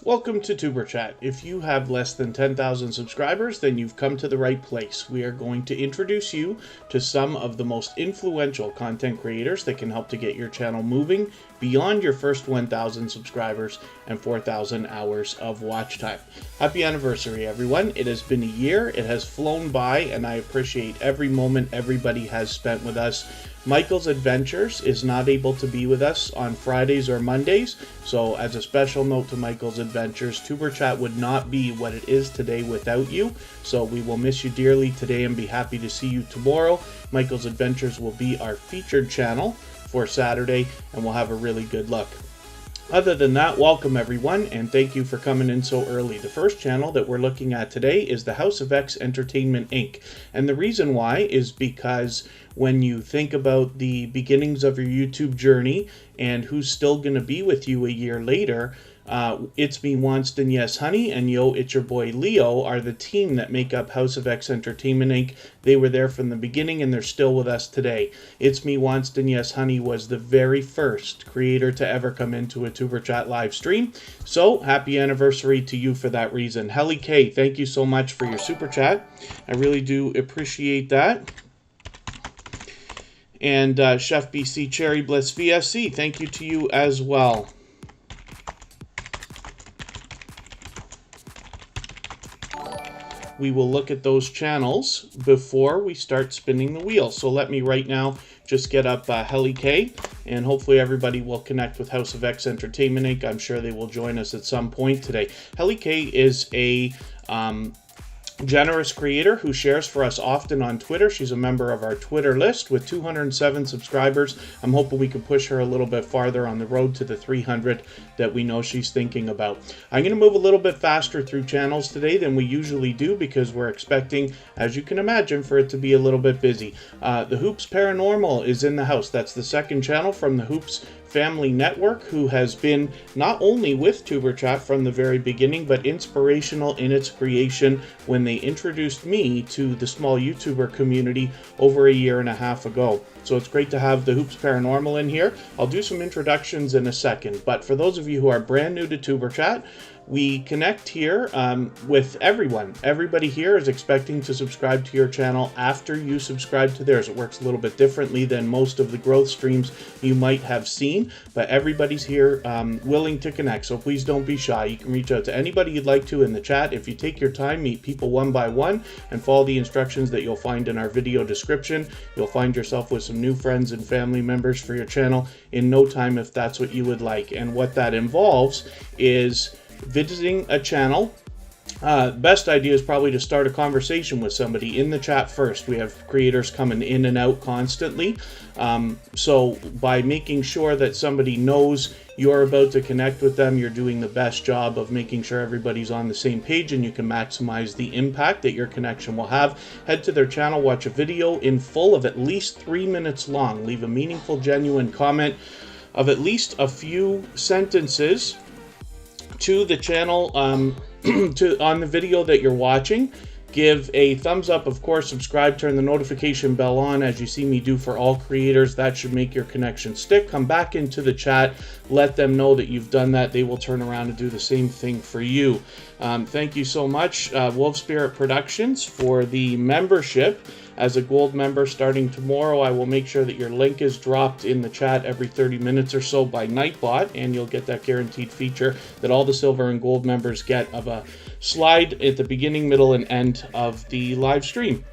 Welcome to Tuber Chat. If you have less than 10,000 subscribers, then you've come to the right place. We are going to introduce you to some of the most influential content creators that can help to get your channel moving beyond your first 1,000 subscribers and 4,000 hours of watch time. Happy anniversary, everyone. It has been a year. It has flown by, and I appreciate every moment everybody has spent with us. Michael's Adventures is not able to be with us on Fridays or Mondays, so as a special note to Michael's Adventures, Tuber Chat would not be what it is today without you, so we will miss you dearly today and be happy to see you tomorrow. Michael's Adventures will be our featured channel for Saturday, and we'll have a really good look. Other than that, welcome everyone, and thank you for coming in so early. The first channel that we're looking at today is the House of X Entertainment Inc. And the reason why is because when you think about the beginnings of your YouTube journey and who's still going to be with you a year later, It's Me Wanston, Yes Honey, and Yo, It's Your Boy Leo are the team that make up House of X Entertainment Inc. They were there from the beginning and they're still with us today. It's Me Wanston, Yes Honey was the very first creator to ever come into a Tuber Chat live stream. So, happy anniversary to you for that reason. Helly K, thank you so much for your super chat. I really do appreciate that. And Chef BC Cherry Bliss VSC, thank you to you as well. We will look at those channels before we start spinning the wheel. So let me right now just get up Helly K, and hopefully everybody will connect with House of X Entertainment Inc. I'm sure they will join us at some point today. Helly K is a generous creator who shares for us often on Twitter. She's a member of our Twitter list with 207 subscribers. I'm hoping we can push her a little bit farther on the road to the 300 that we know she's thinking about. I'm going to move a little bit faster through channels today than we usually do because we're expecting, as you can imagine, for it to be a little bit busy. The Hoops Paranormal is in the house. That's the second channel from the Hoops Family Network, who has been not only with Tuber Chat from the very beginning, but inspirational in its creation when they introduced me to the small YouTuber community over a year and a half ago. So it's great to have the Hoops Paranormal in here. I'll do some introductions in a second, but for those of you who are brand new to Tuber Chat, we connect here with everyone. Everybody here is expecting to subscribe to your channel after you subscribe to theirs. It works a little bit differently than most of the growth streams you might have seen, but everybody's here willing to connect, so please don't be shy. You can reach out to anybody you'd like to in the chat. If you take your time, meet people one by one, and follow the instructions that you'll find in our video description, you'll find yourself with some new friends and family members for your channel in no time if that's what you would like. And what that involves is visiting a channel. Best idea is probably to start a conversation with somebody in the chat first. We have creators coming in and out constantly. So by making sure that somebody knows you're about to connect with them, you're doing the best job of making sure everybody's on the same page and you can maximize the impact that your connection will have. Head to their channel, watch a video in full of at least 3 minutes long. Leave a meaningful, genuine comment of at least a few sentences to the channel on the video that you're watching. Give a thumbs up, of course, subscribe, turn the notification bell on as you see me do for all creators. That should make your connection stick. Come back into the chat, let them know that you've done that. They will turn around and do the same thing for you. Thank you so much, Wolf Spirit Productions, for the membership. As a gold member starting tomorrow, I will make sure that your link is dropped in the chat every 30 minutes or so by Nightbot, and you'll get that guaranteed feature that all the silver and gold members get of a slide at the beginning, middle, and end of the live stream.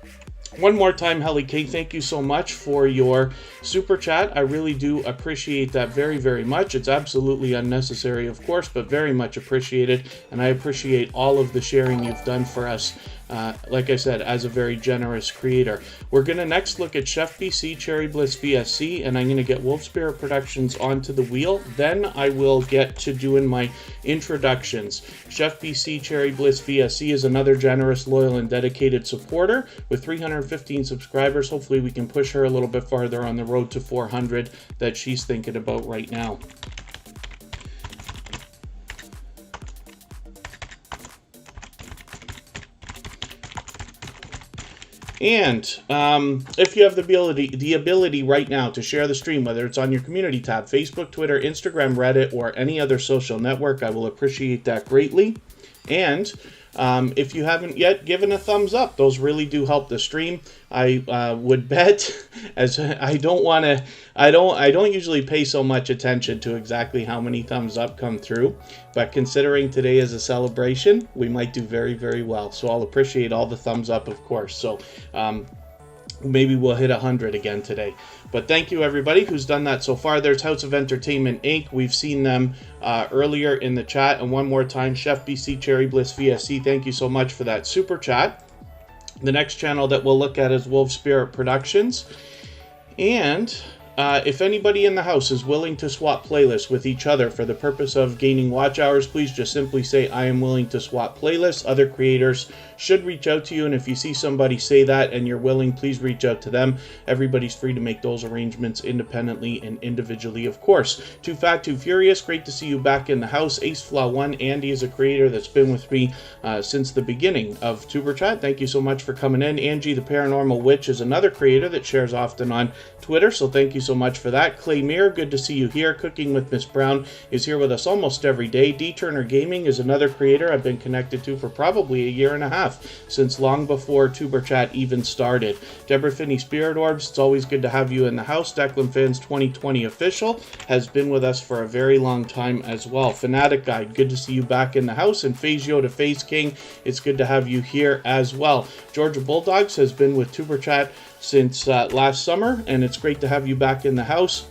One more time, Helly K, thank you so much for your super chat. I really do appreciate that very, very much. It's absolutely unnecessary, of course, but very much appreciated, and I appreciate all of the sharing you've done for us. Like I said, as a very generous creator. We're going to next look at Chef BC Cherry Bliss VSC, and I'm going to get Wolf Spirit Productions onto the wheel. Then I will get to doing my introductions. Chef BC Cherry Bliss VSC is another generous, loyal, and dedicated supporter with 315 subscribers. Hopefully we can push her a little bit farther on the road to 400 that she's thinking about right now. And if you have the ability right now to share the stream, whether it's on your community tab, Facebook, Twitter, Instagram, Reddit, or any other social network, I will appreciate that greatly. And if you haven't yet given a thumbs up, those really do help the stream. I would bet, as I don't usually pay so much attention to exactly how many thumbs up come through, but considering today is a celebration, we might do very, very well. So I'll appreciate all the thumbs up, of course. So maybe we'll hit 100 again today. But thank you everybody who's done that so far. There's House of Entertainment Inc. We've seen them earlier in the chat. And one more time, Chef BC Cherry Bliss VSC, thank you so much for that super chat. The next channel that we'll look at is Wolf Spirit Productions. And if anybody in the house is willing to swap playlists with each other for the purpose of gaining watch hours, please just simply say, I am willing to swap playlists. Other creators should reach out to you, and if you see somebody say that and you're willing, please reach out to them. Everybody's free to make those arrangements independently and individually, of course. Too Fat, Too Furious, great to see you back in the house. Ace Flaw 1, Andy is a creator that's been with me since the beginning of Tuber Chat. Thank you so much for coming in. Angie the Paranormal Witch is another creator that shares often on Twitter, so thank you so much for that. Clay Mir, good to see you here. Cooking with Miss Brown is here with us almost every day. D Turner Gaming is another creator I've been connected to for probably a year and a half, since long before Tuber Chat even started. Deborah Finney Spirit Orbs, it's always good to have you in the house. Declan Fans 2020 Official has been with us for a very long time as well. Fanatic Guide, good to see you back in the house. And Phase Yoda Phase King, it's good to have you here as well. Georgia Bulldogs has been with Tuber Chat since last summer, and it's great to have you back in the house.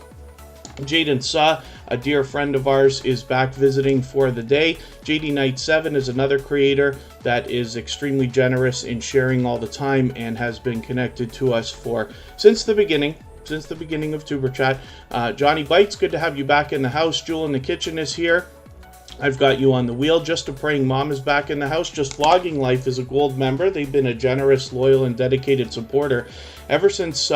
Jaden Saw, a dear friend of ours, is back visiting for the day. JD Knight 7 is another creator that is extremely generous in sharing all the time and has been connected to us since the beginning of Tuber Chat. Johnny Bites, good to have you back in the house. Jewel in the Kitchen is here. I've got you on the wheel. Just a Praying Mom is back in the house. Just Vlogging Life is a gold member. They've been a generous, loyal, and dedicated supporter ever since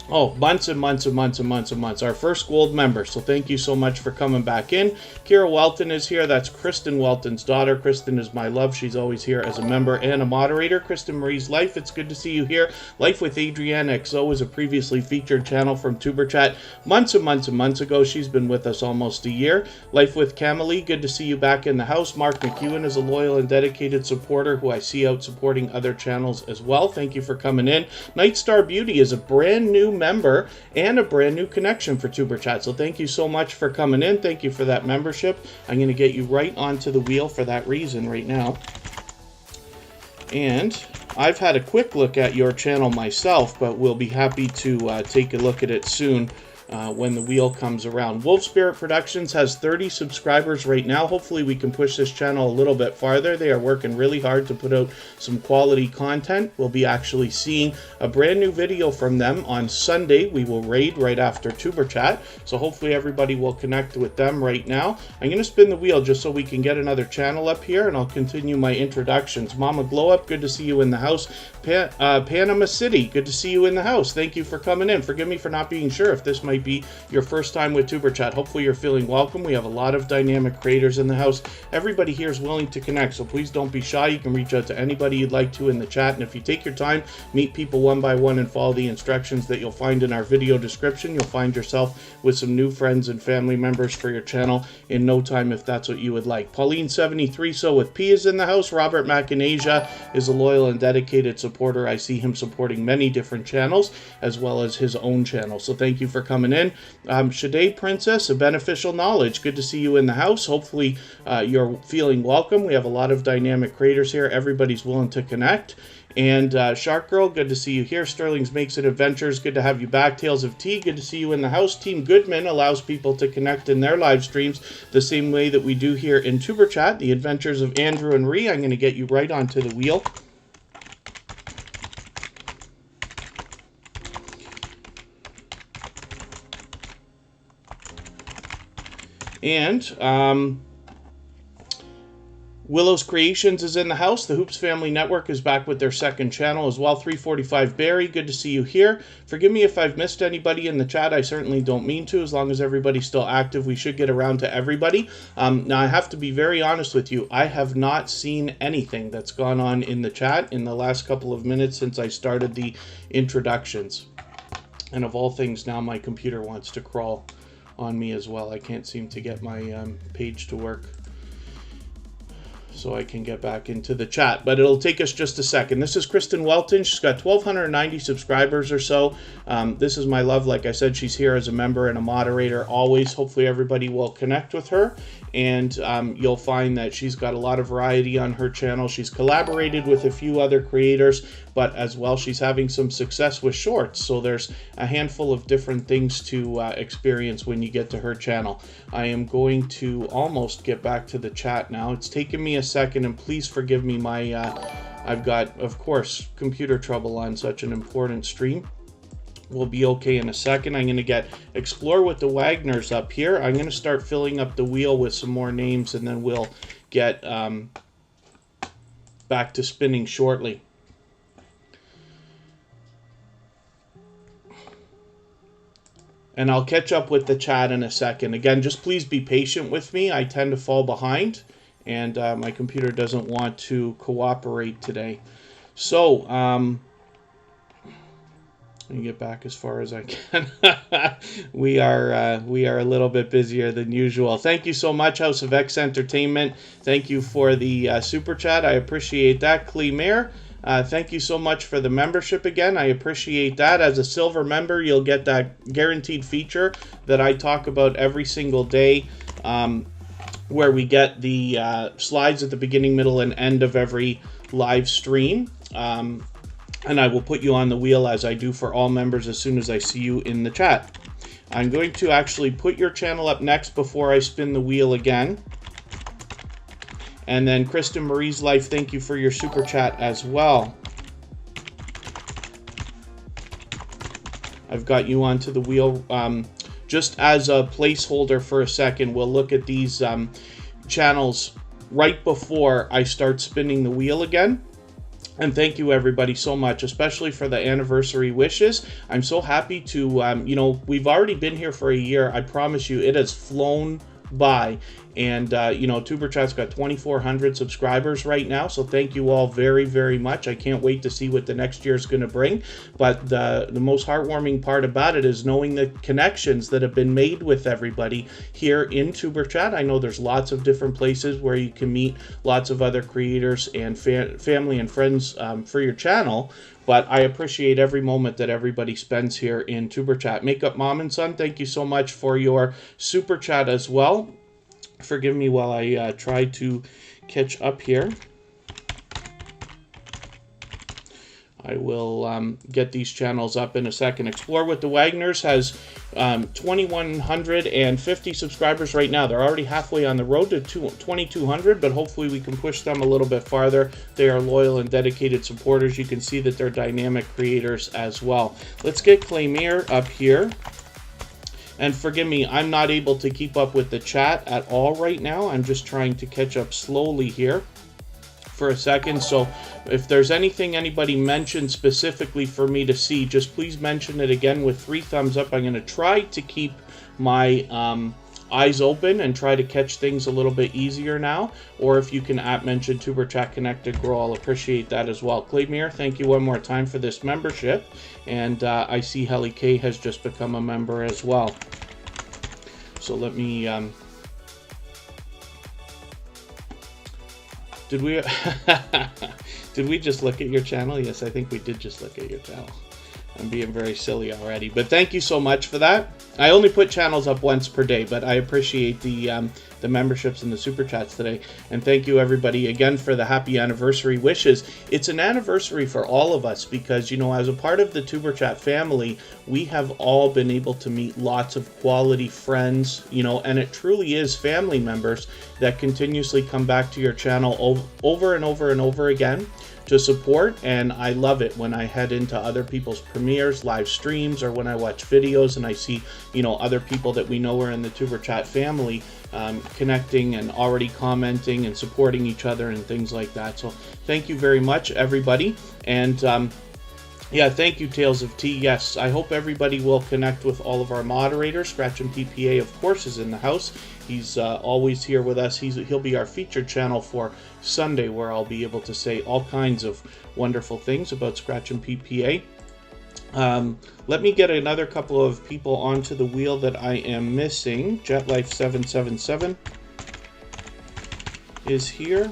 months and months and months and months and months. Our first gold member, so thank you so much for coming back in. Kira Welton is here. That's Kristen Welton's daughter. Kristen is my love. She's always here as a member and a moderator. Kristen Marie's Life, it's good to see you here. Life with Adrienne XO is a previously featured channel from Tuber Chat months and months and months ago. She's been with us almost a year. Life with Camille, good to see you back in the house. Mark McEwen is a loyal and dedicated supporter who I see out supporting other channels as well. Thank you for coming in. Nightstar Beauty is a brand new member and a brand new connection for Tuber Chat, so thank you so much for coming in. Thank you for that membership. I'm going to get you right onto the wheel for that reason right now. And I've had a quick look at your channel myself, but we'll be happy to take a look at it soon when the wheel comes around. Wolf Spirit Productions has 30 subscribers right now. Hopefully we can push this channel a little bit farther. They are working really hard to put out some quality content. We'll be actually seeing a brand new video from them on Sunday. We will raid right after Tuber Chat, so hopefully everybody will connect with them right now. I'm going to spin the wheel just so we can get another channel up here, and I'll continue my introductions. Mama Glow Up, good to see you in the house. Panama City, good to see you in the house. Thank you for coming in. Forgive me for not being sure if this might be your first time with Tuber Chat. Hopefully you're feeling welcome. We have a lot of dynamic creators in the house. Everybody here is willing to connect, so please don't be shy. You can reach out to anybody you'd like to in the chat, and if you take your time, meet people one by one and follow the instructions that you'll find in our video description, you'll find yourself with some new friends and family members for your channel in no time if that's what you would like. Pauline73 So with P is in the house. Robert Macanasia is a loyal and dedicated supporter. I see him supporting many different channels as well as his own channel, so thank you for coming in. Shade Princess, a Beneficial Knowledge, good to see you in the house. Hopefully you're feeling welcome. We have a lot of dynamic creators here. Everybody's willing to connect. And Shark Girl, good to see you here. Sterling's Makes It Adventures, good to have you back. Tales of Tea, good to see you in the house. Team Goodman allows people to connect in their live streams the same way that we do here in Tuber Chat. The Adventures of Andrew and Ree, I'm going to get you right onto the wheel. And Willow's Creations is in the house. The Hoops Family Network is back with their second channel as well. 345 Barry, good to see you here. Forgive me if I've missed anybody in the chat. I certainly don't mean to. As long as everybody's still active, we should get around to everybody. Now, I have to be very honest with you. I have not seen anything that's gone on in the chat in the last couple of minutes since I started the introductions. And of all things, now my computer wants to crawl on me as well. I can't seem to get my page to work so I can get back into the chat, but it'll take us just a second. This is Kristen Welton. She's got 1,290 subscribers or so. This is my love. Like I said, she's here as a member and a moderator always. Hopefully everybody will connect with her, and you'll find that she's got a lot of variety on her channel. She's collaborated with a few other creators, but as well, she's having some success with shorts. So there's a handful of different things to experience when you get to her channel. I am going to almost get back to the chat now. It's taken me a second, and please forgive me. I've got, of course, computer trouble on such an important stream. We'll be okay in a second. I'm going to get Explore with the Wagners up here. I'm going to start filling up the wheel with some more names, and then we'll get back to spinning shortly. And I'll catch up with the chat in a second. Again, just please be patient with me. I tend to fall behind, and my computer doesn't want to cooperate today. So, let me get back as far as I can. we are a little bit busier than usual. Thank you so much, House of X Entertainment. Thank you for the super chat. I appreciate that. Clemere, thank you so much for the membership again. I appreciate that. As a silver member, you'll get that guaranteed feature that I talk about every single day, where we get the slides at the beginning, middle, and end of every live stream. And I will put you on the wheel as I do for all members as soon as I see you in the chat. I'm going to actually put your channel up next before I spin the wheel again. And then Kristen Marie's Life, thank you for your super chat as well. I've got you onto the wheel. Just as a placeholder for a second, we'll look at these channels right before I start spinning the wheel again. And thank you everybody so much, especially for the anniversary wishes. I'm so happy to, you know, we've already been here for a year. I promise you, it has flown by. And, you know, Tuber Chat's got 2,400 subscribers right now. So thank you all very, very much. I can't wait to see what the next year is going to bring. But the most heartwarming part about it is knowing the connections that have been made with everybody here in Tuber Chat. I know there's lots of different places where you can meet lots of other creators and family and friends for your channel. But I appreciate every moment that everybody spends here in Tuber Chat. Makeup Mom and Son, thank you so much for your super chat as well. Forgive me while I try to catch up here. I will get these channels up in a second. Explore with the Wagners has 2,150 subscribers right now. They're already halfway on the road to 2,200, but hopefully we can push them a little bit farther. They are loyal and dedicated supporters. You can see that they're dynamic creators as well. Let's get Clemere up here. And forgive me, I'm not able to keep up with the chat at all right now. I'm just trying to catch up slowly here for a second. So if there's anything anybody mentioned specifically for me to see, just please mention it again with 3 thumbs up. I'm going to try to keep my eyes open and try to catch things a little bit easier now. Or if you can mention Tuber Chat Connected Grow, I'll appreciate that as well. Clemere, thank you one more time for this membership. And I see Helly K has just become a member as well. So let me... Did we just look at your channel? Yes, I think we did just look at your channel. I'm being very silly already, but thank you so much for that. I only put channels up once per day, but I appreciate the memberships and the super chats today. And thank you everybody again for the happy anniversary wishes. It's an anniversary for all of us because, you know, as a part of the Tuber Chat family, we have all been able to meet lots of quality friends, you know, and it truly is family members that continuously come back to your channel over and over and over again to support. And I love it when I head into other people's premieres, live streams, or when I watch videos and I see, you know, other people that we know are in the Tuber Chat family connecting and already commenting and supporting each other and things like that. So thank you very much, everybody. And yeah, thank you, Tales of Tea. Yes, I hope everybody will connect with all of our moderators. Scratch and PPA, of course, is in the house. He's always here with us. He'll be our featured channel for Sunday, where I'll be able to say all kinds of wonderful things about Scratch and PPA. Let me get another couple of people onto the wheel that I am missing. JetLife777 is here.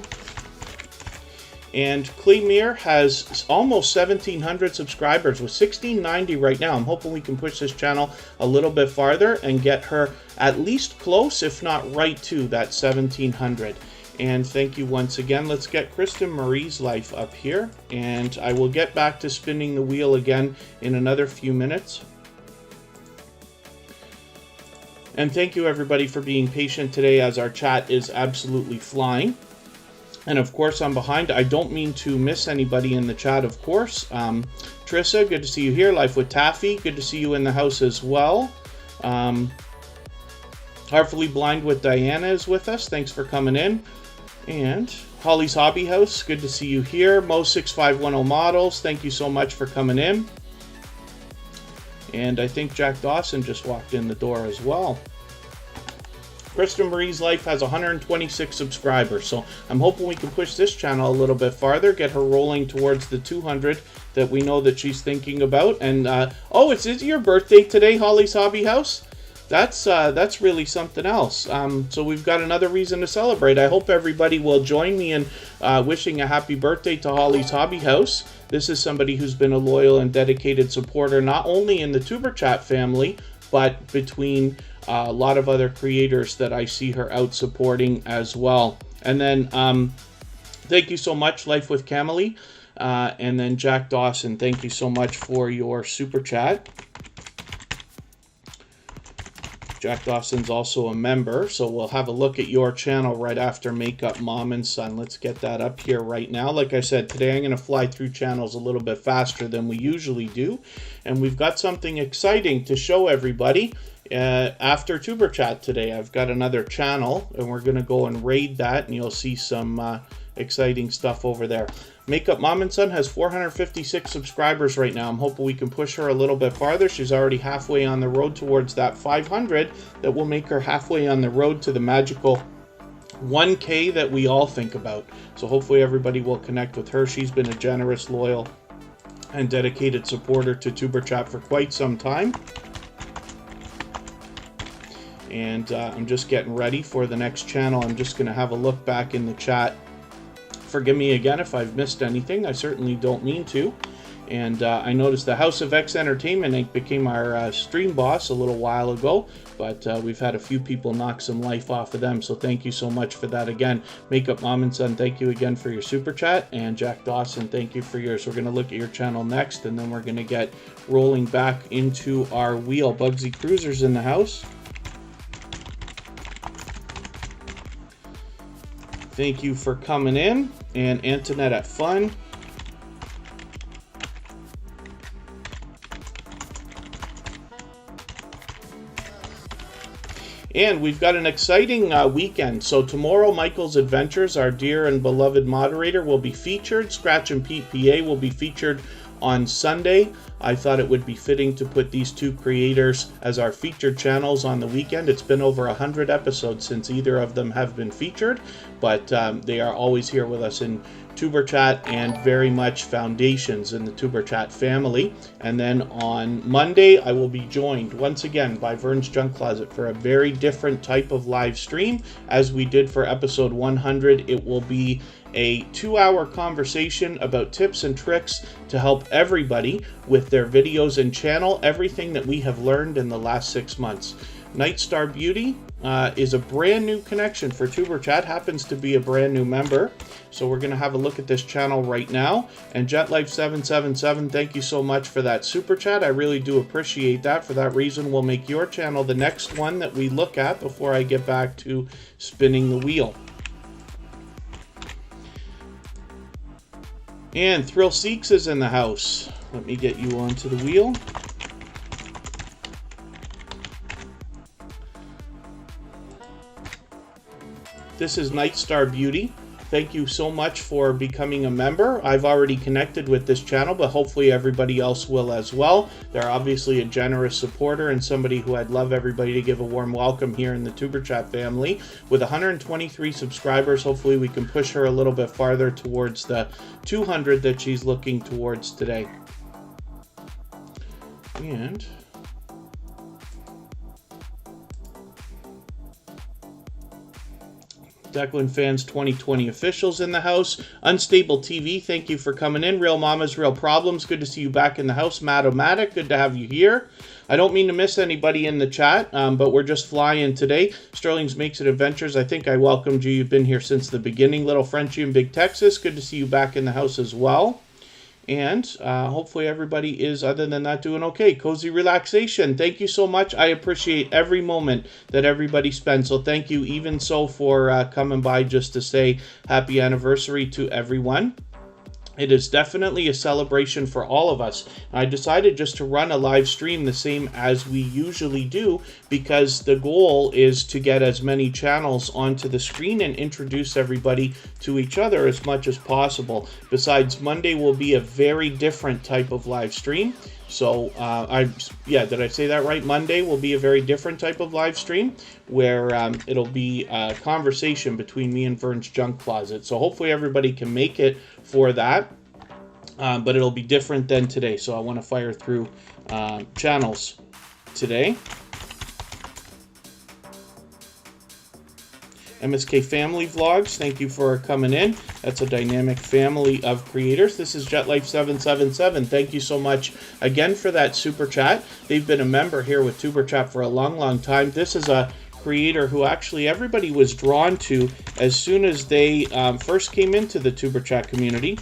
And Clemere has almost 1,700 subscribers with 1,690 right now. I'm hoping we can push this channel a little bit farther and get her at least close, if not right to that 1,700. And thank you once again. Let's get Kristen Marie's life up here. And I will get back to spinning the wheel again in another few minutes. And thank you, everybody, for being patient today as our chat is absolutely flying. And of course, I'm behind. I don't mean to miss anybody in the chat, of course. Trissa, good to see you here. Life with Taffy, good to see you in the house as well. Heartfully Blind with Diana is with us. Thanks for coming in. And Holly's Hobby House, good to see you here. Mo6510 Models, thank you so much for coming in. And I think Jack Dawson just walked in the door as well. Kristen Marie's Life has 126 subscribers, so I'm hoping we can push this channel a little bit farther, get her rolling towards the 200 that we know that she's thinking about. And oh, is it your birthday today, Holly's Hobby House? That's really something else. So we've got another reason to celebrate. I hope everybody will join me in wishing a happy birthday to Holly's Hobby House. This is somebody who's been a loyal and dedicated supporter, not only in the Tuber Chat family, but between a lot of other creators that I see her out supporting as well. And then thank you so much, Life with Camely. And then Jack Dawson, thank you so much for your super chat. Jack Dawson's also a member, so we'll have a look at your channel right after Makeup Mom and Son. Let's get that up here right now. Like I said, today I'm going to fly through channels a little bit faster than we usually do. And we've got something exciting to show everybody. After Tuber Chat today, I've got another channel, and we're going to go and raid that, and you'll see some exciting stuff over there. Makeup Mom and Son has 456 subscribers right now. I'm hoping we can push her a little bit farther. She's already halfway on the road towards that 500. That will make her halfway on the road to the magical 1K that we all think about. So hopefully everybody will connect with her. She's been a generous, loyal, and dedicated supporter to Tuber Chat for quite some time. And I'm just getting ready for the next channel. I'm just going to have a look back in the chat. Forgive me again if I've missed anything. I certainly don't mean to. And I noticed the House of X Entertainment Inc. became our stream boss a little while ago. But we've had a few people knock some life off of them. So thank you so much for that again. Makeup Mom and Son, thank you again for your super chat. And Jack Dawson, thank you for yours. We're going to look at your channel next. And then we're going to get rolling back into our wheel. Bugsy Cruiser's in the house. Thank you for coming in. And Antoinette at Fun. And we've got an exciting weekend. So tomorrow, Michael's Adventures, our dear and beloved moderator, will be featured. Scratch and PPA will be featured on Sunday. I thought it would be fitting to put these two creators as our featured channels on the weekend. It's been over 100 episodes since either of them have been featured, but they are always here with us in Tuber Chat and very much foundations in the Tuber Chat family. And then on Monday, I will be joined once again by Vern's Junk Closet for a very different type of live stream. As we did for episode 100, it will be a 2-hour conversation about tips and tricks to help everybody with their videos and channel, everything that we have learned in the last 6 months. Nightstar Beauty is a brand new connection for Tuber Chat, happens to be a brand new member. So we're going to have a look at this channel right now. And JetLife777, thank you so much for that super chat. I really do appreciate that. For that reason, we'll make your channel the next one that we look at before I get back to spinning the wheel. And Thrill Seeks is in the house. Let me get you onto the wheel. This is Night Star Beauty. Thank you so much for becoming a member. I've already connected with this channel, but hopefully everybody else will as well. They're obviously a generous supporter and somebody who I'd love everybody to give a warm welcome here in the Tuber Chat family. With 123 subscribers, hopefully we can push her a little bit farther towards the 200 that she's looking towards today. And Declan Fans 2020 officials in the house. Unstable TV, thank you for coming in. Real Mamas, Real Problems, good to see you back in the house. Matt-O-Matic, good to have you here. I don't mean to miss anybody in the chat, but we're just flying today. Sterling's Makes It Adventures, I think I welcomed you. You've been here since the beginning. Little Frenchie in Big Texas, good to see you back in the house as well. And hopefully everybody is, other than that, doing okay. Cozy Relaxation, thank you so much. I appreciate every moment that everybody spends. So thank you even so for coming by just to say happy anniversary to everyone. It is definitely a celebration for all of us. I decided just to run a live stream the same as we usually do because the goal is to get as many channels onto the screen and introduce everybody to each other as much as possible. Besides, Monday will be a very different type of live stream. So, did I say that right? Monday will be a very different type of live stream where it'll be a conversation between me and Vern's Junk Closet. So hopefully everybody can make it for that, but it'll be different than today. So I want to fire through channels today. MSK Family Vlogs, thank you for coming in. That's a dynamic family of creators. This is JetLife777. Thank you so much again for that super chat. They've been a member here with Tuber Chat for a long, long time. This is a creator who actually everybody was drawn to as soon as they first came into the Tuber Chat community.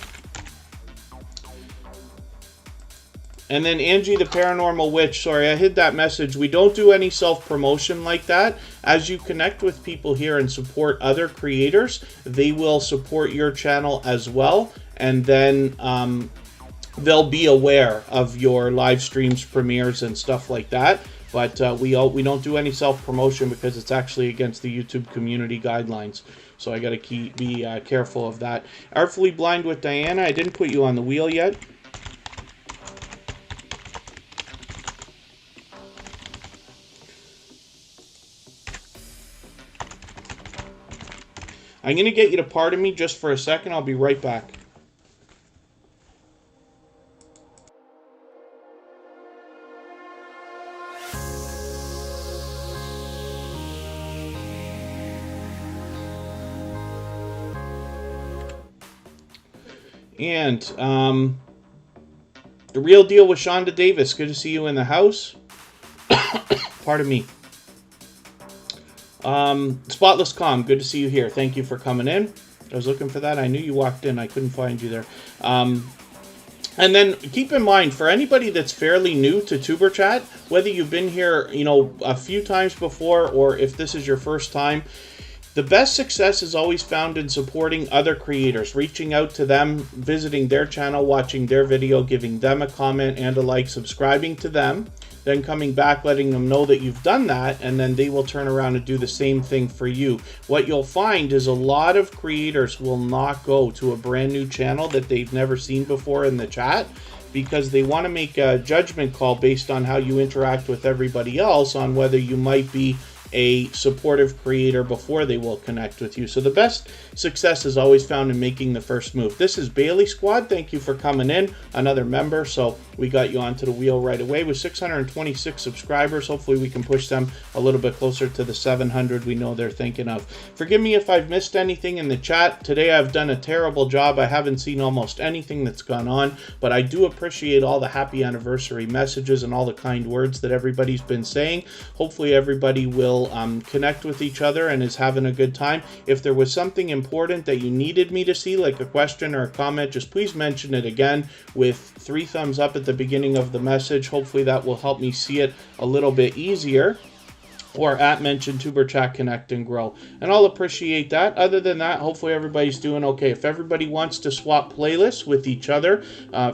And then Angie the Paranormal Witch, sorry, I hid that message. We don't do any self-promotion like that. As you connect with people here and support other creators, they will support your channel as well. And then they'll be aware of your live streams, premieres, and stuff like that. But we don't do any self-promotion because it's actually against the YouTube community guidelines. So I got to be careful of that. Artfully Blind with Diana, I didn't put you on the wheel yet. I'm going to get you to pardon me just for a second. I'll be right back. And The Real Deal with Shonda Davis. Good to see you in the house. Pardon me. Spotless Calm, good to see you here. Thank you for coming in. I was looking for that. I knew you walked in. I couldn't find you there. And then keep in mind, for anybody that's fairly new to Tuber Chat, whether you've been here, a few times before or if this is your first time, the best success is always found in supporting other creators, reaching out to them, visiting their channel, watching their video, giving them a comment and a like, subscribing to them, then coming back, letting them know that you've done that, and then they will turn around and do the same thing for you. What you'll find is a lot of creators will not go to a brand new channel that they've never seen before in the chat because they want to make a judgment call based on how you interact with everybody else on whether you might be a supportive creator before they will connect with you. So the best success is always found in making the first move. This is Bailey Squad. Thank you for coming in, another member. So we got you onto the wheel right away with 626 subscribers. Hopefully we can push them a little bit closer to the 700 we know they're thinking of. Forgive me if I've missed anything in the chat. Today I've done a terrible job. I haven't seen almost anything that's gone on, but I do appreciate all the happy anniversary messages and all the kind words that everybody's been saying. Hopefully everybody will connect with each other and is having a good time. If there was something important that you needed me to see, like a question or a comment, just please mention it again with 3 thumbs up at the beginning of the message. Hopefully that will help me see it a little bit easier. Or at mention Tuber Chat, Connect, and Grow. And I'll appreciate that. Other than that, hopefully everybody's doing okay. If everybody wants to swap playlists with each other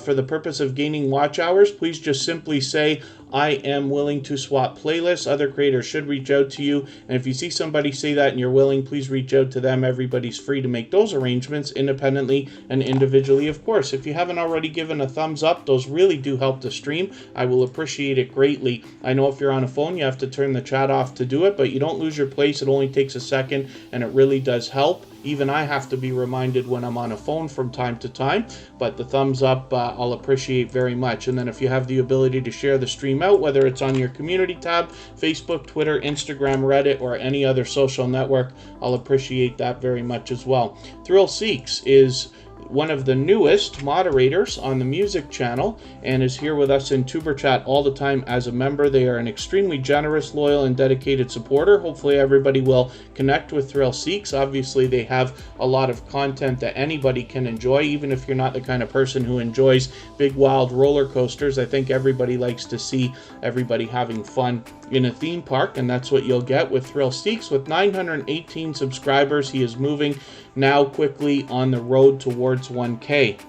for the purpose of gaining watch hours, please just simply say, I am willing to swap playlists. Other creators should reach out to you. And if you see somebody say that and you're willing, please reach out to them. Everybody's free to make those arrangements independently and individually, of course. If you haven't already given a thumbs up, those really do help the stream. I will appreciate it greatly. I know if you're on a phone, you have to turn the chat off to do it, but you don't lose your place. It only takes a second, and it really does help. Even I have to be reminded when I'm on a phone from time to time, but the thumbs up I'll appreciate very much. And then if you have the ability to share the stream out, whether it's on your community tab, Facebook, Twitter, Instagram, Reddit, or any other social network, I'll appreciate that very much as well. Thrill Seeks is one of the newest moderators on the music channel and is here with us in Tuber Chat all the time as a member. They are an extremely generous, loyal, and dedicated supporter. Hopefully everybody will connect with Thrill Seeks. Obviously they have a lot of content that anybody can enjoy, even if you're not the kind of person who enjoys big wild roller coasters. I think everybody likes to see everybody having fun in a theme park, and that's what you'll get with Thrill Seeks. With 918 subscribers, he is moving now quickly on the road towards 1K.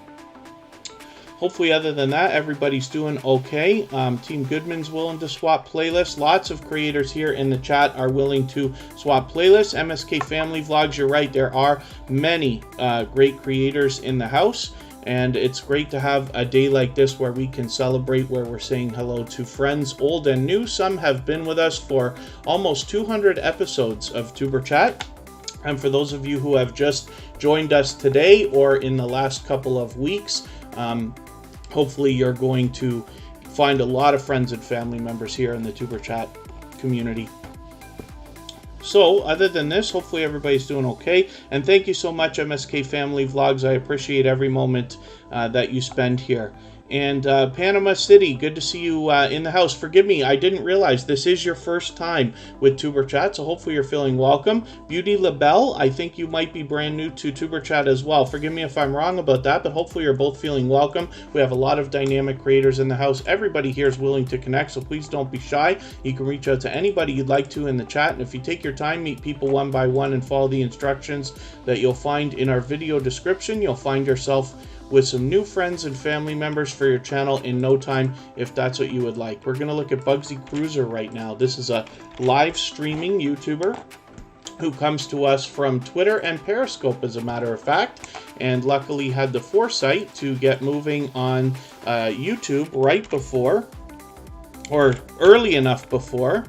Hopefully, other than that, everybody's doing okay. Team Goodman's willing to swap playlists. Lots of creators here in the chat are willing to swap playlists. MSK Family Vlogs, you're right, there are many great creators in the house. And it's great to have a day like this where we can celebrate, where we're saying hello to friends, old and new. Some have been with us for almost 200 episodes of Tuber Chat. And for those of you who have just joined us today or in the last couple of weeks, hopefully you're going to find a lot of friends and family members here in the Tuber Chat community. So, other than this, hopefully everybody's doing okay. And thank you so much, MSK Family Vlogs. I appreciate every moment that you spend here. And Panama City, good to see you in the house. Forgive me, I didn't realize this is your first time with Tuber Chat, so hopefully you're feeling welcome. Beauty LaBelle, I think you might be brand new to Tuber Chat as well. Forgive me if I'm wrong about that, but hopefully you're both feeling welcome. We have a lot of dynamic creators in the house. Everybody here is willing to connect, so please don't be shy. You can reach out to anybody you'd like to in the chat, and if you take your time, meet people one by one and follow the instructions that you'll find in our video description, you'll find yourself with some new friends and family members for your channel in no time, if that's what you would like. We're going to look at Bugsy Cruiser right now. This is a live streaming YouTuber who comes to us from Twitter and Periscope, as a matter of fact, and luckily had the foresight to get moving on YouTube right before, or early enough before,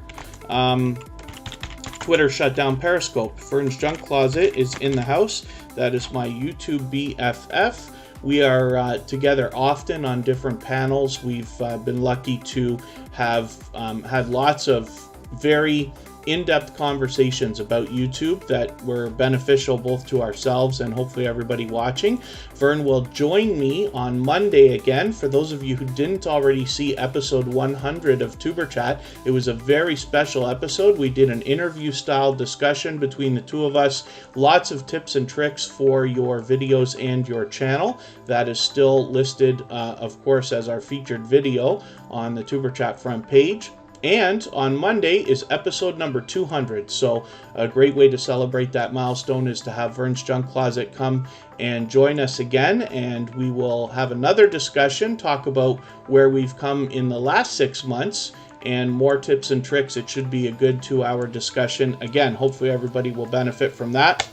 Twitter shut down Periscope. Fern's Junk Closet is in the house. That is my YouTube BFF. We are together often on different panels. We've been lucky to have had lots of very in-depth conversations about YouTube that were beneficial both to ourselves and hopefully everybody watching. Vern will join me on Monday again. For those of you who didn't already see episode 100 of Tuber Chat, it was a very special episode. We did an interview-style discussion between the two of us. Lots of tips and tricks for your videos and your channel. That is still listed, of course, as our featured video on the Tuber Chat front page. And on Monday is episode number 200. So a great way to celebrate that milestone is to have Vern's Junk Closet come and join us again. And we will have another discussion, talk about where we've come in the last 6 months and more tips and tricks. It should be a good 2-hour discussion. Again, hopefully everybody will benefit from that.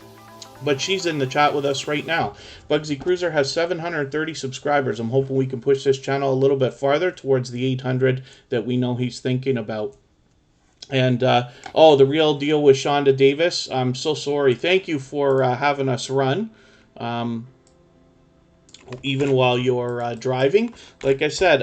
But she's in the chat with us right now. Bugsy Cruiser has 730 subscribers. I'm hoping we can push this channel a little bit farther towards the 800 that we know he's thinking about. And, oh, the real deal with Shonda Davis. I'm so sorry. Thank you for having us run, even while you're driving. Like I said,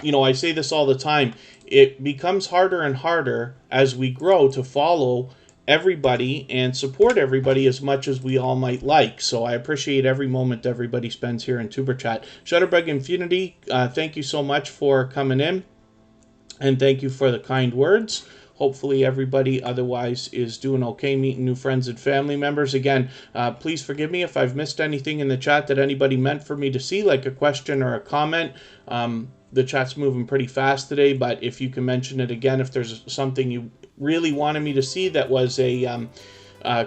you know, I say this all the time. It becomes harder and harder as we grow to follow everybody and support everybody as much as we all might like. So I appreciate every moment everybody spends here in Tuber Chat. Shutterbug Infinity, thank you so much for coming in, and thank you for the kind words. Hopefully everybody otherwise is doing okay, meeting new friends and family members. Again, please forgive me if I've missed anything in the chat that anybody meant for me to see, like a question or a comment. The chat's moving pretty fast today, but if you can mention it again, if there's something you really wanted me to see that was a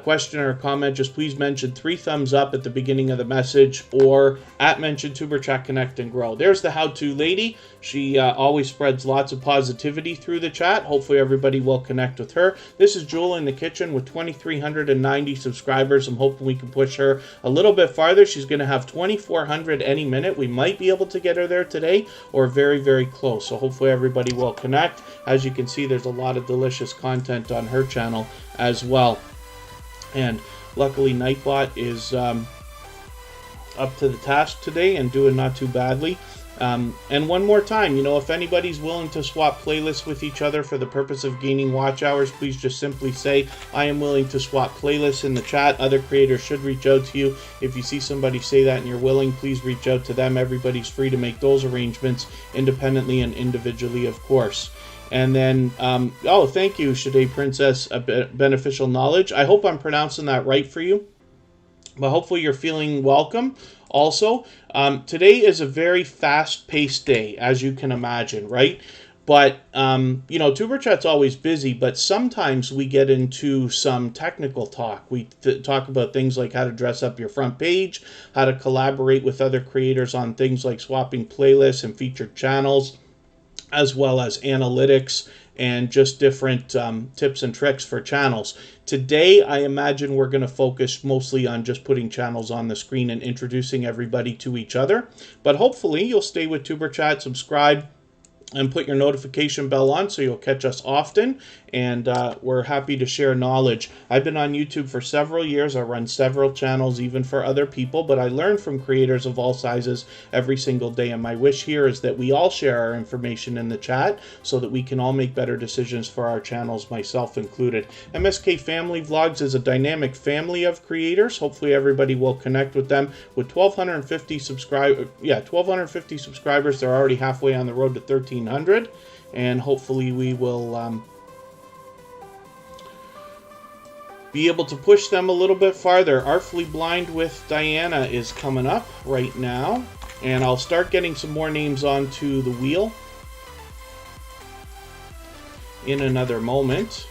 question or comment, just please mention 3 thumbs up at the beginning of the message, or at mention Tuber Chat Connect and Grow. There's the how-to lady. She always spreads lots of positivity through the chat. Hopefully everybody will connect with her. This is Jewel in the kitchen with 2,390 subscribers. I'm hoping we can push her a little bit farther. She's going to have 2,400 any minute. We might be able to get her there today, or very, very close. So hopefully everybody will connect. As you can see, there's a lot of delicious content on her channel as well. And luckily Nightbot is up to the task today and doing not too badly. And one more time, you know, if anybody's willing to swap playlists with each other for the purpose of gaining watch hours, please just simply say, I am willing to swap playlists in the chat. Other creators should reach out to you. If you see somebody say that and you're willing, please reach out to them. Everybody's free to make those arrangements independently and individually, of course. And then, oh, thank you, Shade Princess, Beneficial Knowledge. I hope I'm pronouncing that right for you, but hopefully you're feeling welcome. Also, today is a very fast-paced day, as you can imagine, right? But, you know, Tuber Chat's always busy, but sometimes we get into some technical talk. We talk about things like how to dress up your front page, how to collaborate with other creators on things like swapping playlists and featured channels, as well as analytics and just different tips and tricks for channels. Today, I imagine we're going to focus mostly on just putting channels on the screen and introducing everybody to each other. But hopefully, you'll stay with Tuber Chat, subscribe, and put your notification bell on so you'll catch us often. And we're happy to share knowledge. I've been on YouTube for several years. I run several channels, even for other people, but I learn from creators of all sizes every single day. And my wish here is that we all share our information in the chat so that we can all make better decisions for our channels, myself included. MSK Family Vlogs is a dynamic family of creators. Hopefully everybody will connect with them. With 1,250 subscribers, they're already halfway on the road to 1,300, and hopefully we will be able to push them a little bit farther. Artfully Blind with Diana is coming up right now, and I'll start getting some more names onto the wheel in another moment.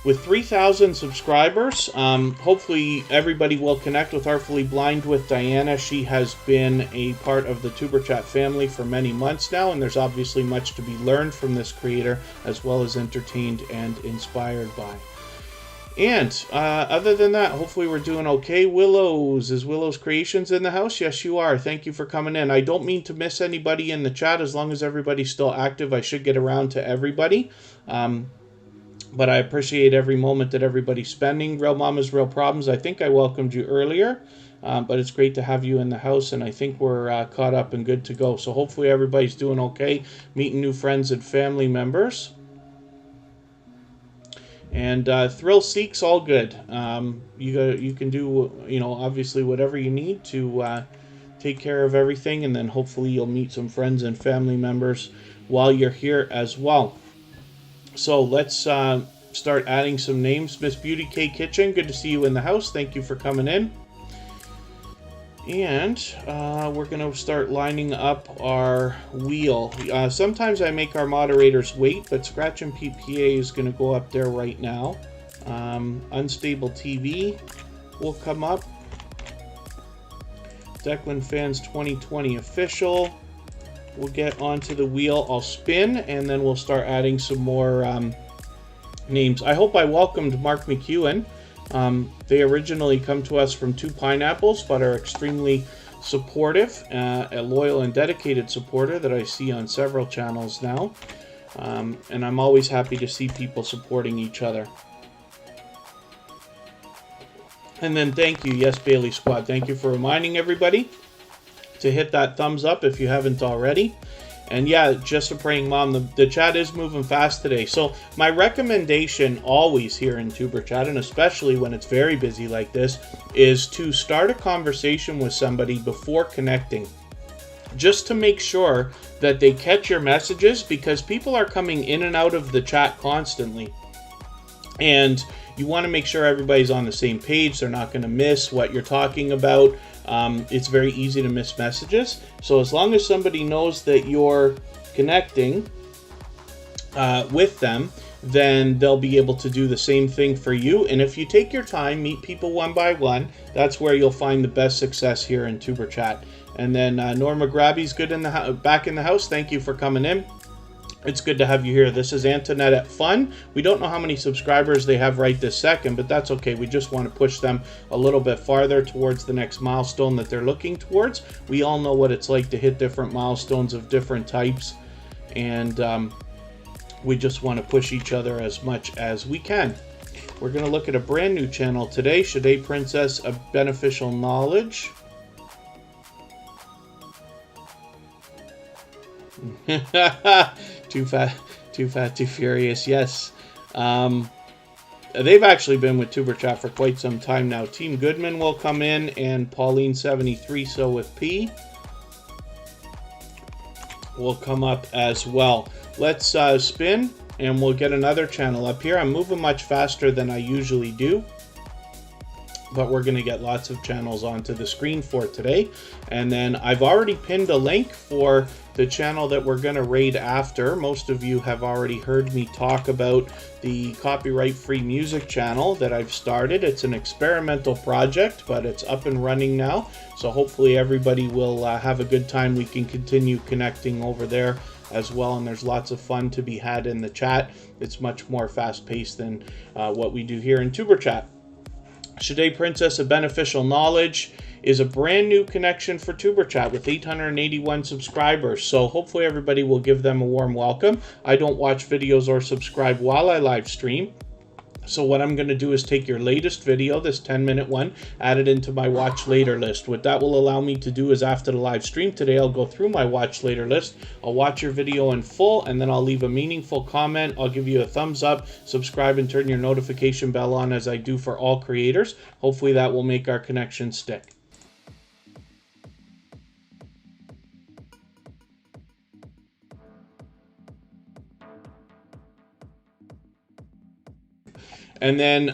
With 3,000 subscribers, hopefully everybody will connect with Artfully Blind with Diana. She has been a part of the Tuber Chat family for many months now, and there's obviously much to be learned from this creator, as well as entertained and inspired by. And other than that, hopefully we're doing okay. Willows, is Willows Creations in the house? Yes, you are. Thank you for coming in. I don't mean to miss anybody in the chat. As long as everybody's still active, I should get around to everybody. But I appreciate every moment that everybody's spending. Real Mamas, Real Problems, I think I welcomed you earlier. But it's great to have you in the house, and I think we're caught up and good to go. So hopefully everybody's doing okay, meeting new friends and family members. And Thrill Seek's all good. You can do, you know, obviously whatever you need to take care of everything, and then hopefully you'll meet some friends and family members while you're here as well. So let's start adding some names. Miss Beauty K Kitchen, good to see you in the house. Thank you for coming in. And we're going to start lining up our wheel. Sometimes I make our moderators wait, but Scratch and PPA is going to go up there right now. Unstable TV will come up. Declan Fans 2020 Official will get onto the wheel. I'll spin, and then we'll start adding some more names. I hope I welcomed Mark McEwen. They originally come to us from Two Pineapples, but are extremely supportive, a loyal and dedicated supporter that I see on several channels now. And I'm always happy to see people supporting each other. And then thank you, Yes Bailey Squad. Thank you for reminding everybody to hit that thumbs up if you haven't already. And yeah, just a praying mom, the chat is moving fast today. So my recommendation always here in Tuber Chat, and especially when it's very busy like this, is to start a conversation with somebody before connecting, just to make sure that they catch your messages, because people are coming in and out of the chat constantly. And you want to make sure everybody's on the same page. They're not going to miss what you're talking about. It's very easy to miss messages. So as long as somebody knows that you're connecting with them, then they'll be able to do the same thing for you. And if you take your time, meet people one by one, that's where you'll find the best success here in Tuber Chat. And then Norma Grabby's good in the back in the house. Thank you for coming in. It's good to have you here. This is Antoinette at Fun. We don't know how many subscribers they have right this second, but that's okay. We just want to push them a little bit farther towards the next milestone that they're looking towards. We all know what it's like to hit different milestones of different types, and we just want to push each other as much as we can. We're going to look at a brand new channel today, Shade Princess of Beneficial Knowledge. Too fat, too furious. Yes. They've actually been with Tuber Chat for quite some time now. Team Goodman will come in, and Pauline73 So with P will come up as well. Let's spin, and we'll get another channel up here. I'm moving much faster than I usually do, but we're going to get lots of channels onto the screen for today. And then I've already pinned a link for the channel that we're going to raid after. Most of you have already heard me talk about the copyright-free music channel that I've started. It's an experimental project, but it's up and running now. So hopefully everybody will have a good time. We can continue connecting over there as well, and there's lots of fun to be had in the chat. It's much more fast-paced than what we do here in Tuber Chat. Shade Princess of Beneficial Knowledge is a brand new connection for Tuber Chat with 881 subscribers. So hopefully everybody will give them a warm welcome. I don't watch videos or subscribe while I live stream. So what I'm going to do is take your latest video, this 10-minute one, add it into my watch later list. What that will allow me to do is after the live stream today, I'll go through my watch later list. I'll watch your video in full, and then I'll leave a meaningful comment. I'll give you a thumbs up, subscribe, and turn your notification bell on as I do for all creators. Hopefully that will make our connection stick. And then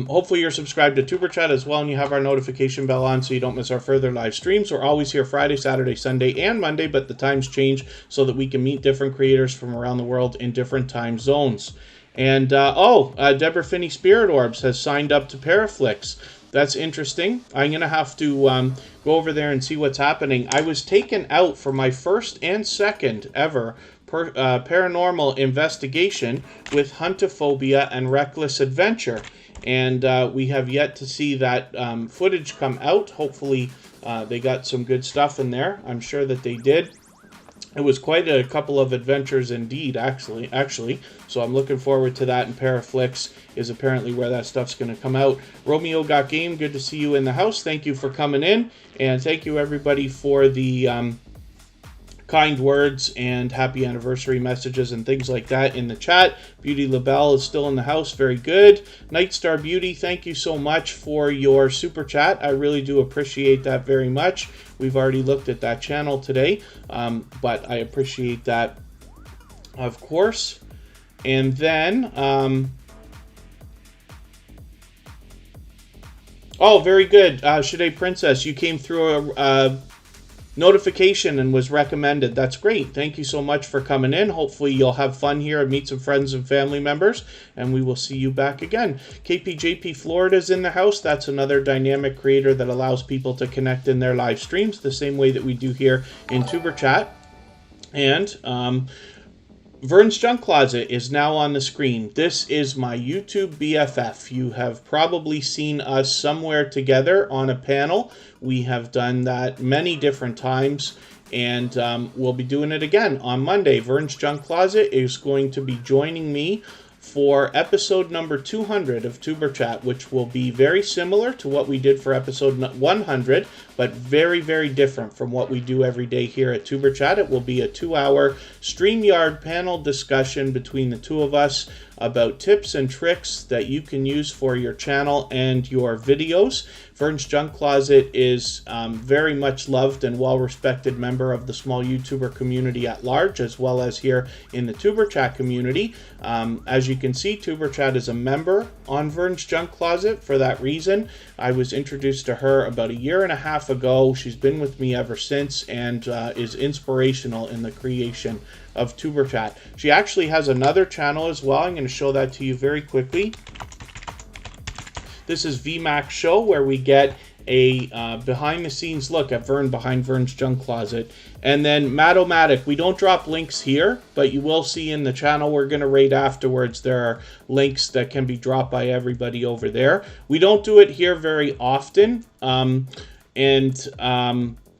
hopefully you're subscribed to Tuber Chat as well, and you have our notification bell on so you don't miss our further live streams. We're always here Friday, Saturday, Sunday, and Monday, but the times change so that we can meet different creators from around the world in different time zones. And Deborah Finney Spirit Orbs has signed up to Paraflix. That's interesting. I'm going to have to go over there and see what's happening. I was taken out for my first and second ever paranormal investigation with Huntophobia and Reckless Adventure. And we have yet to see that footage come out. Hopefully they got some good stuff in there. I'm sure that they did. It was quite a couple of adventures indeed, actually. So I'm looking forward to that, and Paraflix is apparently where that stuff's going to come out. Romeo Got Game, good to see you in the house. Thank you for coming in, and thank you everybody for the kind words and happy anniversary messages and things like that in the chat. Beauty LaBelle is still in the house. Very good. Nightstar Beauty, thank you so much for your super chat. I really do appreciate that very much. We've already looked at that channel today, but I appreciate that, of course. And then oh, very good. Shade Princess, you came through a notification and was recommended. That's great. Thank you so much for coming in. Hopefully you'll have fun here and meet some friends and family members, and we will see you back again. KPJP Florida's in the house. That's another dynamic creator that allows people to connect in their live streams the same way that we do here in Tuber Chat. And Vern's Junk Closet is now on the screen. This is my YouTube BFF. You have probably seen us somewhere together on a panel. We have done that many different times, and we'll be doing it again on Monday. Vern's Junk Closet is going to be joining me for episode number 200 of Tuber Chat, which will be very similar to what we did for episode 100, but very, very different from what we do every day here at Tuber Chat. It will be a 2-hour StreamYard panel discussion between the two of us about tips and tricks that you can use for your channel and your videos. Vern's Junk Closet is very much loved and well-respected member of the small YouTuber community at large, as well as here in the Tuber Chat community. As you can see, Tuber Chat is a member on Vern's Junk Closet. For that reason, I was introduced to her about 1.5 years ago. She's been with me ever since, and is inspirational in the creation of Tuber Chat. She actually has another channel as well. I'm going to show that to you very quickly. This is VMAX Show, where we get a behind-the-scenes look at Vern behind Vern's junk closet. And then Matomatic, we don't drop links here, but you will see in the channel we're going to rate afterwards. There are links that can be dropped by everybody over there. We don't do it here very often,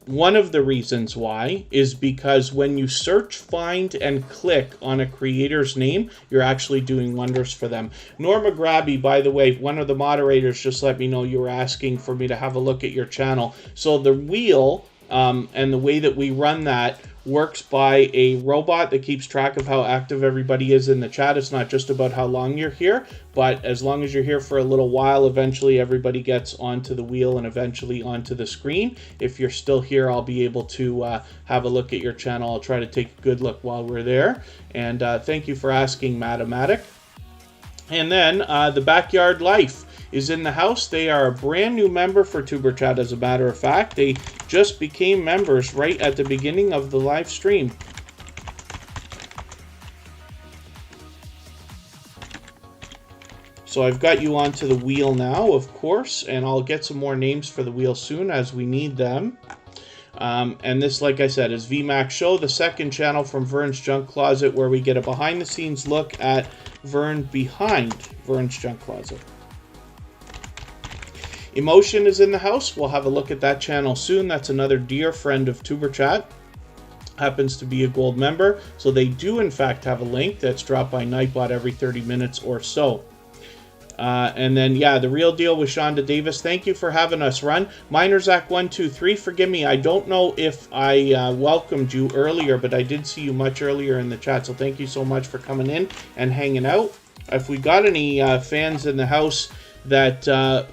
one of the reasons why is because when you search, find, and click on a creator's name, you're actually doing wonders for them. Norma Grabby, by the way, one of the moderators just let me know you were asking for me to have a look at your channel. So the wheel and the way that we run that works by a robot that keeps track of how active everybody is in the chat. It's not just about how long you're here, but as long as you're here for a little while, eventually everybody gets onto the wheel and eventually onto the screen. If you're still here, I'll be able to have a look at your channel. I'll try to take a good look while we're there. And thank you for asking, Matomatic. And then the Backyard Life is in the house. They are a brand new member for Tuber Chat, as a matter of fact. They just became members right at the beginning of the live stream. So I've got you onto the wheel now, of course, and I'll get some more names for the wheel soon as we need them. And this, like I said, is VMAX Show, the second channel from Vern's Junk Closet, where we get a behind-the-scenes look at Vern behind Vern's Junk Closet. Emotion is in the house. We'll have a look at that channel soon. That's another dear friend of Tuber Chat. Happens to be a gold member. So they do, in fact, have a link that's dropped by Nightbot every 30 minutes or so. And then, yeah, The Real Deal with Shonda Davis. Thank you for having us run. Minerzach123, forgive me. I don't know if I welcomed you earlier, but I did see you much earlier in the chat. So thank you so much for coming in and hanging out. If we got any fans in the house that...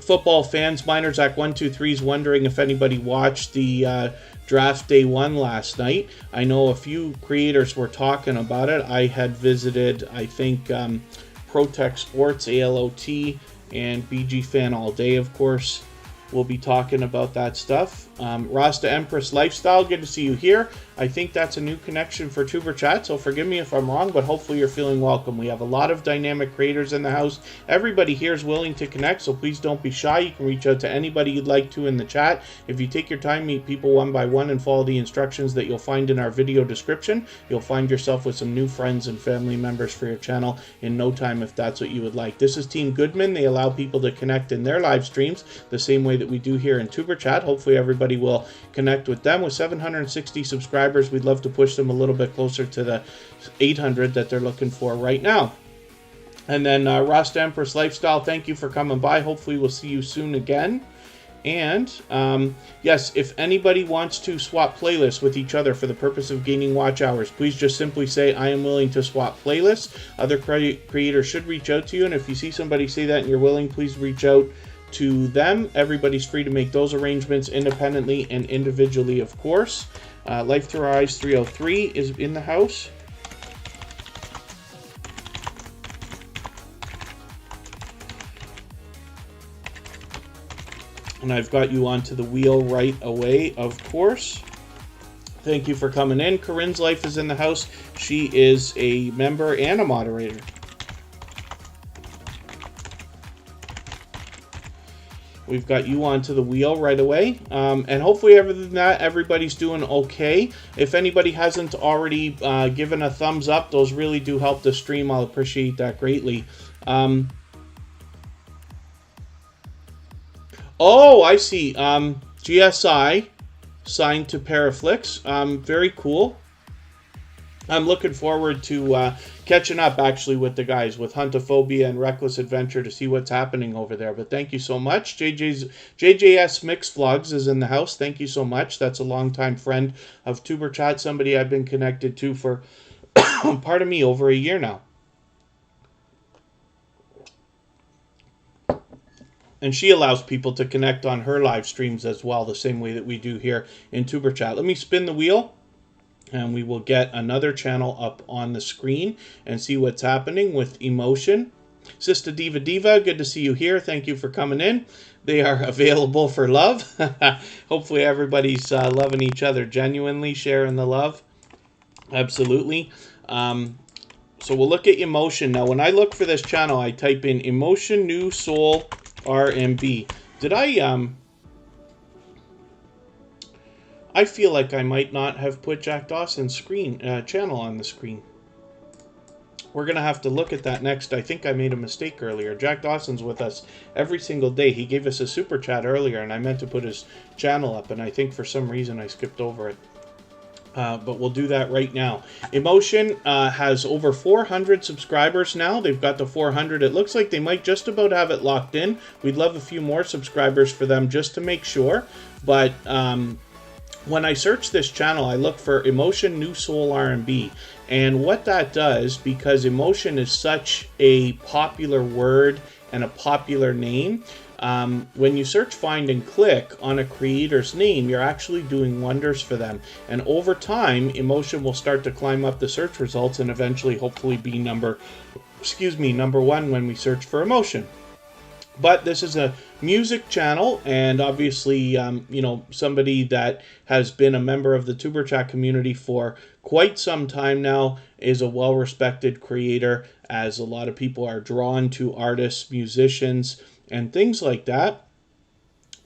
football fans, Minerzach123 is wondering if anybody watched the draft day 1 last night. I know a few creators were talking about it. I had visited, I think, ProTech Sports, ALOT, and BG Fan All Day, of course. We'll be talking about that stuff. Rasta Empress Lifestyle, good to see you here. I think that's a new connection for Tuber Chat, so forgive me if I'm wrong, but hopefully you're feeling welcome. We have a lot of dynamic creators in the house. Everybody here is willing to connect, so please don't be shy. You can reach out to anybody you'd like to in the chat. If you take your time, meet people one by one, and follow the instructions that you'll find in our video description, you'll find yourself with some new friends and family members for your channel in no time if that's what you would like. This is Team Goodman. They allow people to connect in their live streams the same way that we do here in Tuber Chat. Hopefully everybody will connect with them. With 760 subscribers, we'd love to push them a little bit closer to the 800 that they're looking for right now. And then Rasta Empress Lifestyle, thank you for coming by. Hopefully we'll see you soon again. And yes, if anybody wants to swap playlists with each other for the purpose of gaining watch hours, please just simply say, I am willing to swap playlists. Other creators should reach out to you. And if you see somebody say that and you're willing, please reach out to them. Everybody's free to make those arrangements independently and individually, of course. Life Through Our Eyes 303 is in the house. And I've got you onto the wheel right away, of course. Thank you for coming in. Corinne's Life is in the house. She is a member and a moderator. We've got you onto the wheel right away. And hopefully, other than that, everybody's doing okay. If anybody hasn't already given a thumbs up, those really do help the stream. I'll appreciate that greatly. Oh, I see. GSI signed to Paraflix. Very cool. I'm looking forward to catching up, actually, with the guys, with Huntophobia and Reckless Adventure to see what's happening over there. But thank you so much. JJS Mix Vlogs is in the house. Thank you so much. That's a longtime friend of Tuber Chat, somebody I've been connected to for, pardon me, over a year now. And she allows people to connect on her live streams as well, the same way that we do here in Tuber Chat. Let me spin the wheel, and we will get another channel up on the screen and see what's happening with Emotion. Sister Diva Diva, good to see you here. Thank you for coming in. They are available for love. Hopefully everybody's loving each other genuinely, sharing the love. Absolutely. So we'll look at emotion. Now, when I look for this channel, I type in emotion, new soul, RMB. Did I feel like I might not have put Jack Dawson's channel on the screen. We're going to have to look at that next. I think I made a mistake earlier. Jack Dawson's with us every single day. He gave us a super chat earlier, and I meant to put his channel up, and I think for some reason I skipped over it. But we'll do that right now. Emotion has over 400 subscribers now. They've got to 400. It looks like they might just about have it locked in. We'd love a few more subscribers for them just to make sure. But when I search this channel, I look for Emotion New Soul R&B. And what that does, because emotion is such a popular word and a popular name, when you search, find, and click on a creator's name, you're actually doing wonders for them. And over time, emotion will start to climb up the search results and eventually, hopefully, be number one when we search for emotion. But this is a music channel, and obviously, somebody that has been a member of the Tuber Chat community for quite some time now, is a well-respected creator, as a lot of people are drawn to artists, musicians, and things like that.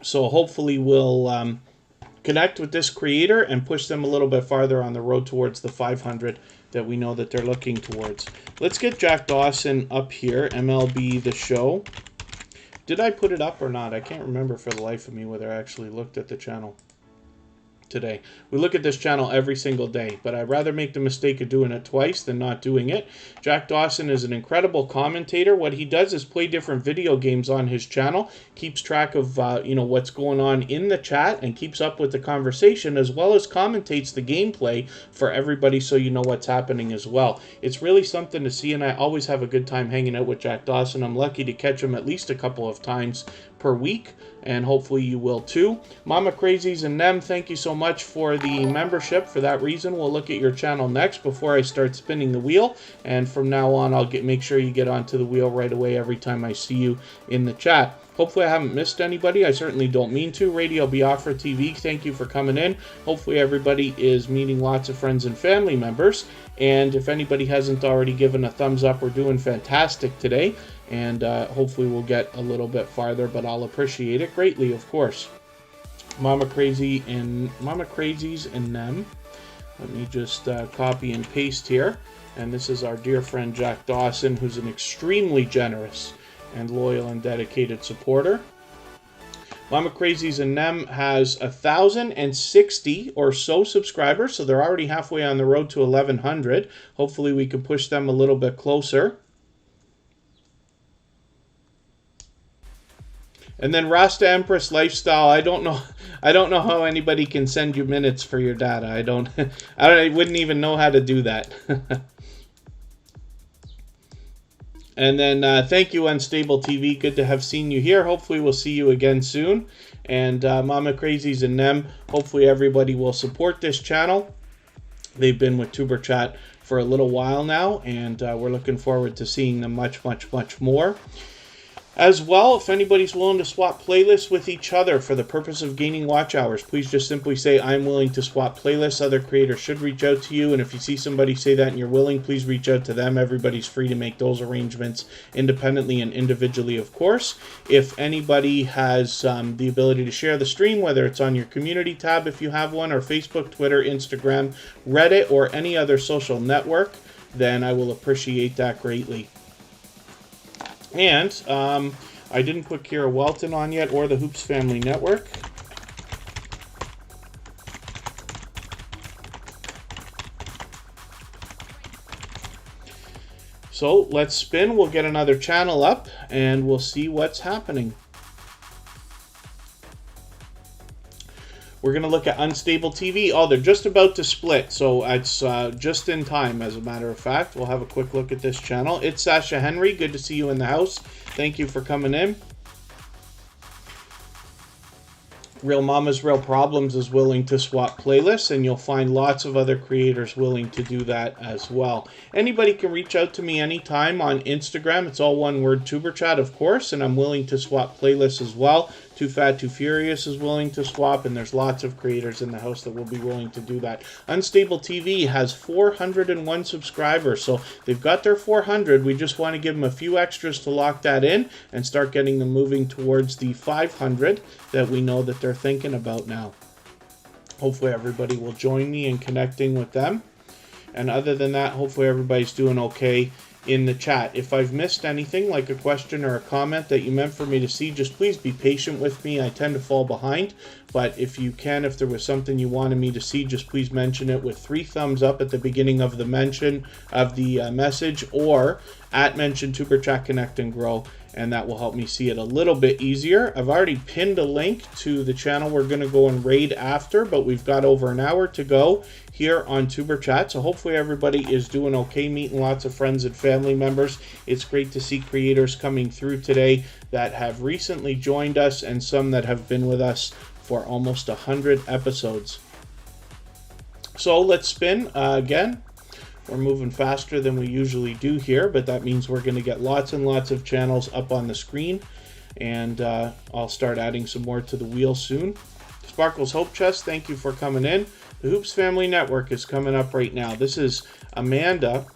So hopefully we'll connect with this creator and push them a little bit farther on the road towards the 500 that we know that they're looking towards. Let's get Jack Dawson up here, MLB The Show. Did I put it up or not? I can't remember for the life of me whether I actually looked at the channel today. We look at this channel every single day, but I'd rather make the mistake of doing it twice than not doing it. Jack Dawson is an incredible commentator. What he does is play different video games on his channel, keeps track of what's going on in the chat, and keeps up with the conversation, as well as commentates the gameplay for everybody, so you know what's happening as well. It's really something to see, and I always have a good time hanging out with Jack Dawson. I'm lucky to catch him at least a couple of times per week, and hopefully you will too. Mama Crazies and them, thank you so much for the membership. For that reason, we'll look at your channel next before I start spinning the wheel, and from now on I'll make sure you get onto the wheel right away every time I see you in the chat. Hopefully I haven't missed anybody. I certainly don't mean to. Radio Biafra TV, thank you for coming in. Hopefully everybody is meeting lots of friends and family members, and if anybody hasn't already given a thumbs up, we're doing fantastic today. And hopefully we'll get a little bit farther, but I'll appreciate it greatly, of course. Mama Crazies and them. Let me just copy and paste here. And this is our dear friend Jack Dawson, who's an extremely generous and loyal and dedicated supporter. Mama Crazies and them has 1,060 or so subscribers, so they're already halfway on the road to 1,100. Hopefully we can push them a little bit closer. And then Rasta Empress Lifestyle, I don't know how anybody can send you minutes for your data. I wouldn't even know how to do that. And then thank you, Unstable TV. Good to have seen you here. Hopefully we'll see you again soon. And Mama Crazies and them, hopefully everybody will support this channel. They've been with Tuber Chat for a little while now, and we're looking forward to seeing them much, much, much more. As well, if anybody's willing to swap playlists with each other for the purpose of gaining watch hours, please just simply say, I'm willing to swap playlists. Other creators should reach out to you, and if you see somebody say that and you're willing, please reach out to them. Everybody's free to make those arrangements independently and individually, of course. If anybody has the ability to share the stream, whether it's on your community tab if you have one, or Facebook, Twitter, Instagram, Reddit, or any other social network, then I will appreciate that greatly. And I didn't put Kira Welton on yet, or the Hoops Family Network. So let's spin. We'll get another channel up, and we'll see what's happening. We're going to look at Unstable TV. Oh, they're just about to split, so it's just in time, as a matter of fact. We'll have a quick look at this channel. It's Sasha Henry. Good to see you in the house. Thank you for coming in. Real Mamas, Real Problems is willing to swap playlists, and you'll find lots of other creators willing to do that as well. Anybody can reach out to me anytime on Instagram. It's all one word, Tuber Chat, of course, and I'm willing to swap playlists as well. Too Fat, Too Furious is willing to swap, and there's lots of creators in the house that will be willing to do that. Unstable TV has 401 subscribers, so they've got their 400. We just want to give them a few extras to lock that in and start getting them moving towards the 500 that we know that they're thinking about now. Hopefully everybody will join me in connecting with them. And other than that, hopefully everybody's doing okay in the chat. If I've missed anything, like a question or a comment that you meant for me to see, just please be patient with me. I tend to fall behind, but if you can, if there was something you wanted me to see, just please mention it with 3 thumbs up at the beginning of the mention of the message, or at mention Tuber Chat Connect and Grow, and that will help me see it a little bit easier. I've already pinned a link to the channel we're going to go and raid after, but we've got over an hour to go here on Tuber Chat, so hopefully everybody is doing okay, meeting lots of friends and family members. It's great to see creators coming through today that have recently joined us, and some that have been with us for almost 100 episodes. So let's spin again. We're moving faster than we usually do here, but that means we're going to get lots and lots of channels up on the screen, and I'll start adding some more to the wheel soon. Sparkles Hope Chest, thank you for coming in. The Hoops Family Network is coming up right now. This is Amanda.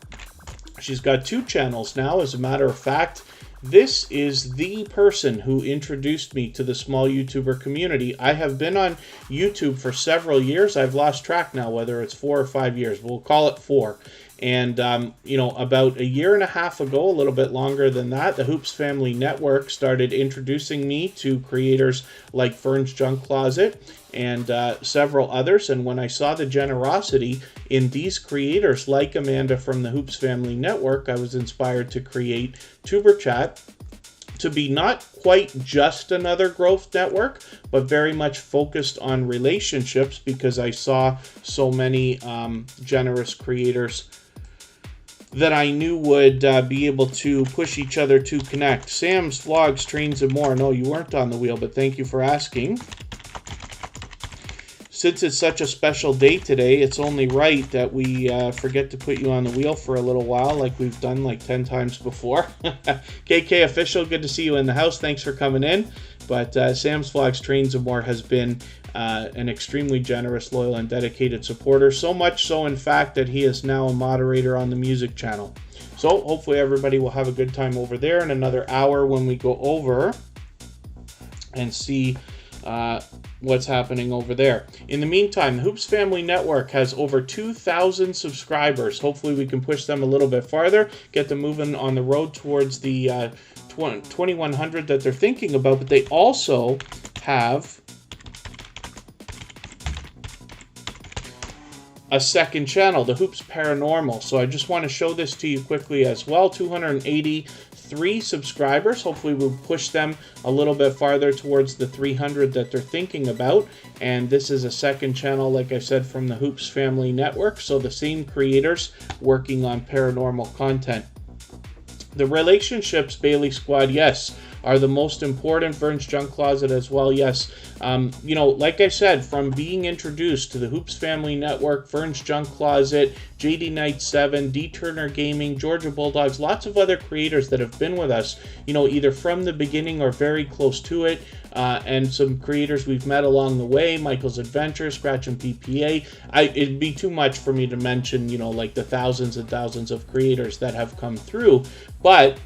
She's got 2 channels now, as a matter of fact. This is the person who introduced me to the small YouTuber community. I have been on YouTube for several years. I've lost track now whether it's 4 or 5 years. We'll call it 4. And, you know, about a year and a half ago, a little bit longer than that, the Hoops Family Network started introducing me to creators like Vern's Junk Closet and several others. And when I saw the generosity in these creators like Amanda from the Hoops Family Network, I was inspired to create Tuber Chat to be not quite just another growth network, but very much focused on relationships, because I saw so many generous creators that I knew would be able to push each other to connect. Sam's Vlogs, Trains, and More. No, you weren't on the wheel, but thank you for asking. Since it's such a special day today, it's only right that we forget to put you on the wheel for a little while, like we've done like 10 times before. KK Official, good to see you in the house. Thanks for coming in. But Sam's Vlogs, Trains, and More has been an extremely generous, loyal, and dedicated supporter. So much so, in fact, that he is now a moderator on the music channel. So hopefully everybody will have a good time over there in another hour when we go over and see what's happening over there. In the meantime, the Hoops Family Network has over 2,000 subscribers. Hopefully we can push them a little bit farther, get them moving on the road towards the 2,100 that they're thinking about. But they also have a second channel, the Hoops Paranormal. So I just want to show this to you quickly as well. 283 subscribers. Hopefully we'll push them a little bit farther towards the 300 that they're thinking about. And this is a second channel, like I said, from the Hoops Family Network. So the same creators working on paranormal content. The relationships, Bailey Squad, yes, are the most important. Vern's Junk Closet as well, yes. You know, like I said, from being introduced to the Hoops Family Network, Vern's Junk Closet, JD Knight 7, D Turner Gaming, Georgia Bulldogs, lots of other creators that have been with us, you know, either from the beginning or very close to it. And some creators we've met along the way, Michael's Adventure, Scratch and PPA. It'd be too much for me to mention, you know, like the thousands and thousands of creators that have come through. But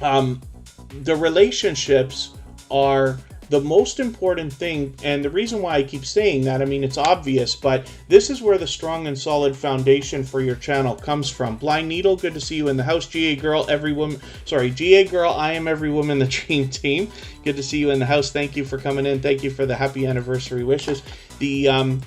the relationships are the most important thing, and the reason why I keep saying that, I mean, it's obvious, but this is where the strong and solid foundation for your channel comes from. Blind Needle, good to see you in the house. GA Girl, GA Girl, I Am Every Woman, the Dream Team. Good to see you in the house. Thank you for coming in. Thank you for the happy anniversary wishes. The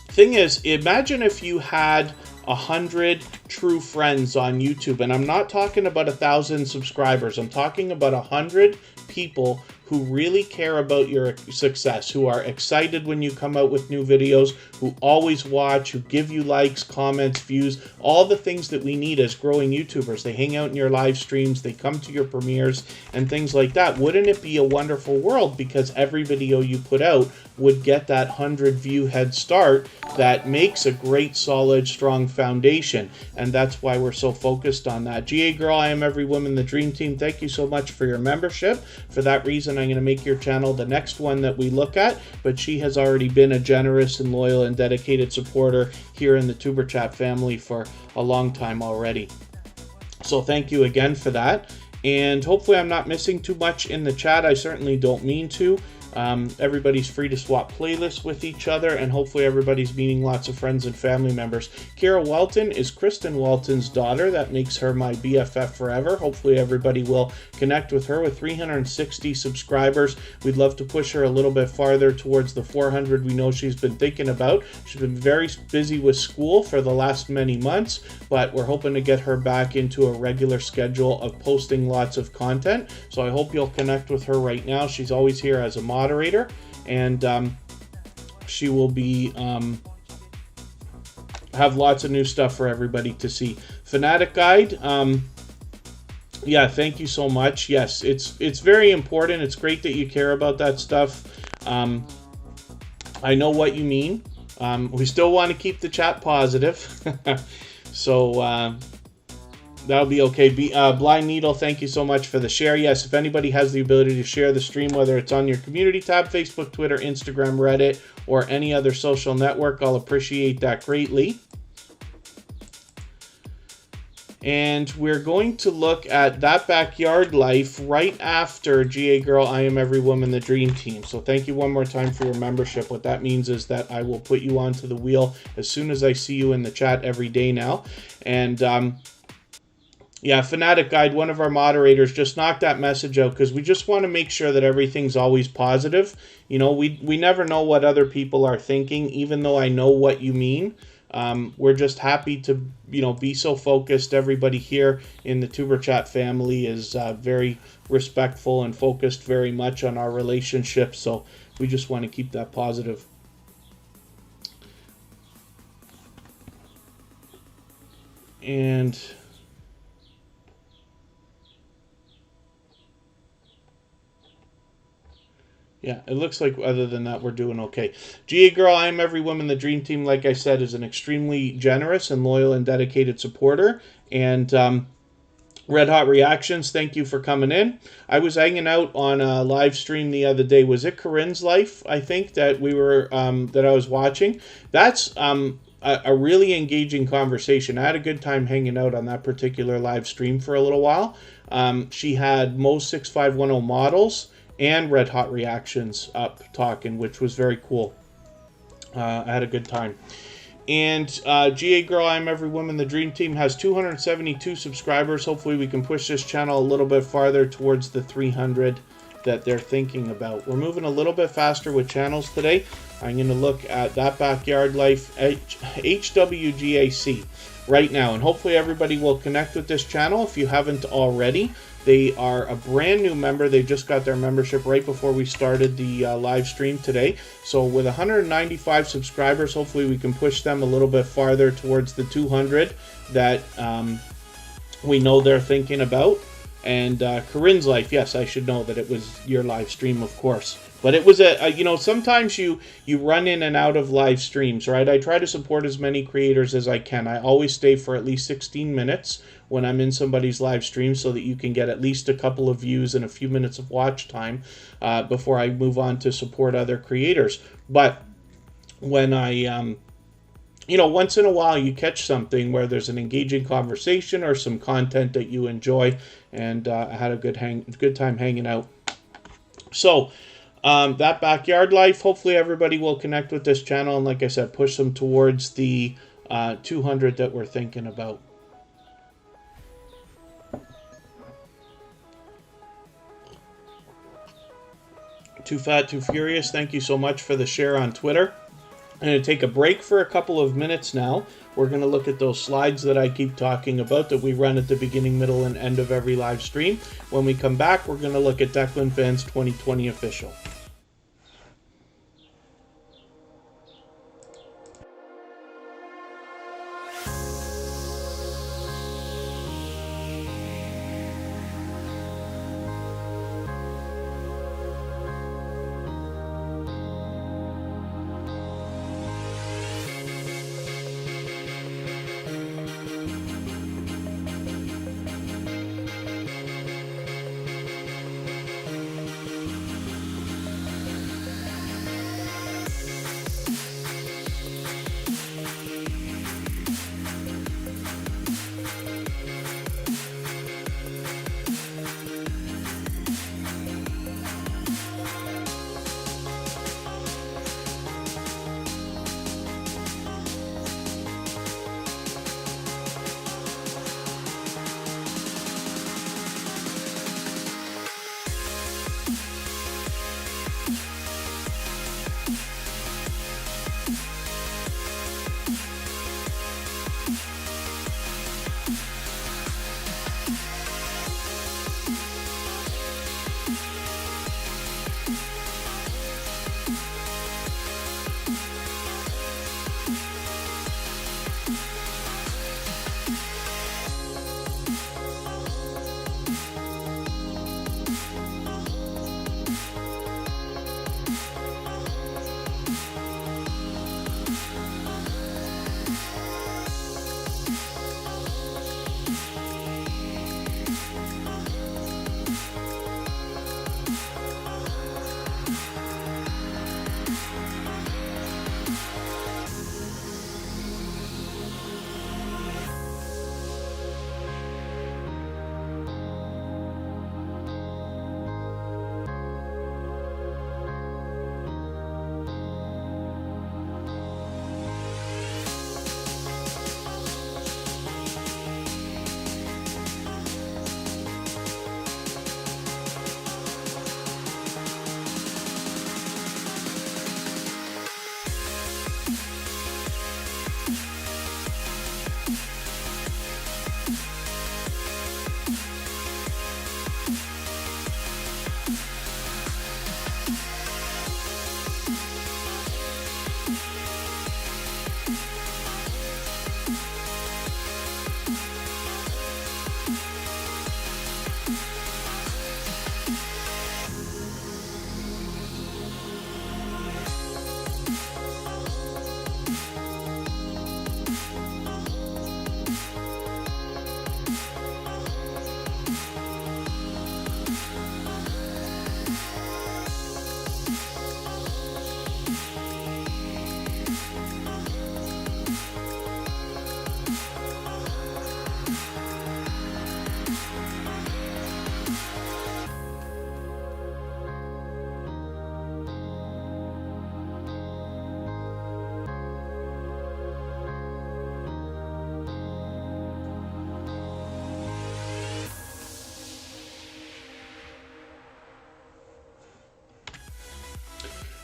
thing is, imagine if you had 100 true friends on YouTube, and I'm not talking about 1,000 subscribers. I'm talking about 100 people who really care about your success, who are excited when you come out with new videos, who always watch, who give you likes, comments, views, all the things that we need as growing YouTubers. They hang out in your live streams, they come to your premieres, and things like that. Wouldn't it be a wonderful world, because every video you put out would get that 100 view head start that makes a great, solid, strong foundation. And that's why we're so focused on that. GA Girl, I Am Every Woman, the Dream Team, thank you so much for your membership. For that reason, I'm going to make your channel the next one that we look at, but she has already been a generous and loyal and dedicated supporter here in the Tuber Chat family for a long time already. So thank you again for that. And hopefully I'm not missing too much in the chat. I certainly don't mean to. Everybody's free to swap playlists with each other, and hopefully everybody's meeting lots of friends and family members. Kara Welton is Kristen Welton's daughter. That makes her my BFF forever. Hopefully everybody will connect with her. With 360 subscribers, we'd love to push her a little bit farther towards the 400 we know she's been thinking about. She's been very busy with school for the last many months, but we're hoping to get her back into a regular schedule of posting lots of content. So I hope you'll connect with her right now. She's always here as a moderator, and she will be have lots of new stuff for everybody to see. Fanatic Guide, yeah, thank you so much. Yes, it's very important. It's great that you care about that stuff. I know what you mean. We still want to keep the chat positive. So that'll be okay. Blind Needle, thank you so much for the share. Yes, if anybody has the ability to share the stream, whether it's on your community tab, Facebook, Twitter, Instagram, Reddit, or any other social network, I'll appreciate that greatly. And we're going to look at That Backyard Life right after GA Girl, I Am Every Woman, the Dream Team. So thank you one more time for your membership. What that means is that I will put you onto the wheel as soon as I see you in the chat every day now. And yeah, Fanatic Guide, one of our moderators, just knocked that message out, because we just want to make sure that everything's always positive. You know, we never know what other people are thinking, even though I know what you mean. We're just happy to, you know, be so focused. Everybody here in the Tuber Chat family is very respectful and focused very much on our relationship. So we just want to keep that positive. And yeah, it looks like other than that, we're doing okay. GA Girl, I Am Every Woman, the Dream Team, like I said, is an extremely generous and loyal and dedicated supporter. And Red Hot Reactions, thank you for coming in. I was hanging out on a live stream the other day. Was it Corinne's Life, I think, that we were that I was watching? That's a really engaging conversation. I had a good time hanging out on that particular live stream for a little while. She had Mo6510 models and Red Hot Reactions up talking, which was very cool. I had a good time. And GA Girl, I'm Every Woman, the Dream Team, has 272 subscribers. Hopefully we can push this channel a little bit farther towards the 300 that they're thinking about. We're moving a little bit faster with channels today. I'm going to look at That Backyard Life HWGAC right now, and hopefully everybody will connect with this channel if you haven't already. They are a brand new member. They just got their membership right before we started the live stream today. So with 195 subscribers, hopefully we can push them a little bit farther towards the 200 that we know they're thinking about. And Corinne's Life, yes, I should know that it was your live stream, of course. But it was you know, sometimes you run in and out of live streams, right? I try to support as many creators as I can. I always stay for at least 16 minutes when I'm in somebody's live stream, so that you can get at least a couple of views and a few minutes of watch time before I move on to support other creators. But when I you know, once in a while you catch something where there's an engaging conversation or some content that you enjoy, and I had a good time hanging out. So That Backyard Life, hopefully everybody will connect with this channel, and like I said, push them towards the 200 that we're thinking about. Too Fat, Too Furious, thank you so much for the share on Twitter. I'm going to take a break for a couple of minutes now. We're going to look at those slides that I keep talking about that we run at the beginning, middle, and end of every live stream. When we come back, we're going to look at Declan Fans 2020 Official.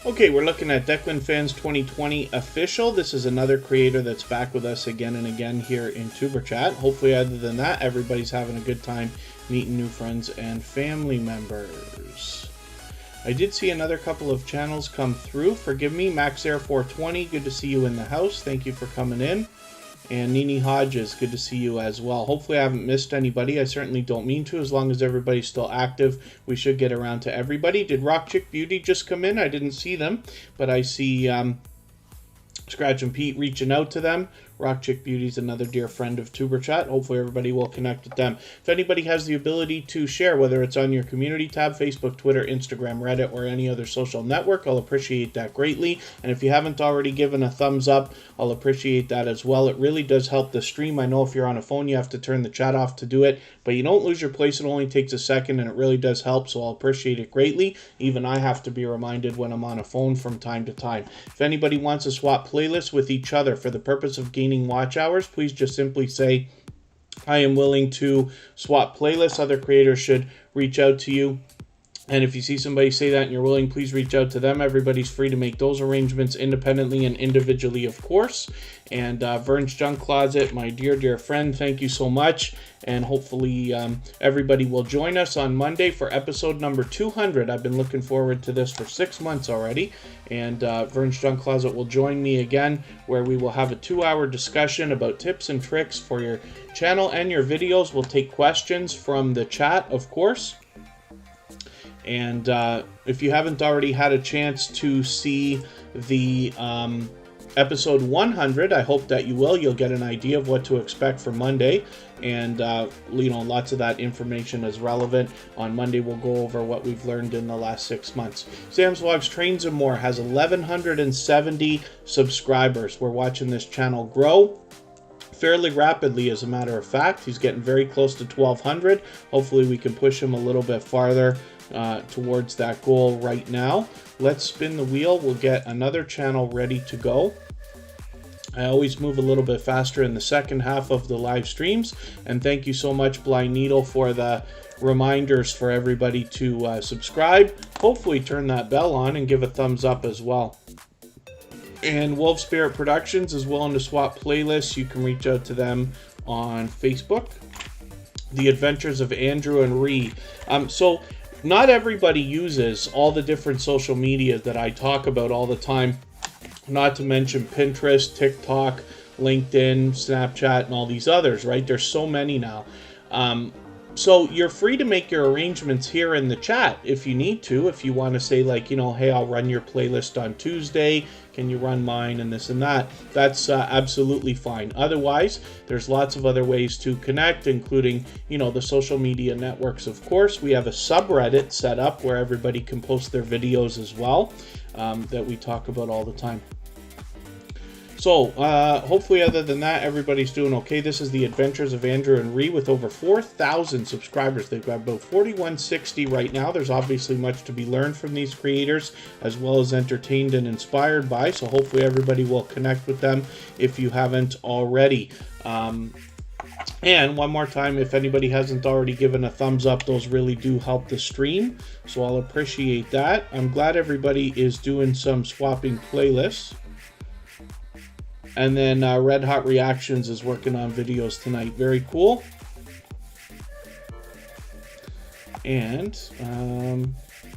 Okay, we're looking at Declan Fans 2020 Official. This is another creator that's back with us again and again here in Tuber Chat. Hopefully, other than that, everybody's having a good time meeting new friends and family members. I did see another couple of channels come through. Forgive me, Max Air 420, good to see you in the house. Thank you for coming in. And Nini Hodges, good to see you as well. Hopefully I haven't missed anybody. I certainly don't mean to. As long as everybody's still active, we should get around to everybody. Did Rock Chick Beauty just come in? I didn't see them, but I see Scratch and Pete reaching out to them. Rock Chick Beauty's another dear friend of Tuber Chat. Hopefully everybody will connect with them. If anybody has the ability to share, whether it's on your community tab, Facebook, Twitter, Instagram, Reddit, or any other social network, I'll appreciate that greatly. And if you haven't already given a thumbs up, I'll appreciate that as well. It really does help the stream. I know if you're on a phone, you have to turn the chat off to do it, but you don't lose your place. It only takes a second, and it really does help, so I'll appreciate it greatly. Even I have to be reminded when I'm on a phone from time to time. If anybody wants to swap playlists with each other for the purpose of gaining watch hours, please just simply say, I am willing to swap playlists. Other creators should reach out to you And if you see somebody say that and you're willing, please reach out to them. Everybody's free to make those arrangements independently and individually, of course. And Vern's Junk Closet, my dear friend, thank you so much. And hopefully everybody will join us on Monday for episode number 200. I've been looking forward to this for 6 months already. And Vern's Junk Closet will join me again, where we will have a 2-hour discussion about tips and tricks for your channel and your videos. We'll take questions from the chat, of course. And if you haven't already had a chance to see the episode 100, I hope that you will. You'll get an idea of what to expect for Monday. And, you know, lots of that information is relevant. On Monday, we'll go over what we've learned in the last 6 months. Sam's Vlogs Trains and More has 1,170 subscribers. We're watching this channel grow fairly rapidly, as a matter of fact. He's getting very close to 1,200. Hopefully we can push him a little bit farther towards that goal right now. Let's spin the wheel. We'll get another channel ready to go. I always move a little bit faster in the second half of the live streams. And thank you so much, Blind Needle, for the reminders for everybody to subscribe. Hopefully turn that bell on and give a thumbs up as well. And Wolf Spirit Productions is willing to swap playlists. You can reach out to them on Facebook. The Adventures of Andrew and Ree. So not everybody uses all the different social media that I talk about all the time. Not to mention Pinterest, TikTok, LinkedIn, Snapchat, and all these others, right? There's so many now. So you're free to make your arrangements here in the chat if you need to. If you want to say, like, you know, hey, I'll run your playlist on Tuesday. Can you run mine and this and that? That's absolutely fine. Otherwise, there's lots of other ways to connect, including, you know, the social media networks, of course. We have a subreddit set up where everybody can post their videos as well, that we talk about all the time. So, hopefully other than that, everybody's doing okay. This is the Adventures of Andrew and Ree with over 4,000 subscribers. They've got about 4,160 right now. There's obviously much to be learned from these creators, as well as entertained and inspired by. So hopefully everybody will connect with them if you haven't already. And one more time, if anybody hasn't already given a thumbs up, those really do help the stream. So I'll appreciate that. I'm glad everybody is doing some swapping playlists. And then Red Hot Reactions is working on videos tonight. Very cool. And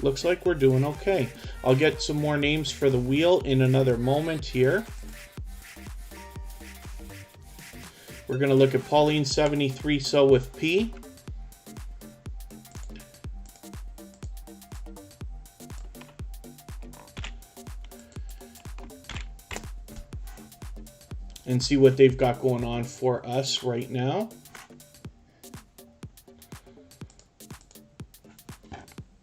looks like we're doing okay. I'll get some more names for the wheel in another moment here. We're going to look at Pauline73 So with P. And see what they've got going on for us right now.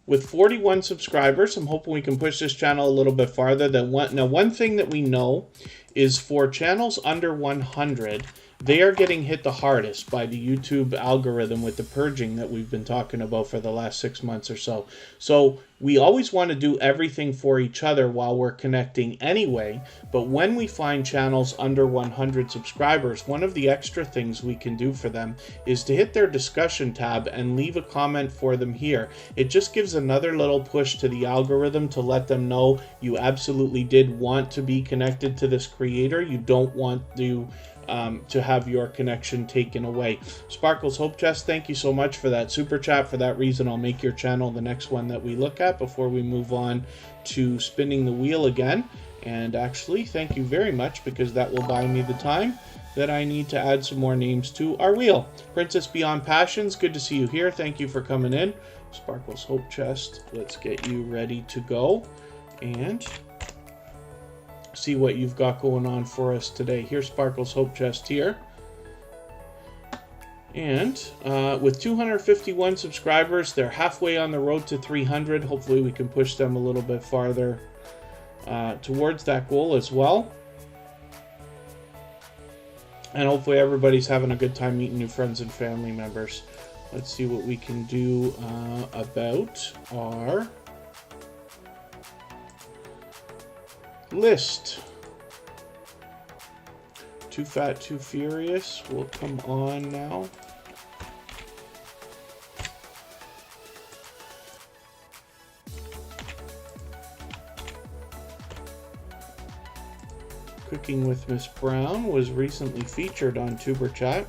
With 41 subscribers, I'm hoping we can push this channel a little bit farther than one. Now, one thing that we know is for channels under 100, they are getting hit the hardest by the YouTube algorithm with the purging that we've been talking about for the last 6 months or so. So we always want to do everything for each other while we're connecting anyway. But when we find channels under 100 subscribers, one of the extra things we can do for them is to hit their discussion tab and leave a comment for them here. It just gives another little push to the algorithm to let them know you absolutely did want to be connected to this creator. You don't want to have your connection taken away. Sparkles Hope Chest, thank you so much for that super chat. For that reason, I'll make your channel the next one that we look at before we move on to spinning the wheel again. And actually, thank you very much, because that will buy me the time that I need to add some more names to our wheel. Princess Beyond Passions, good to see you here. Thank you for coming in. Sparkles Hope Chest, let's get you ready to go and see what you've got going on for us today. Here's Sparkles Hope Chest here. And with 251 subscribers, they're halfway on the road to 300. Hopefully we can push them a little bit farther towards that goal as well. And hopefully everybody's having a good time meeting new friends and family members. Let's see what we can do about our list. Too Fat, Too Furious will come on now. Cooking with Miss Brown was recently featured on Tuber Chat.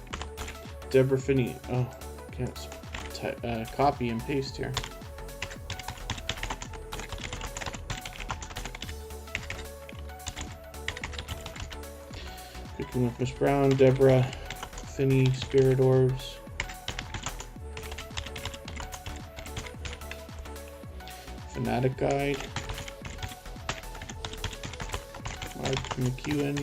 Deborah Finney. Oh, can't copy and paste here. Cooking with Miss Brown, Deborah Finney, Spirit Orbs. Fanatic Guide. Mark McEwen.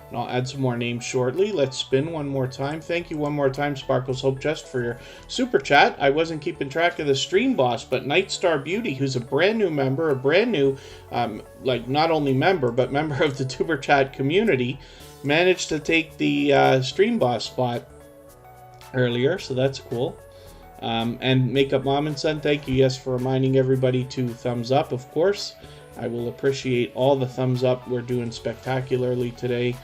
And I'll add some more names shortly. Let's spin one more time. Thank you one more time, Sparkles Hope Chest, for your super chat. I wasn't keeping track of the stream boss, but Nightstar Beauty, who's a brand new member, a brand new, like not only member, but member of the Tuber Chat community, managed to take the stream boss spot earlier, so that's cool. And Makeup Mom and Son, thank you, yes, for reminding everybody to thumbs up, of course. I will appreciate all the thumbs up. We're doing spectacularly today,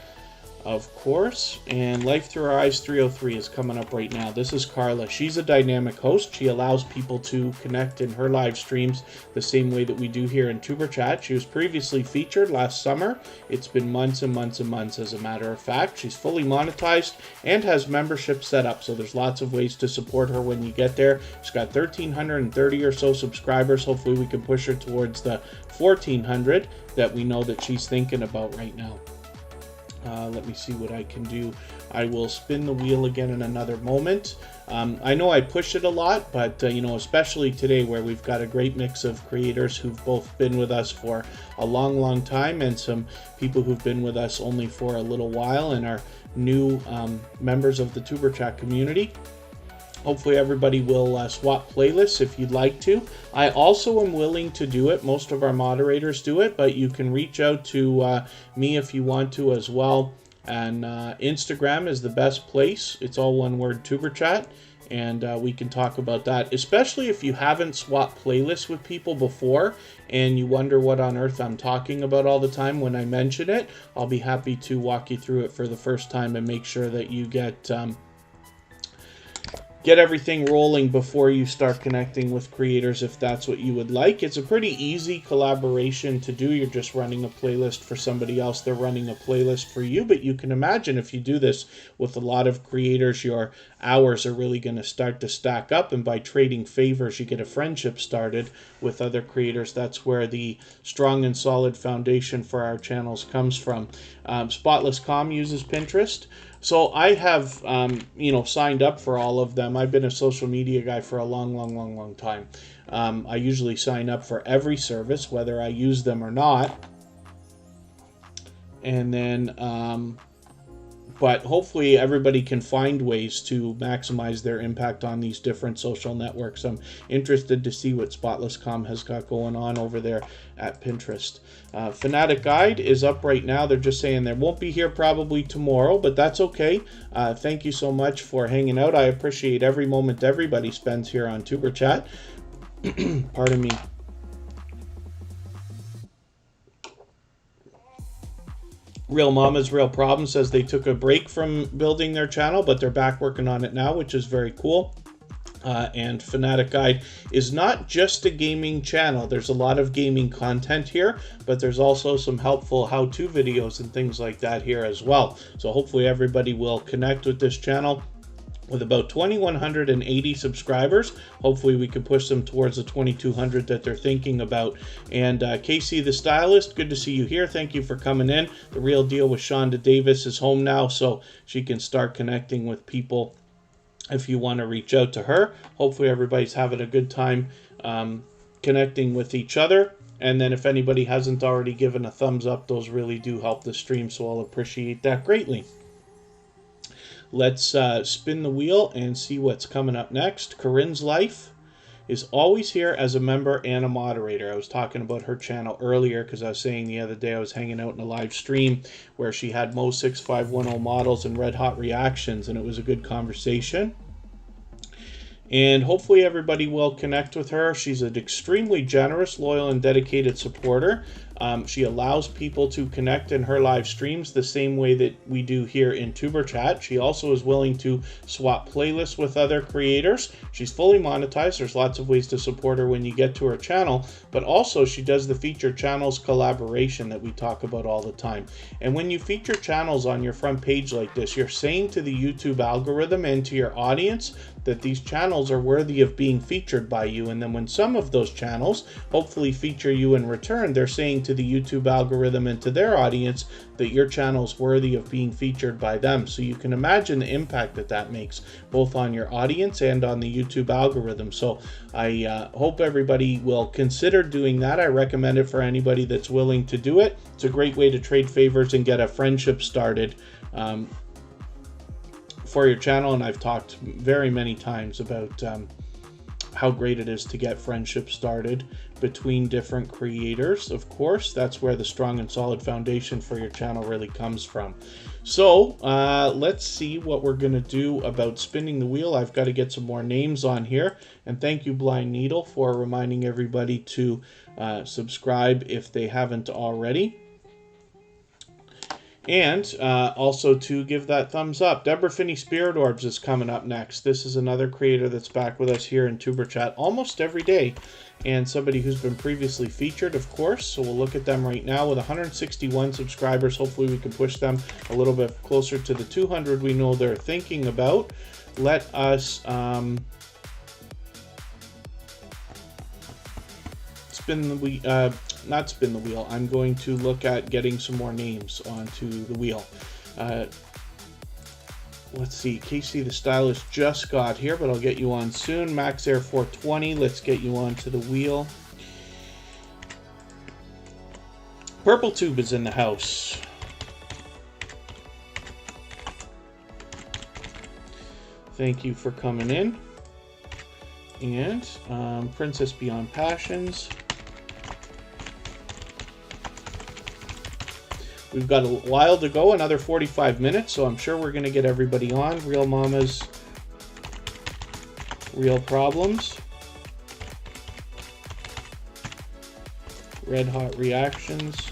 of course. And Life Through Our Eyes 303 is coming up right now. This is Carla. She's a dynamic host. She allows people to connect in her live streams the same way that we do here in Tuber Chat. She was previously featured last summer. It's been months and months and months, as a matter of fact. She's fully monetized and has membership set up, so there's lots of ways to support her when you get there. She's got 1,330 or so subscribers. Hopefully we can push her towards the 1,400 that we know that she's thinking about right now. Let me see what I can do. I will spin the wheel again in another moment. I know I push it a lot, but you know, especially today where we've got a great mix of creators who've both been with us for a long time and some people who've been with us only for a little while and are new members of the Tuber Chat community. Hopefully everybody will swap playlists if you'd like to. I also am willing to do it. Most of our moderators do it, but you can reach out to me if you want to as well. And Instagram is the best place. It's all one word, Tuber Chat, and we can talk about that, especially if you haven't swapped playlists with people before and you wonder what on earth I'm talking about all the time when I mention it. I'll be happy to walk you through it for the first time and make sure that you get everything rolling before you start connecting with creators if that's what you would like. It's a pretty easy collaboration to do. You're just running a playlist for somebody else. They're running a playlist for you, but you can imagine if you do this with a lot of creators, your hours are really going to start to stack up, and by trading favors, you get a friendship started with other creators. That's where the strong and solid foundation for our channels comes from. Spotless Com uses Pinterest. So I have, you know, signed up for all of them. I've been a social media guy for a long time. I usually sign up for every service, whether I use them or not. And then, but hopefully everybody can find ways to maximize their impact on these different social networks. I'm interested to see what Spotless.com has got going on over there at Pinterest. Fanatic Guide is up right now. They're just saying they won't be here probably tomorrow, but that's okay. Thank you so much for hanging out. I appreciate every moment everybody spends here on Tuber Chat. Pardon me. Real Mama's Real Problem says they took a break from building their channel, but they're back working on it now, which is very cool. And Fanatic Guide is not just a gaming channel. There's a lot of gaming content here, but there's also some helpful how-to videos and things like that here as well. So hopefully everybody will connect with this channel. With about 2,180 subscribers, hopefully we can push them towards the 2,200 that they're thinking about. And Casey the Stylist, good to see you here. Thank you for coming in. The Real Deal with Shonda Davis is home now, so she can start connecting with people if you want to reach out to her. Hopefully everybody's having a good time connecting with each other. And then if anybody hasn't already given a thumbs up, those really do help the stream, so I'll appreciate that greatly. Let's spin the wheel and see what's coming up next. Corinne's Life is always here as a member and a moderator. I was talking about her channel earlier because I was saying the other day I was hanging out in a live stream where she had Mo 6510 models and Red Hot reactions, and it was a good conversation. And hopefully everybody will connect with her. She's an extremely generous, loyal, and dedicated supporter. She allows people to connect in her live streams the same way that we do here in Tuber Chat. She also is willing to swap playlists with other creators. She's fully monetized. There's lots of ways to support her when you get to her channel, but also she does the featured channels collaboration that we talk about all the time. And when you feature channels on your front page like this, you're saying to the YouTube algorithm and to your audience that these channels are worthy of being featured by you. And then when some of those channels hopefully feature you in return, they're saying to the YouTube algorithm and to their audience that your channel is worthy of being featured by them. So you can imagine the impact that that makes both on your audience and on the YouTube algorithm. So I hope everybody will consider doing that. I recommend it for anybody that's willing to do it. It's a great way to trade favors and get a friendship started for your channel. And I've talked very many times about how great it is to get friendships started between different creators. Of course, that's where the strong and solid foundation for your channel really comes from. So let's see what we're going to do about spinning the wheel. I've got to get some more names on here. And thank you, Blind Needle, for reminding everybody to subscribe if they haven't already. And also to give that thumbs up. Deborah Finney Spirit Orbs is coming up next. This is another creator that's back with us here in Tuber Chat almost every day. And somebody who's been previously featured, of course. So we'll look at them right now with 161 subscribers. Hopefully we can push them a little bit closer to the 200 we know they're thinking about. Let us not spin the wheel. I'm going to look at getting some more names onto the wheel. Let's see. Casey the Stylist just got here, but I'll get you on soon. Max Air 420. Let's get you onto the wheel. Purple Tube is in the house. Thank you for coming in. And Princess Beyond Passions. We've got a while to go, another 45 minutes, so I'm sure we're going to get everybody on. Real Mamas, Real Problems, Red Hot Reactions,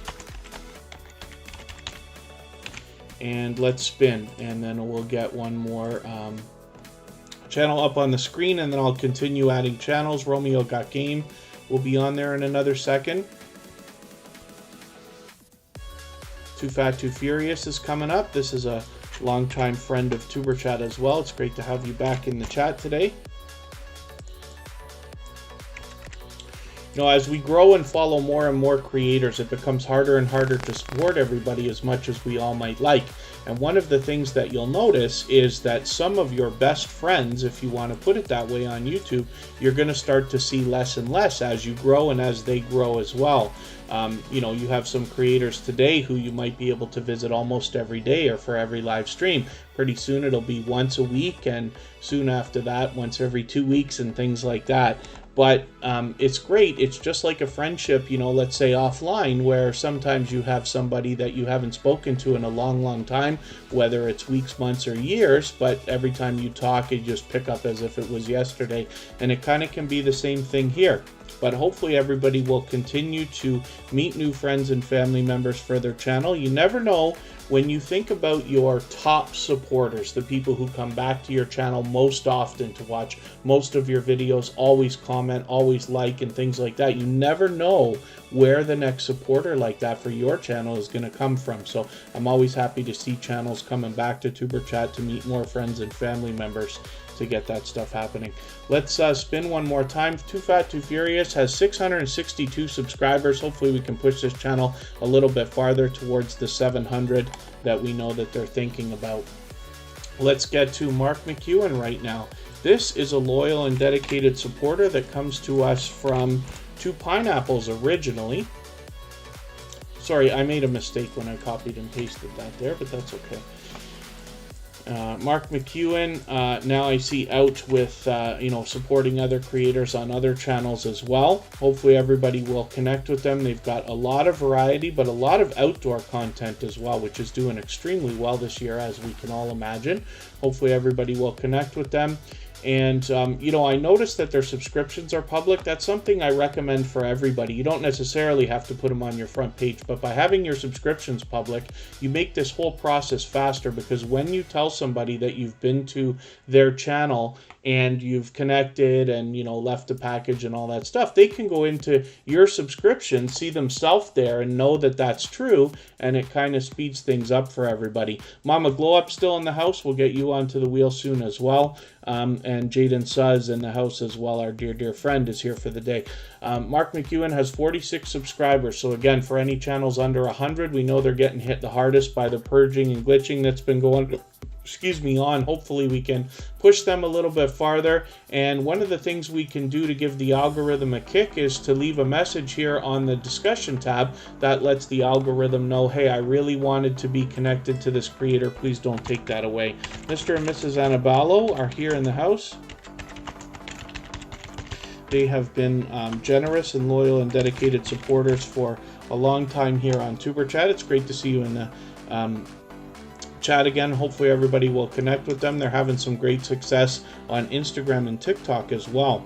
and let's spin, and then we'll get one more channel up on the screen, and then I'll continue adding channels. Romeo Got Game will be on there in another second. Too Fat, Too Furious is coming up. This is a longtime friend of Tuber Chat as well. It's great to have you back in the chat today. You know, as we grow and follow more and more creators, it becomes harder and harder to support everybody as much as we all might like. And one of the things that you'll notice is that some of your best friends, if you want to put it that way on YouTube, you're going to start to see less and less as you grow and as they grow as well. You know, you have some creators today who you might be able to visit almost every day or for every live stream. Pretty soon it'll be once a week, and soon after that once every 2 weeks and things like that. But it's great. It's just like a friendship, you know, let's say offline, where sometimes you have somebody that you haven't spoken to in a long, long time, whether it's weeks, months, or years, but every time you talk, you just pick up as if it was yesterday. And it kind of can be the same thing here. But hopefully everybody will continue to meet new friends and family members for their channel. You never know. When you think about your top supporters, the people who come back to your channel most often to watch most of your videos, always comment, always like, and things like that, you never know where the next supporter like that for your channel is going to come from. So I'm always happy to see channels coming back to Tuber Chat to meet more friends and family members to get that stuff happening. Let's spin one more time. Too Fat, Too Furious has 662 subscribers. Hopefully we can push this channel a little bit farther towards the 700 that we know that they're thinking about. Let's get to Mark McEwen right now. This is a loyal and dedicated supporter that comes to us from Two Pineapples originally. Sorry, I made a mistake when I copied and pasted that there, but that's okay. Mark McEwen, now I see out with, you know, supporting other creators on other channels as well. Hopefully everybody will connect with them. They've got a lot of variety, but a lot of outdoor content as well, which is doing extremely well this year, as we can all imagine. Hopefully everybody will connect with them. And, you know, I noticed that their subscriptions are public. That's something I recommend for everybody. You don't necessarily have to put them on your front page, but by having your subscriptions public, you make this whole process faster, because when you tell somebody that you've been to their channel and you've connected and, you know, left a package and all that stuff, they can go into your subscription, see themselves there, and know that that's true, and it kind of speeds things up for everybody. Mama Glow Up still in the house. We'll get you onto the wheel soon as well. And Jaden Suz in the house as well. Our dear friend is here for the day. Mark McEwen has 46 subscribers. So again, for any channels under 100, we know they're getting hit the hardest by the purging and glitching that's been going on. Hopefully we can push them a little bit farther. And one of the things we can do to give the algorithm a kick is to leave a message here on the discussion tab that lets the algorithm know, hey, I really wanted to be connected to this creator. Please don't take that away. Mr. and Mrs. Anabalo are here in the house. They have been generous and loyal and dedicated supporters for a long time here on Tuber Chat. It's great to see you in the chat again. Hopefully everybody will connect with them. They're having some great success on Instagram and TikTok as well.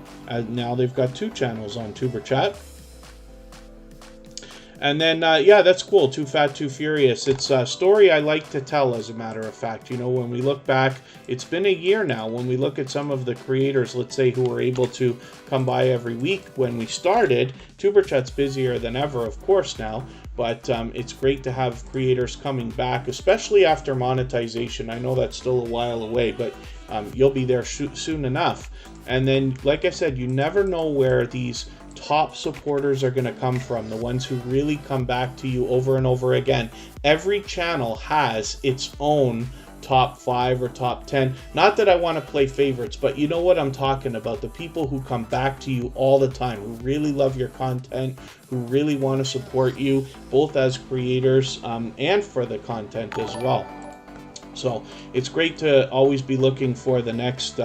Now they've got 2 channels on Tuber Chat. And then, yeah, that's cool. Too Fat, Too Furious. It's a story I like to tell, as a matter of fact. You know, when we look back, it's been a year now. When we look at some of the creators, let's say, who were able to come by every week when we started, Tuber Chat's busier than ever, of course, now. But it's great to have creators coming back, especially after monetization. I know that's still a while away, but you'll be there soon enough. And then, like I said, you never know where these top supporters are going to come from, the ones who really come back to you over and over again. Every channel has its own top 5 or top 10. Not that I want to play favorites, but you know what I'm talking about. The people who come back to you all the time, who really love your content, who really want to support you, both as creators and for the content as well. So it's great to always be looking for the next,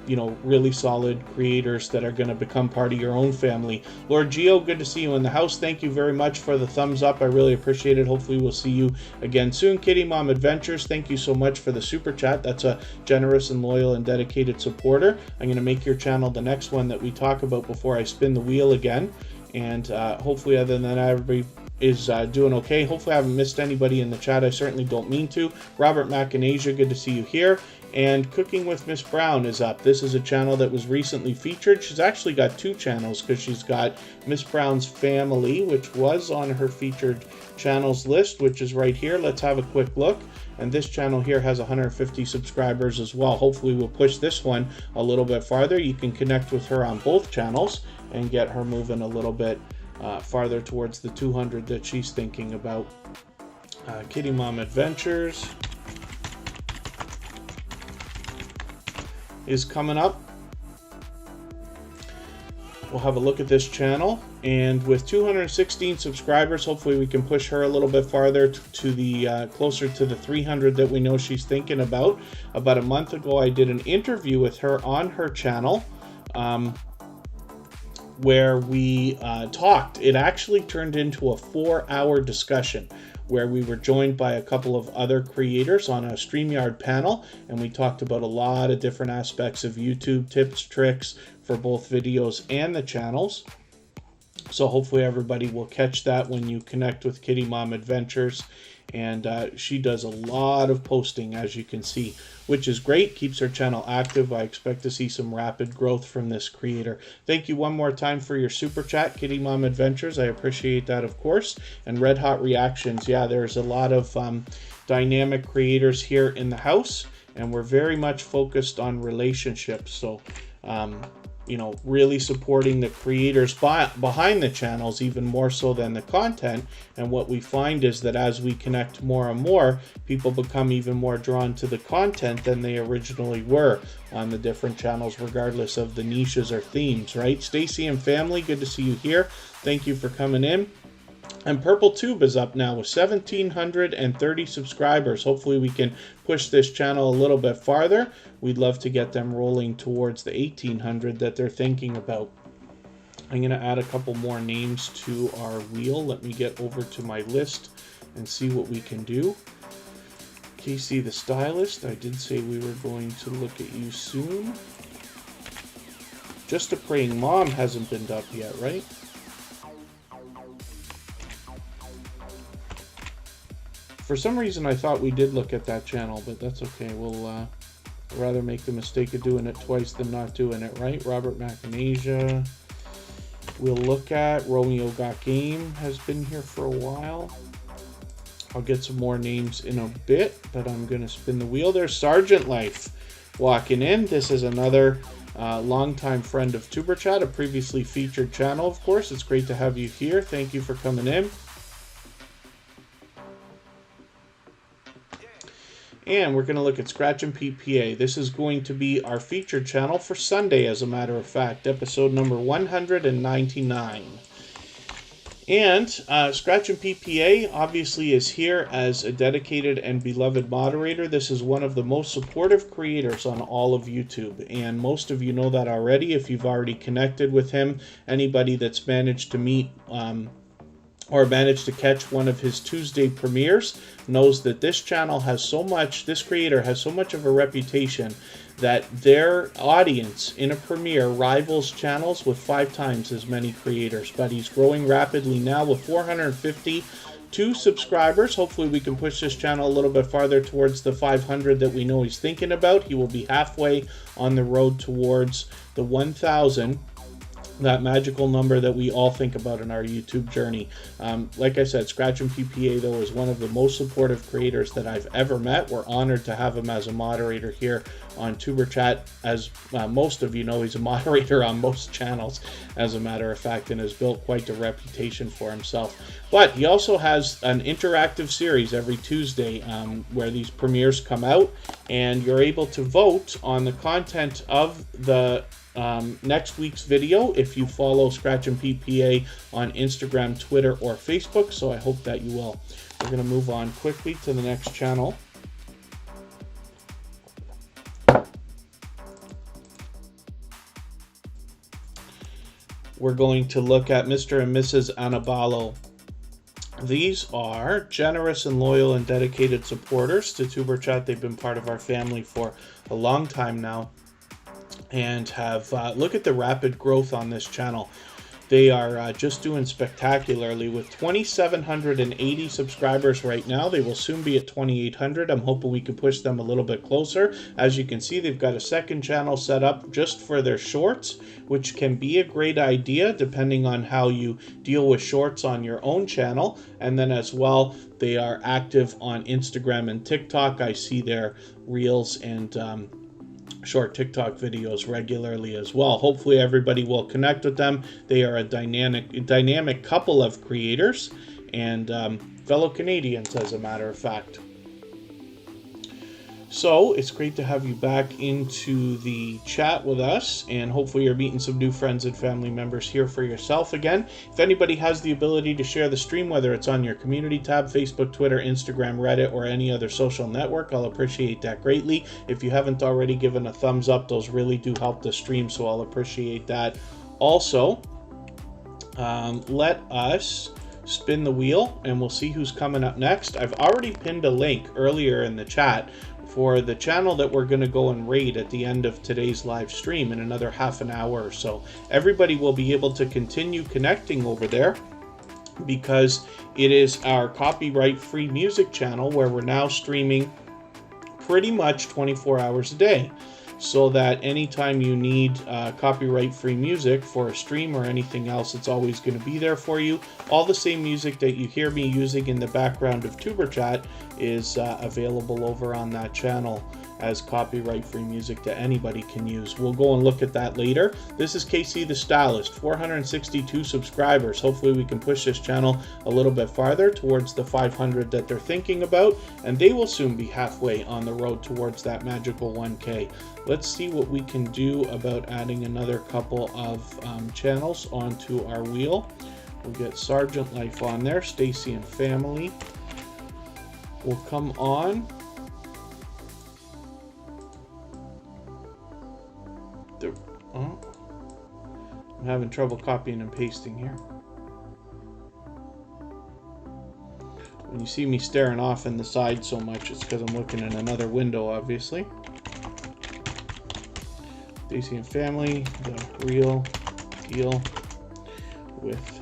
you know, really solid creators that are going to become part of your own family. Lord Geo, good to see you in the house. Thank you very much for the thumbs up. I really appreciate it. Hopefully we'll see you again soon. Kitty Mom Adventures, thank you so much for the super chat. That's a generous and loyal and dedicated supporter. I'm going to make your channel the next one that we talk about before I spin the wheel again. And hopefully, other than that, everybody is doing okay. Hopefully I haven't missed anybody in the chat. I certainly don't mean to. Robert Macanasia, good to see you here. And Cooking with Miss Brown is up. This is a channel that was recently featured. She's actually got 2 channels, because she's got Miss Brown's Family, which was on her featured channels list, which is right here. Let's have a quick look. And this channel here has 150 subscribers as well. Hopefully we'll push this one a little bit farther. You can connect with her on both channels and get her moving a little bit farther towards the 200 that she's thinking about. Kitty Mom Adventures is coming up. We'll have a look at this channel, and with 216 subscribers, hopefully we can push her a little bit farther to the closer to the 300 that we know she's thinking about. About a month ago, I did an interview with her on her channel, where we talked. It actually turned into a 4-hour discussion where we were joined by a couple of other creators on a StreamYard panel, and we talked about a lot of different aspects of YouTube, tips, tricks for both videos and the channels. So hopefully everybody will catch that when you connect with Kitty Mom Adventures. And she does a lot of posting, as you can see, which is great. Keeps her channel active. I expect to see some rapid growth from this creator. Thank you one more time for your super chat, Kitty Mom Adventures. I appreciate that, of course. And Red Hot Reactions. Yeah, there's a lot of dynamic creators here in the house, and we're very much focused on relationships. So you know, really supporting the creators behind the channels even more so than the content. And what we find is that as we connect more and more, people become even more drawn to the content than they originally were on the different channels, regardless of the niches or themes, right? Stacy and family, good to see you here. Thank you for coming in. And Purple Tube is up now with 1,730 subscribers. Hopefully we can push this channel a little bit farther. We'd love to get them rolling towards the 1,800 that they're thinking about. I'm going to add a couple more names to our wheel. Let me get over to my list and see what we can do. Casey the Stylist, I did say we were going to look at you soon. Just a Praying Mom hasn't been dubbed yet, right? For some reason, I thought we did look at that channel, but that's okay. We'll rather make the mistake of doing it twice than not doing it, right? Robert McInasia. We'll look at Romeo Got Game has been here for a while. I'll get some more names in a bit, but I'm going to spin the wheel. There's Sergeant Life walking in. This is another longtime friend of Tuber Chat, a previously featured channel, of course. It's great to have you here. Thank you for coming in. And we're going to look at Scratch and PPA. This is going to be our featured channel for Sunday, as a matter of fact, episode number 199. And Scratch and PPA obviously is here as a dedicated and beloved moderator. This is one of the most supportive creators on all of YouTube, and most of you know that already if you've already connected with him. Anybody that's managed to meet or managed to catch one of his Tuesday premieres knows that this channel has so much, this creator has so much of a reputation that their audience in a premiere rivals channels with 5 times as many creators. But he's growing rapidly now with 452 subscribers. Hopefully we can push this channel a little bit farther towards the 500 that we know he's thinking about. He will be halfway on the road towards the 1,000. That magical number that we all think about in our YouTube journey. Like I said, Scratch and PPA, though, is one of the most supportive creators that I've ever met. We're honored to have him as a moderator here on Tuber Chat. As most of you know, he's a moderator on most channels, as a matter of fact, and has built quite a reputation for himself. But he also has an interactive series every Tuesday where these premieres come out, and you're able to vote on the content of the next week's video if you follow Scratch and PPA on Instagram, Twitter, or Facebook, so I hope that you will. We're going to move on quickly to the next channel. We're going to look at Mr. and Mrs. Anabalo. These are generous and loyal and dedicated supporters to Tuber Chat. They've been part of our family for a long time now, and have look at the rapid growth on this channel. They are just doing spectacularly with 2,780 subscribers right now. They will soon be at 2,800. I'm hoping we can push them a little bit closer. As you can see, they've got a second channel set up just for their shorts, which can be a great idea depending on how you deal with shorts on your own channel. And then as well, they are active on Instagram and TikTok. I see their reels and short TikTok videos regularly as well. Hopefully everybody will connect with them. They are a dynamic couple of creators and fellow Canadians, as a matter of fact. So it's great to have you back into the chat with us, and hopefully you're meeting some new friends and family members here for yourself again. If anybody has the ability to share the stream, whether it's on your community tab, Facebook, Twitter, Instagram, Reddit, or any other social network, I'll appreciate that greatly. If you haven't already given a thumbs up, those really do help the stream, so I'll appreciate that. Also, let us spin the wheel and we'll see who's coming up next. I've already pinned a link earlier in the chat for the channel that we're going to go and raid at the end of today's live stream in another half an hour or so. Everybody will be able to continue connecting over there because it is our copyright-free music channel where we're now streaming pretty much 24 hours a day, so that anytime you need copyright-free music for a stream or anything else, it's always going to be there for you. All the same music that you hear me using in the background of Tuber Chat is available over on that channel as copyright-free music that anybody can use. We'll go and look at that later. This is KC the Stylist, 462 subscribers. Hopefully we can push this channel a little bit farther towards the 500 that they're thinking about, and they will soon be halfway on the road towards that magical 1K. Let's see what we can do about adding another couple of channels onto our wheel. We'll get Sergeant Life on there. Stacy and Family will come on. I'm having trouble copying and pasting here. When you see me staring off in the side so much, it's because I'm looking in another window, obviously. Stacy and Family, The Real Deal with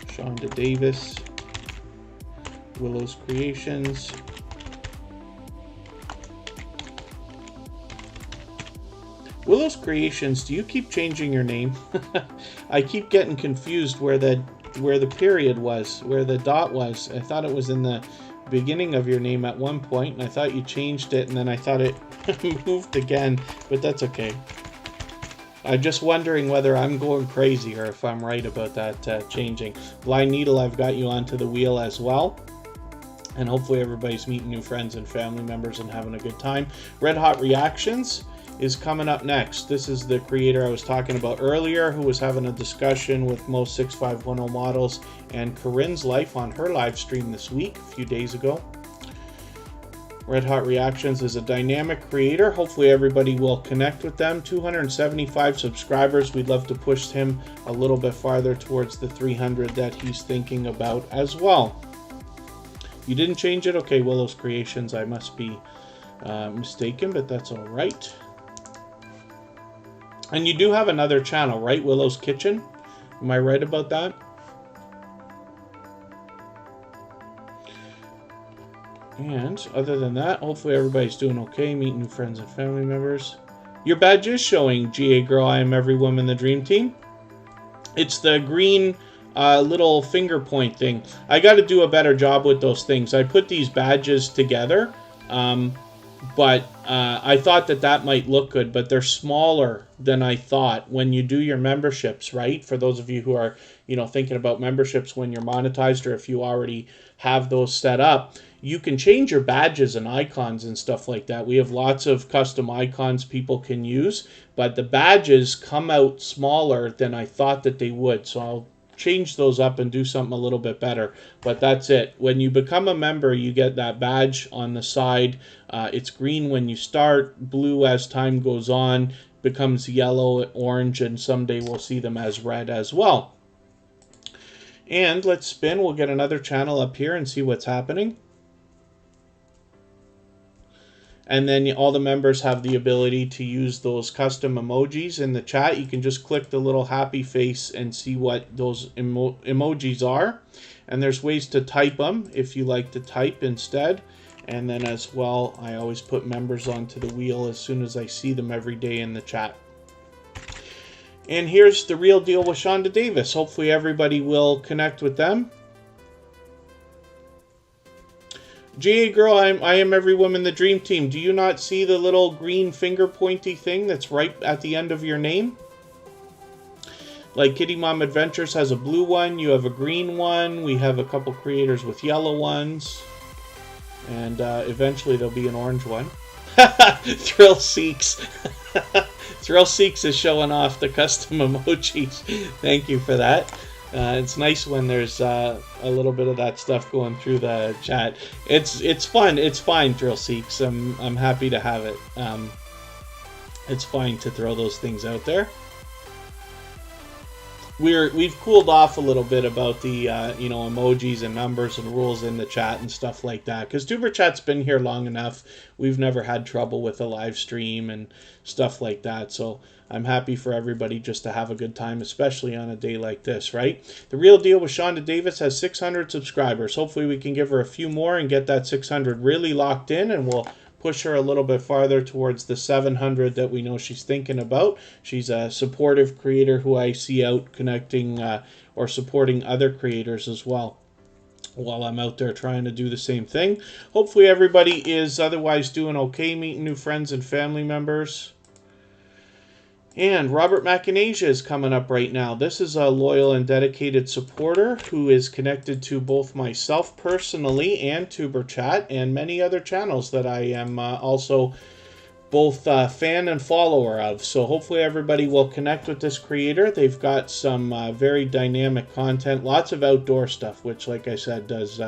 Shonda Davis, Willow's Creations. Willow's Creations, do you keep changing your name? I keep getting confused where the period was, where the dot was. I thought it was in the beginning of your name at one point, and I thought you changed it, and then I thought it moved again, but that's okay. I'm just wondering whether I'm going crazy or if I'm right about that changing. Blind Needle, I've got you onto the wheel as well. And hopefully everybody's meeting new friends and family members and having a good time. Red Hot Reactions is coming up next. This is the creator I was talking about earlier who was having a discussion with most 6510 models and Corinne's life on her live stream this week, a few days ago. Red Hot Reactions is a dynamic creator. Hopefully everybody will connect with them. 275 subscribers. We'd love to push him a little bit farther towards the 300 that he's thinking about as well. You didn't change it? Okay, Willow's Creations. I must be mistaken, but that's all right. And you do have another channel, right? Willow's Kitchen. Am I right about that? And other than that, hopefully everybody's doing okay, meeting new friends and family members. Your badge is showing, GA Girl, I am every woman in the dream team. It's the green little finger point thing. I got to do a better job with those things. I put these badges together, but I thought that might look good, but they're smaller than I thought when you do your memberships, right? For those of you who are, thinking about memberships when you're monetized, or if you already have those set up, you can change your badges and icons and stuff like that. We have lots of custom icons people can use, but the badges come out smaller than I thought that they would. So I'll change those up and do something a little bit better, but that's it. When you become a member, you get that badge on the side. It's green when you start, blue as time goes on, becomes yellow, orange, and someday we'll see them as red as well. And let's spin. We'll get another channel up here and see what's happening. And then all the members have the ability to use those custom emojis in the chat. You can just click the little happy face and see what those emojis are. And there's ways to type them if you like to type instead. And then as well, I always put members onto the wheel as soon as I see them every day in the chat. And here's The Real Deal with Shonda Davis. Hopefully everybody will connect with them. GA Girl, I am every woman in the dream team. Do you not see the little green finger pointy thing that's right at the end of your name? Like Kitty Mom Adventures has a blue one. You have a green one. We have a couple creators with yellow ones. And eventually there'll be an orange one. Thrill Seeks. Thrill Seeks is showing off the custom emojis. Thank you for that. It's nice when there's a little bit of that stuff going through the chat. It's fun. It's fine, Thrill Seeks. I'm happy to have it. It's fine to throw those things out there. We've cooled off a little bit about the emojis and numbers and rules in the chat and stuff like that, because Tuber Chat's been here long enough. We've never had trouble with a live stream and stuff like that, so I'm happy for everybody just to have a good time, especially on a day like this, right? The Real Deal with Shonda Davis has 600 subscribers. Hopefully we can give her a few more and get that 600 really locked in, and we'll push her a little bit farther towards the 700 that we know she's thinking about. She's a supportive creator who I see out connecting or supporting other creators as well, while I'm out there trying to do the same thing. Hopefully everybody is otherwise doing okay, meeting new friends and family members. And Robert McInasia is coming up right now. This is a loyal and dedicated supporter who is connected to both myself personally and Tuber Chat and many other channels that I am also both fan and follower of. So hopefully everybody will connect with this creator. They've got some very dynamic content, lots of outdoor stuff, which, like I said, does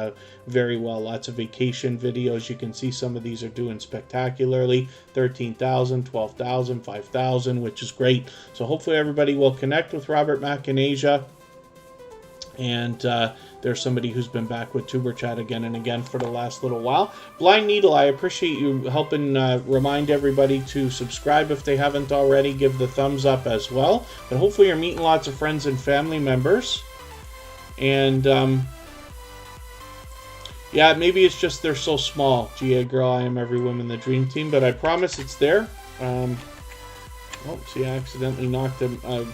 very well. Lots of vacation videos. You can see some of these are doing spectacularly. 13,000, 12,000, 5,000, which is great. So hopefully everybody will connect with Robert McInasia. And there's somebody who's been back with Tuber Chat again and again for the last little while. Blind Needle, I appreciate you helping remind everybody to subscribe if they haven't already. Give the thumbs up as well. But hopefully you're meeting lots of friends and family members. And yeah, maybe it's just they're so small. GA Girl, I am every woman the dream team. But I promise it's there. Oh, see, I accidentally knocked a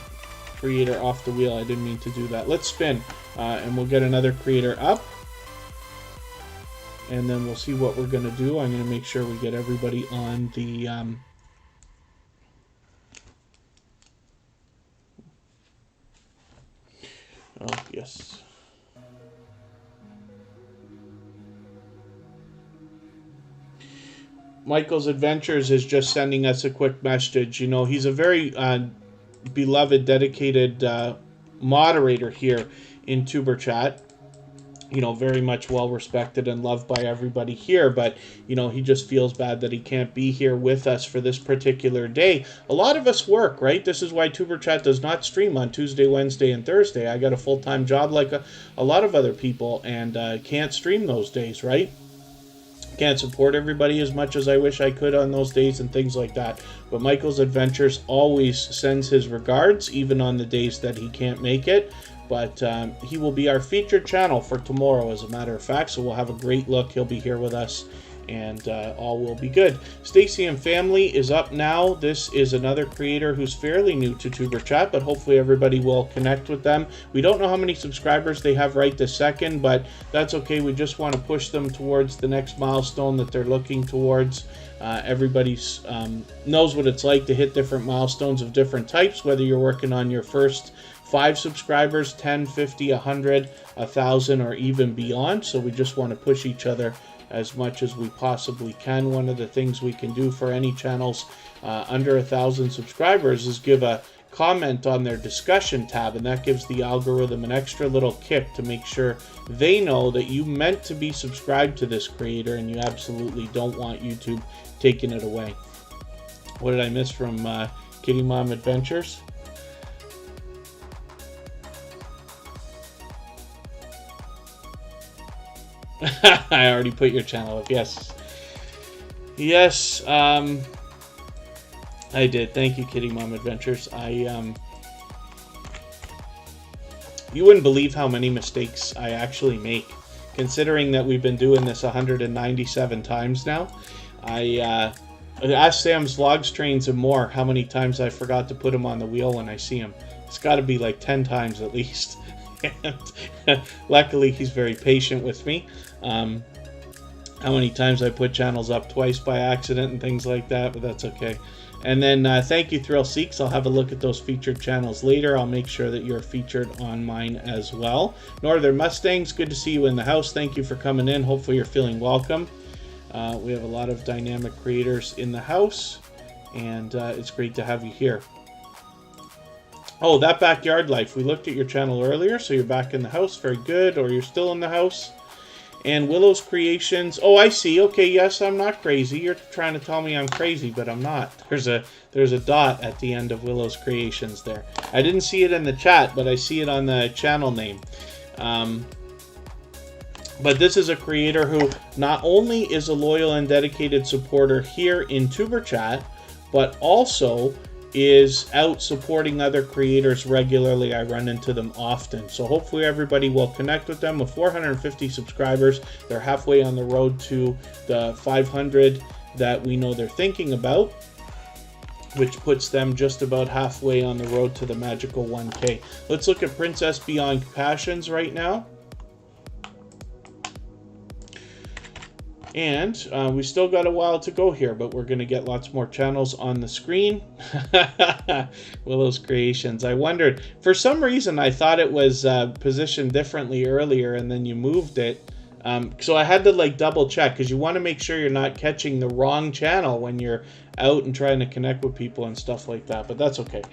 creator off the wheel. I didn't mean to do that. Let's spin, and we'll get another creator up. And then we'll see what we're going to do. I'm going to make sure we get everybody on the... Oh, yes. Michael's Adventures is just sending us a quick message. You know, he's a very beloved, dedicated moderator here in Tuber Chat. You know, very much well respected and loved by everybody here, but you know, he just feels bad that he can't be here with us for this particular day. A lot of us work, right? This is why Tuber Chat does not stream on Tuesday, Wednesday, and Thursday. I got a full-time job like a lot of other people, and can't stream those days, right? Can't support everybody as much as I wish I could on those days and things like that. But Michael's Adventures always sends his regards, even on the days that he can't make it. But he will be our featured channel for tomorrow, as a matter of fact. So we'll have a great look. He'll be here with us, and all will be good. Stacy and Family is up now. This is another creator who's fairly new to Tuber Chat, but hopefully everybody will connect with them. We don't know how many subscribers they have right this second, but that's okay. We just want to push them towards the next milestone that they're looking towards. Everybody knows what it's like to hit different milestones of different types, whether you're working on your first 5 subscribers, 10, 50, 100, 1,000, or even beyond. So we just want to push each other as much as we possibly can. One of the things we can do for any channels under 1,000 subscribers is give a comment on their discussion tab, and that gives the algorithm an extra little kick to make sure they know that you meant to be subscribed to this creator and you absolutely don't want YouTube taking it away. What did I miss from Kitty Mom Adventures? I already put your channel up. Yes. Yes, I did. Thank you, Kitty Mom Adventures. You wouldn't believe how many mistakes I actually make, considering that we've been doing this 197 times now. I asked Sam's Logs, Trains, and More how many times I forgot to put him on the wheel when I see him. It's got to be like 10 times at least. And luckily, he's very patient with me. How many times I put channels up twice by accident and things like that, but that's okay. And then thank you, Thrill Seeks. I'll have a look at those featured channels later. I'll make sure that you're featured on mine as well. Northern Mustangs, good to see you in the house. Thank you for coming in. Hopefully you're feeling welcome. We have a lot of dynamic creators in the house, and it's great to have you here. Oh, That Backyard Life. We looked at your channel earlier, so you're back in the house. Very good. Or you're still in the house. And Willow's Creations. Oh, I see. Okay, yes, I'm not crazy. You're trying to tell me I'm crazy, but I'm not. There's a dot at the end of Willow's Creations there. I didn't see it in the chat, but I see it on the channel name. But this is a creator who not only is a loyal and dedicated supporter here in Tuber Chat, but also is out supporting other creators regularly. I run into them often. So hopefully everybody will connect with them. With 450 subscribers, they're halfway on the road to the 500 that we know they're thinking about, which puts them just about halfway on the road to the magical 1K. Let's look at Princess Beyond Passions right now. And we still got a while to go here, but we're going to get lots more channels on the screen. Willow's Creations. I wondered, for some reason, I thought it was positioned differently earlier, and then you moved it. So I had to like double check, because you want to make sure you're not catching the wrong channel when you're out and trying to connect with people and stuff like that, but that's okay.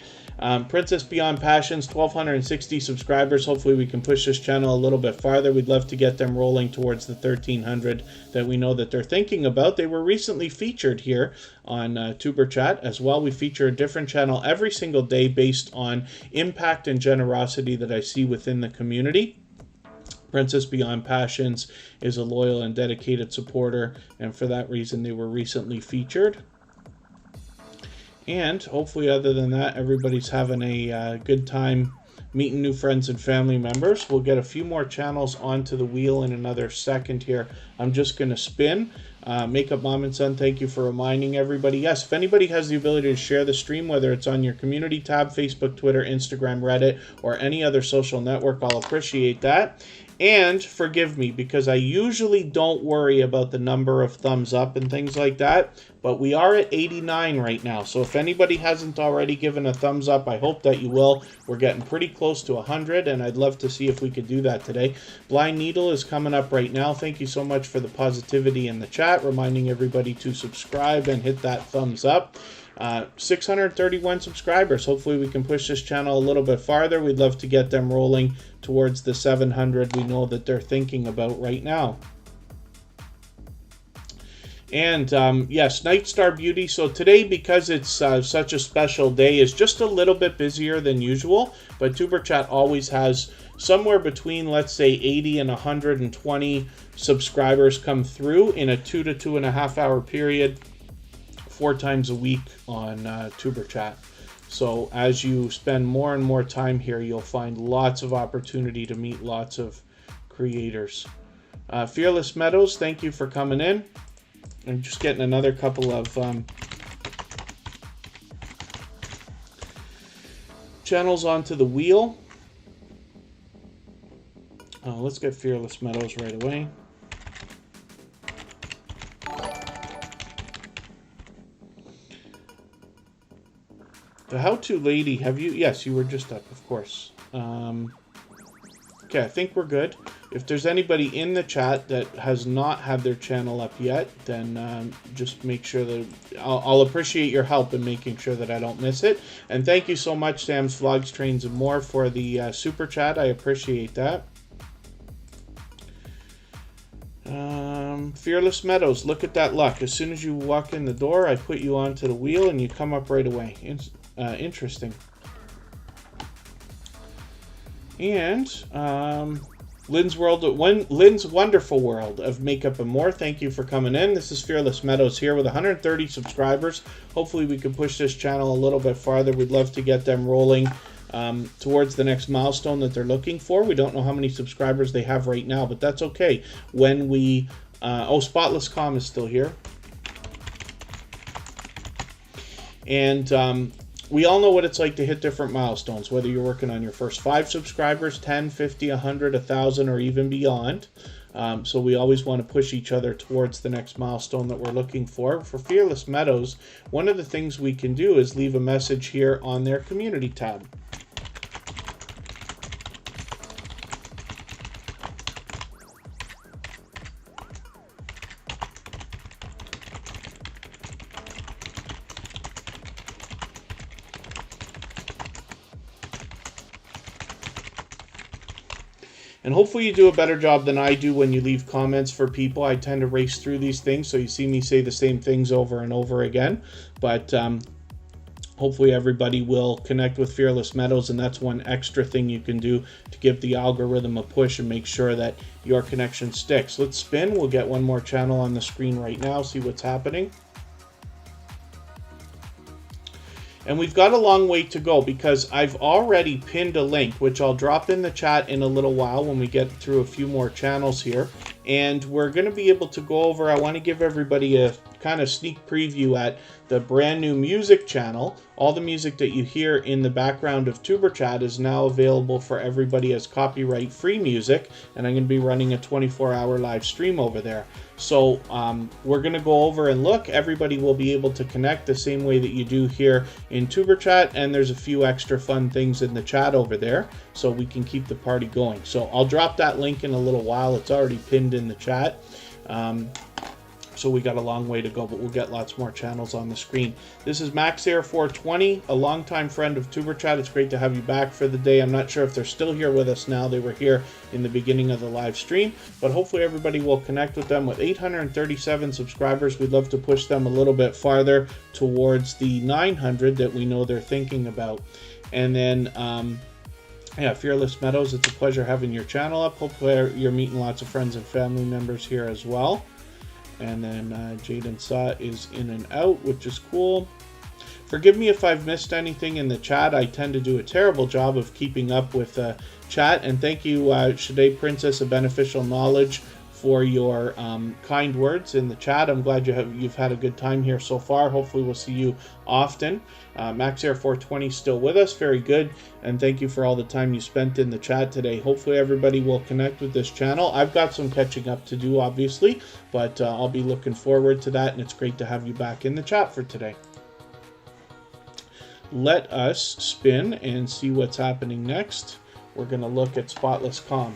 Princess Beyond Passions, 1,260 subscribers. Hopefully we can push this channel a little bit farther. We'd love to get them rolling towards the 1,300 that we know that they're thinking about. They were recently featured here on Tuber Chat as well. We feature a different channel every single day based on impact and generosity that I see within the community. Princess Beyond Passions is a loyal and dedicated supporter, and for that reason they were recently featured. And hopefully, other than that, everybody's having a good time meeting new friends and family members. We'll get a few more channels onto the wheel in another second here. I'm just going to spin. Makeup Mom and Son, thank you for reminding everybody. Yes, if anybody has the ability to share the stream, whether it's on your community tab, Facebook, Twitter, Instagram, Reddit, or any other social network, I'll appreciate that. And forgive me, because I usually don't worry about the number of thumbs up and things like that, but we are at 89 right now. So if anybody hasn't already given a thumbs up, I hope that you will. We're getting pretty close to 100, and I'd love to see if we could do that today. Blind Needle is coming up right now. Thank you so much for the positivity in the chat, reminding everybody to subscribe and hit that thumbs up. 631 subscribers. Hopefully we can push this channel a little bit farther. We'd love to get them rolling towards the 700 we know that they're thinking about right now. And yes, Night Star Beauty. So today, because it's such a special day, is just a little bit busier than usual. But Tuber Chat always has somewhere between, let's say, 80 and 120 subscribers come through in a 2 to 2.5 hour period, 4 times a week on Tuber Chat. So as you spend more and more time here, you'll find lots of opportunity to meet lots of creators. Fearless Meadows, thank you for coming in. I'm just getting another couple of channels onto the wheel. Let's get Fearless Meadows right away. The How-To Lady, have you? Yes, you were just up, of course. Okay, I think we're good. If there's anybody in the chat that has not had their channel up yet, then just make sure that I'll appreciate your help in making sure that I don't miss it. And thank you so much, Sam's Vlogs, Trains, and More, for the super chat. I appreciate that. Fearless Meadows, look at that luck. As soon as you walk in the door, I put you onto the wheel and you come up right away. Interesting. And Lynn's Wonderful World of Makeup and More, thank you for coming in. This is Fearless Meadows here with 130 subscribers. Hopefully we can push this channel a little bit farther. We'd love to get them rolling towards the next milestone that they're looking for. We don't know how many subscribers they have right now, but that's okay. When we Spotless Calm is still here. And we all know what it's like to hit different milestones, whether you're working on your first 5 subscribers, 10, 50, 100, 1,000, or even beyond. So we always want to push each other towards the next milestone that we're looking for. For Fearless Meadows, one of the things we can do is leave a message here on their community tab. And hopefully you do a better job than I do when you leave comments for people. I tend to race through these things, so you see me say the same things over and over again. But hopefully everybody will connect with Fearless Meadows, and that's one extra thing you can do to give the algorithm a push and make sure that your connection sticks. Let's spin. We'll get one more channel on the screen right now, see what's happening. And we've got a long way to go because I've already pinned a link, which I'll drop in the chat in a little while when we get through a few more channels here. And we're going to be able to go over, I want to give everybody a kind of sneak preview at the brand new music channel. All the music that you hear in the background of Tuber Chat is now available for everybody as copyright-free music, and I'm going to be running a 24-hour live stream over there. So we're going to go over and look. Everybody will be able to connect the same way that you do here in Tuber Chat, and there's a few extra fun things in the chat over there, so we can keep the party going. So I'll drop that link in a little while. It's already pinned in the chat. So we got a long way to go, but we'll get lots more channels on the screen. This is MaxAir420, a longtime friend of Tuber Chat. It's great to have you back for the day. I'm not sure if they're still here with us now. They were here in the beginning of the live stream, but hopefully everybody will connect with them. With 837 subscribers, we'd love to push them a little bit farther towards the 900 that we know they're thinking about. And then Yeah, Fearless Meadows, it's a pleasure having your channel up. Hopefully you're meeting lots of friends and family members here as well. And then Jaden Saw is in and out, which is cool. Forgive me if I've missed anything in the chat. I tend to do a terrible job of keeping up with chat. And thank you, Shade Princess of Beneficial Knowledge, for your kind words in the chat. I'm glad you've had a good time here so far. Hopefully we'll see you often. Max Air 420 still with us. Very good. And thank you for all the time you spent in the chat today. Hopefully everybody will connect with this channel. I've got some catching up to do, obviously, but I'll be looking forward to that. And it's great to have you back in the chat for today. Let us spin and see what's happening next. We're going to look at Spotless Calm.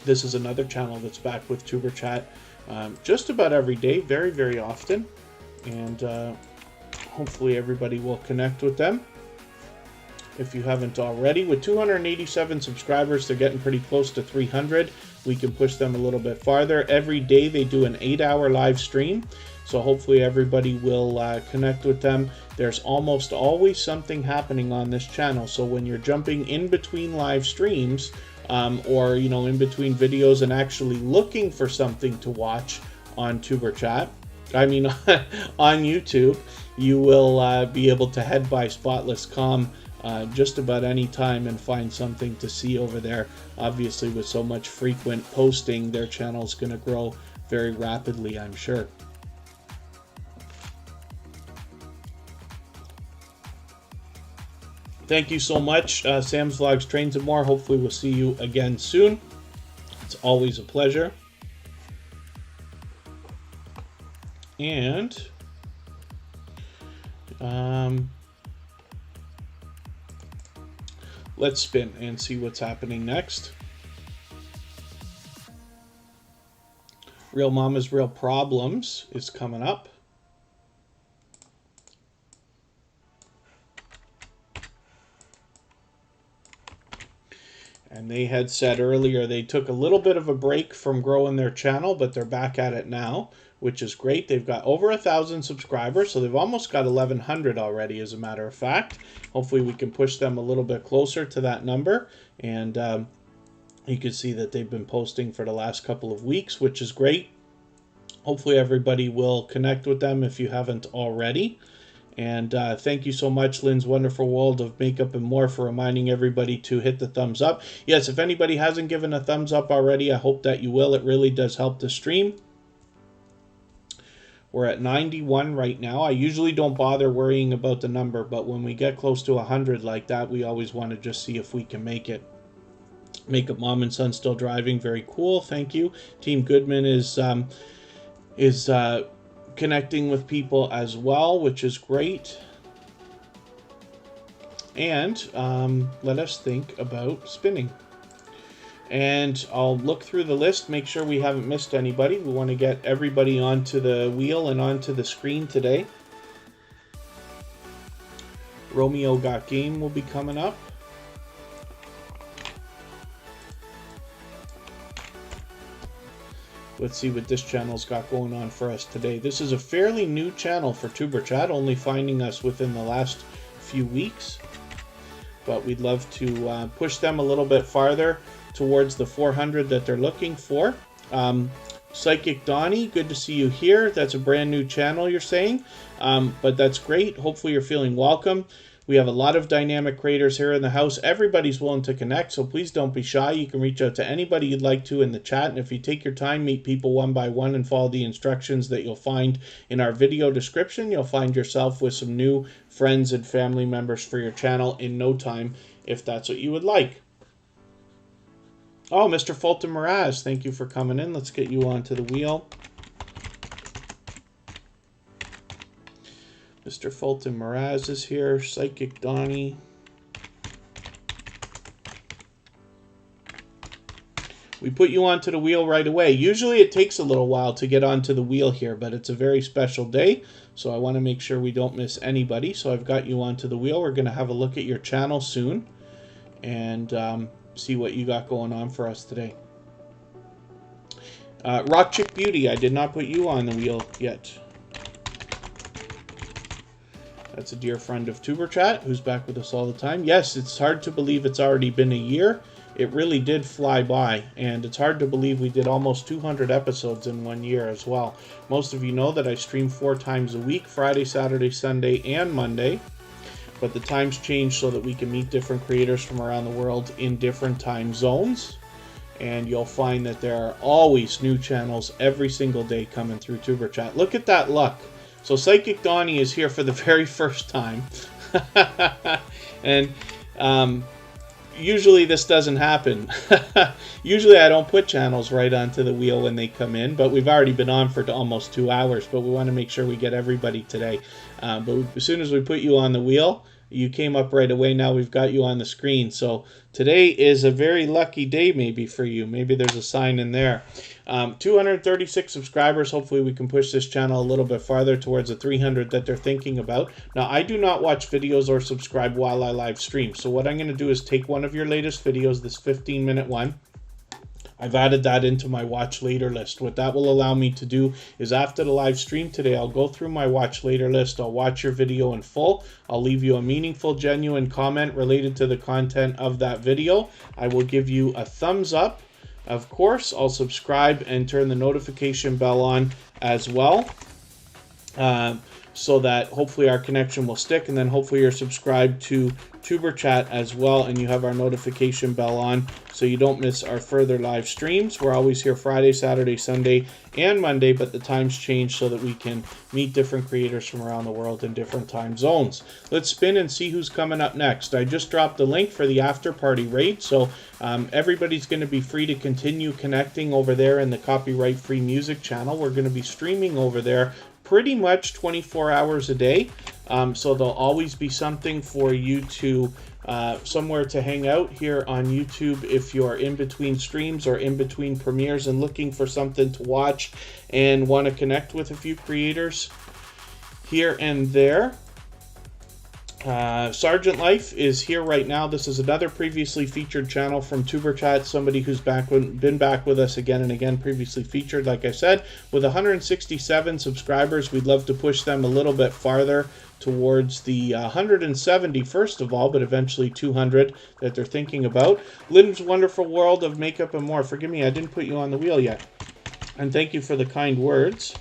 This is another channel that's back with Tuber Chat just about every day, very, very often. And hopefully everybody will connect with them. If you haven't already, with 287 subscribers, they're getting pretty close to 300. We can push them a little bit farther. Every day they do an 8-hour live stream. So hopefully everybody will connect with them. There's almost always something happening on this channel. So when you're jumping in between live streams, or in between videos and actually looking for something to watch on Tuber Chat, on YouTube, you will be able to head by Spotless Calm just about any time and find something to see over there. Obviously, with so much frequent posting, their channel is going to grow very rapidly, I'm sure. Thank you so much, Sam's Vlogs, Trains and More. Hopefully we'll see you again soon. It's always a pleasure. And let's spin and see what's happening next. Real Mama's Real Problems is coming up. And they had said earlier they took a little bit of a break from growing their channel, but they're back at it now, which is great. They've got over 1,000 subscribers, so they've almost got 1,100 already, as a matter of fact. Hopefully we can push them a little bit closer to that number. And you can see that they've been posting for the last couple of weeks, which is great. Hopefully everybody will connect with them if you haven't already. And thank you so much, Lynn's Wonderful World of Makeup and More, for reminding everybody to hit the thumbs up. Yes, if anybody hasn't given a thumbs up already, I hope that you will. It really does help the stream. We're at 91 right now. I usually don't bother worrying about the number, but when we get close to 100 like that, we always want to just see if we can make it. Makeup Mom and Son still driving. Very cool. Thank you. Team Goodman is connecting with people as well, which is great. And let us think about spinning. And I'll look through the list, make sure we haven't missed anybody. We want to get everybody onto the wheel and onto the screen today. Romeo Got Game will be coming up. Let's see what this channel's got going on for us today. This is a fairly new channel for Tuber Chat, only finding us within the last few weeks. But we'd love to push them a little bit farther towards the 400 that they're looking for. Psychic Donnie, good to see you here. That's a brand new channel, you're saying. But that's great. Hopefully you're feeling welcome. We have a lot of dynamic creators here in the house. Everybody's willing to connect, so please don't be shy. You can reach out to anybody you'd like to in the chat, and if you take your time, meet people one by one and follow the instructions that you'll find in our video description, you'll find yourself with some new friends and family members for your channel in no time, if that's what you would like. Oh, Mr. Fulton Miraz, thank you for coming in. Let's get you onto the wheel. Mr. Fulton Miraz is here. Psychic Donnie. We put you onto the wheel right away. Usually it takes a little while to get onto the wheel here, but it's a very special day, so I want to make sure we don't miss anybody. So I've got you onto the wheel. We're going to have a look at your channel soon and see what you got going on for us today. Rock Chick Beauty, I did not put you on the wheel yet. That's a dear friend of Tuber Chat who's back with us all the time. Yes, it's hard to believe it's already been a year. It really did fly by, and it's hard to believe we did almost 200 episodes in 1 year as well. Most of you know that I stream 4 times a week, Friday, Saturday, Sunday, and Monday. But the times change so that we can meet different creators from around the world in different time zones. And you'll find that there are always new channels every single day coming through Tuber Chat. Look at that luck. So Psychic Donnie is here for the very first time. And usually this doesn't happen. Usually I don't put channels right onto the wheel when they come in, but we've already been on for almost 2 hours, but we want to make sure we get everybody today. But as soon as we put you on the wheel, you came up right away. Now we've got you on the screen. So today is a very lucky day maybe for you. Maybe there's a sign in there. 236 subscribers. Hopefully we can push this channel a little bit farther towards the 300 that they're thinking about. Now, I do not watch videos or subscribe while I live stream. So what I'm going to do is take one of your latest videos, this 15-minute one. I've added that into my watch later list. What that will allow me to do is after the live stream today, I'll go through my watch later list. I'll watch your video in full. I'll leave you a meaningful, genuine comment related to the content of that video. I will give you a thumbs up. Of course, I'll subscribe and turn the notification bell on as well. So that hopefully our connection will stick, and then hopefully you're subscribed to Tuber Chat as well, and you have our notification bell on so you don't miss our further live streams. We're always here Friday, Saturday, Sunday, and Monday, but the times change so that we can meet different creators from around the world in different time zones. Let's spin and see who's coming up next. I just dropped the link for the after party raid, so everybody's going to be free to continue connecting over there in the copyright free music channel. We're going to be streaming over there pretty much 24 hours a day. So there'll always be something for you to, somewhere to hang out here on YouTube if you're in between streams or in between premieres and looking for something to watch and want to connect with a few creators here and there. Sergeant Life is here right now. This is another previously featured channel from Tuber Chat, somebody who's been back with us again and again, previously featured, like I said. With 167 subscribers, we'd love to push them a little bit farther towards the 170 first of all, but eventually 200 that they're thinking about. Lynn's Wonderful World of Makeup and More. Forgive me, I didn't put you on the wheel yet. And thank you for the kind words.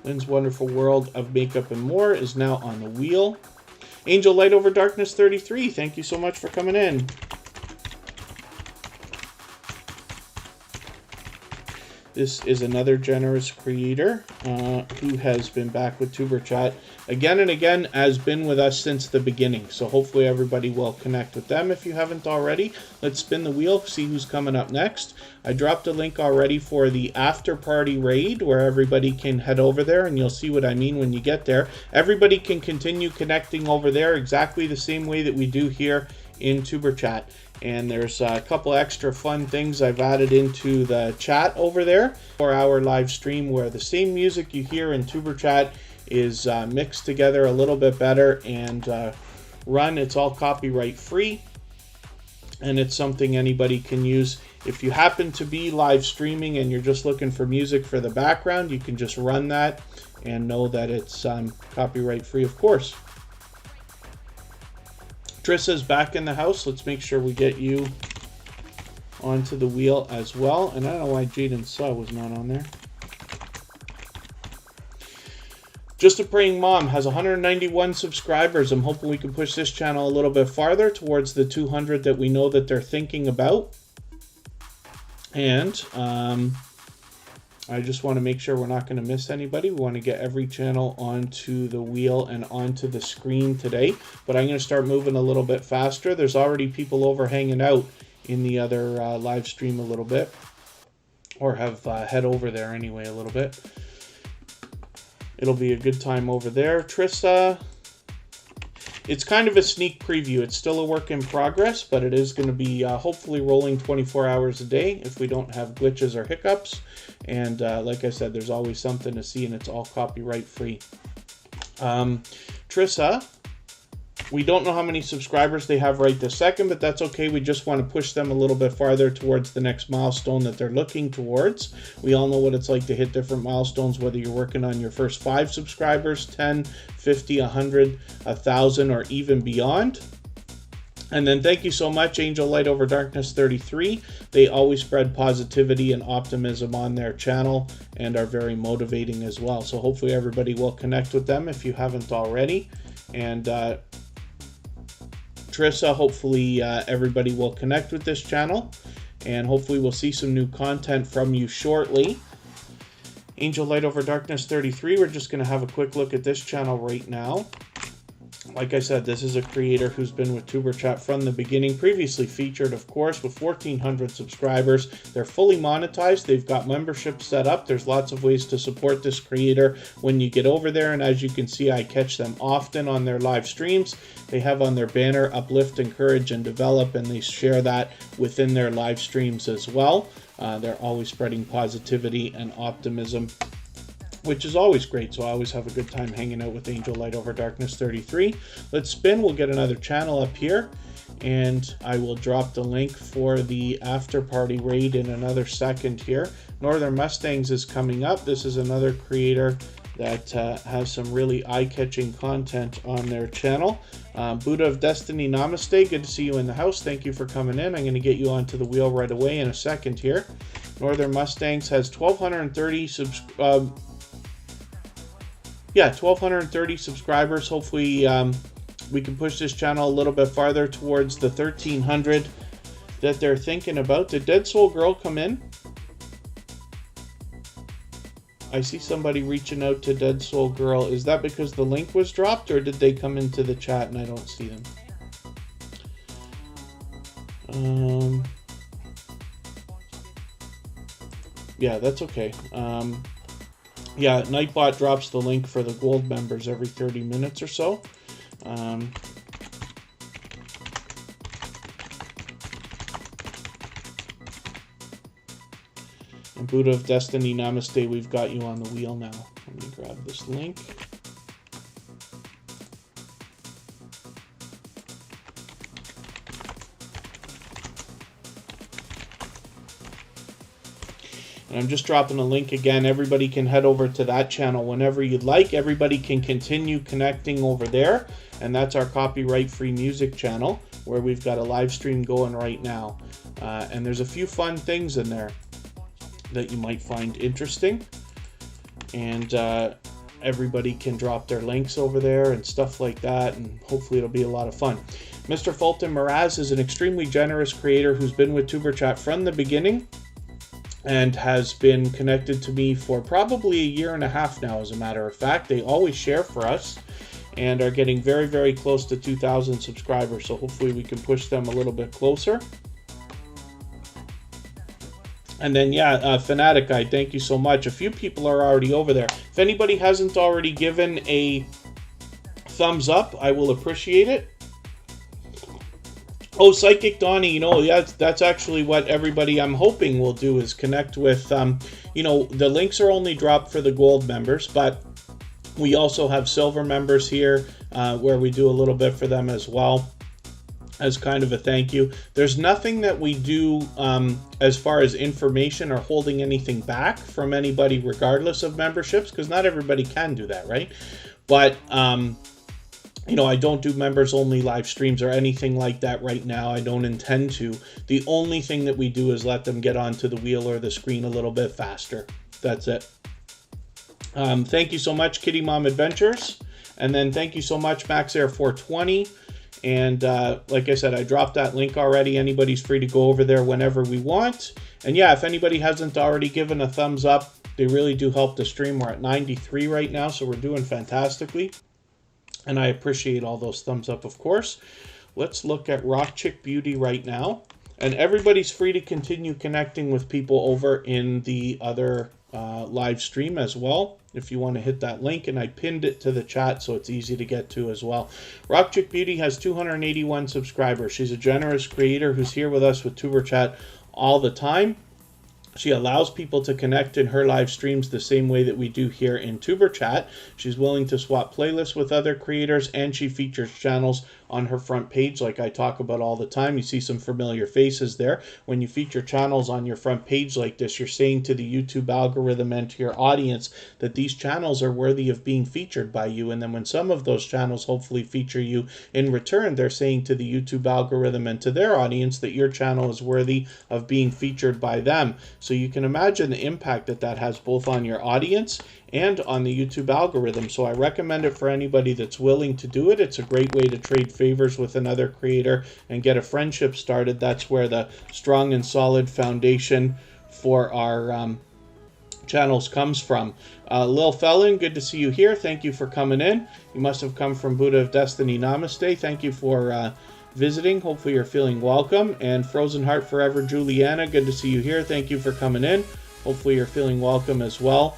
Lynn's Wonderful World of Makeup and More is now on the wheel. Angel Light Over Darkness 33, thank you so much for coming in. This is another generous creator who has been back with Tuber Chat again and again, has been with us since the beginning. So hopefully everybody will connect with them if you haven't already. Let's spin the wheel, see who's coming up next. I dropped a link already for the after party raid where everybody can head over there, and you'll see what I mean when you get there. Everybody can continue connecting over there exactly the same way that we do here in Tuber Chat. And there's a couple extra fun things I've added into the chat over there. 4-hour live stream where the same music you hear in Tuber Chat is mixed together a little bit better and run. It's all copyright free, and it's something anybody can use. If you happen to be live streaming and you're just looking for music for the background, you can just run that and know that it's copyright free, of course. Trissa's back in the house. Let's make sure we get you onto the wheel as well. And I don't know why Jaden Saw was not on there. Just a Praying Mom has 191 subscribers. I'm hoping we can push this channel a little bit farther towards the 200 that we know that they're thinking about. And I just want to make sure we're not going to miss anybody. We want to get every channel onto the wheel and onto the screen today. But I'm going to start moving a little bit faster. There's already people over hanging out in the other live stream a little bit. Or have head over there anyway a little bit. It'll be a good time over there. Trissa, it's kind of a sneak preview. It's still a work in progress, but it is going to be hopefully rolling 24 hours a day if we don't have glitches or hiccups. And like I said, there's always something to see, and it's all copyright free. Trissa We don't know how many subscribers they have right this second, but that's okay. We just want to push them a little bit farther towards the next milestone that they're looking towards. We all know what it's like to hit different milestones, whether you're working on your first 5 subscribers, 10, 50, 100, 1,000, or even beyond. And then thank you so much, Angel Light Over Darkness 33. They always spread positivity and optimism on their channel and are very motivating as well. So hopefully everybody will connect with them if you haven't already. And Trissa, hopefully everybody will connect with this channel. And hopefully we'll see some new content from you shortly. Angel Light Over Darkness 33, we're just going to have a quick look at this channel right now. Like I said, this is a creator who's been with Tuber Chat from the beginning, previously featured, of course, with 1,400 subscribers. They're fully monetized. They've got memberships set up. There's lots of ways to support this creator when you get over there. And as you can see, I catch them often on their live streams. They have on their banner, uplift, encourage, and develop, and they share that within their live streams as well. They're always spreading positivity and optimism, which is always great. So I always have a good time hanging out with Angel Light Over Darkness 33. Let's spin. We'll get another channel up here, and I will drop the link for the after party raid in another second here. Northern Mustangs is coming up. This is another creator that has some really eye-catching content on their channel. Buddha of Destiny, namaste. Good to see you in the house. Thank you for coming in. I'm going to get you onto the wheel right away in a second here. Northern Mustangs has 1,230 1,230 subscribers. Hopefully we can push this channel a little bit farther towards the 1,300 that they're thinking about. Did Dead Soul Girl come in? I see somebody reaching out to Dead Soul Girl. Is that because the link was dropped, or did they come into the chat and I don't see them? Yeah, that's okay. Yeah, Nightbot drops the link for the gold members every 30 minutes or so. And Buddha of Destiny, namaste, we've got you on the wheel now. Let me grab this link. And I'm just dropping a link again. Everybody can head over to that channel whenever you'd like. Everybody can continue connecting over there. And that's our copyright-free music channel, where we've got a live stream going right now. And there's a few fun things in there that you might find interesting. And everybody can drop their links over there and stuff like that. And hopefully it'll be a lot of fun. Mr. Fulton Miraz is an extremely generous creator who's been with Tuber Chat from the beginning, and has been connected to me for probably a year and a half now, as a matter of fact. They always share for us and are getting very, very close to 2,000 subscribers. So hopefully we can push them a little bit closer. And then, yeah, Fanatic Guy, thank you so much. A few people are already over there. If anybody hasn't already given a thumbs up, I will appreciate it. Oh, Psychic Donnie, you know, yeah, that's actually what everybody I'm hoping will do, is connect with, you know, the links are only dropped for the gold members, but we also have silver members here where we do a little bit for them as well, as kind of a thank you. There's nothing that we do as far as information or holding anything back from anybody regardless of memberships, because not everybody can do that, right? But you know, I don't do members only live streams or anything like that right now. I don't intend to. The only thing that we do is let them get onto the wheel or the screen a little bit faster. That's it. Thank you so much, Kitty Mom Adventures. And then thank you so much, Max Air 420. And like I said, I dropped that link already. Anybody's free to go over there whenever we want. And yeah, if anybody hasn't already given a thumbs up, they really do help the stream. We're at 93 right now, so we're doing fantastically. And I appreciate all those thumbs up, of course. Let's look at Rock Chick Beauty right now. And everybody's free to continue connecting with people over in the other live stream as well, if you want to hit that link. And I pinned it to the chat so it's easy to get to as well. Rock Chick Beauty has 281 subscribers. She's a generous creator who's here with us with Tuber Chat all the time. She allows people to connect in her live streams the same way that we do here in Tuber Chat. She's willing to swap playlists with other creators, and she features channels on her front page like I talk about all the time. You see some familiar faces there. When you feature channels on your front page like this, you're saying to the YouTube algorithm and to your audience that these channels are worthy of being featured by you. And then when some of those channels hopefully feature you in return, they're saying to the YouTube algorithm and to their audience that your channel is worthy of being featured by them. So you can imagine the impact that that has both on your audience and on the YouTube algorithm. So I recommend it for anybody that's willing to do it. It's a great way to trade favors with another creator and get a friendship started. That's where the strong and solid foundation for our channels comes from. Lil Felon, good to see you here. Thank you for coming in. You must have come from Buddha of Destiny. Namaste. Thank you for visiting. Hopefully you're feeling welcome. And Frozen Heart Forever Juliana, good to see you here. Thank you for coming in. Hopefully you're feeling welcome as well.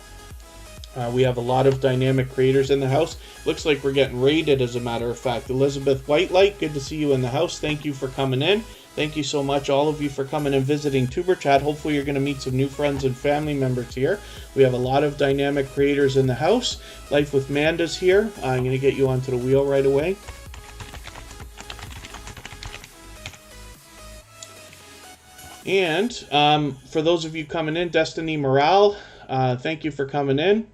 We have a lot of dynamic creators in the house. Looks like we're getting raided, as a matter of fact. Elizabeth Whitelight, good to see you in the house. Thank you for coming in. Thank you so much, all of you, for coming and visiting Tuber Chat. Hopefully you're going to meet some new friends and family members here. We have a lot of dynamic creators in the house. Life with Manda's here. I'm going to get you onto the wheel right away. And for those of you coming in, Destiny Morale, thank you for coming in.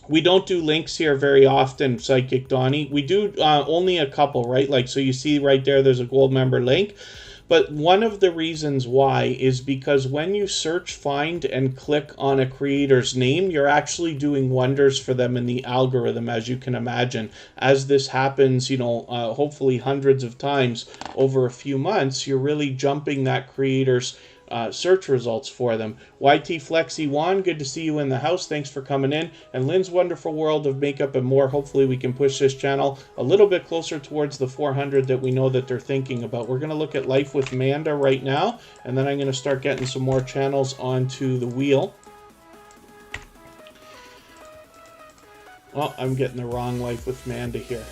We don't do links here very often, Psychic Donnie. We do only a couple, right? Like, so you see right there, there's a gold member link. But one of the reasons why is because when you search, find, and click on a creator's name, you're actually doing wonders for them in the algorithm, as you can imagine. As this happens, you know, hopefully hundreds of times over a few months, you're really jumping that creator's search results for them. YT Flexi Juan, good to see you in the house. Thanks for coming in. And Lynn's Wonderful World of Makeup and More. Hopefully we can push this channel a little bit closer towards the 400 that we know that they're thinking about. We're going to look at Life with Manda right now, and then I'm going to start getting some more channels onto the wheel. Oh, I'm getting the wrong Life with Manda here.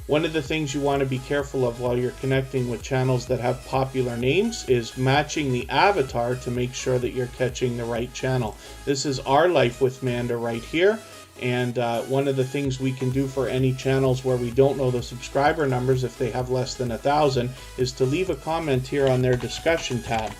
One of the things you want to be careful of while you're connecting with channels that have popular names is matching the avatar to make sure that you're catching the right channel. This is our Life with Manda right here. And one of the things we can do for any channels where we don't know the subscriber numbers, if they have less than 1,000, is to leave a comment here on their discussion tab.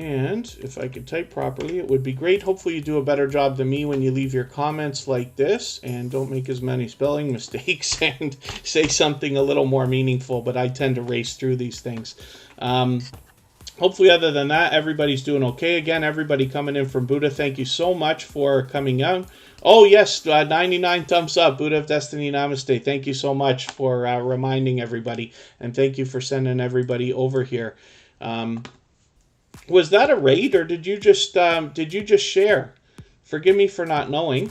And if I could type properly, it would be great. Hopefully you do a better job than me when you leave your comments like this, and don't make as many spelling mistakes and say something a little more meaningful, but I tend to race through these things. Hopefully other than that, everybody's doing okay. Again, everybody coming in from Buddha, thank you so much for coming out. Oh yes, 99 thumbs up, Buddha of Destiny, namaste. Thank you so much for reminding everybody, and thank you for sending everybody over here. Was that a raid, or did you just share? Forgive me for not knowing,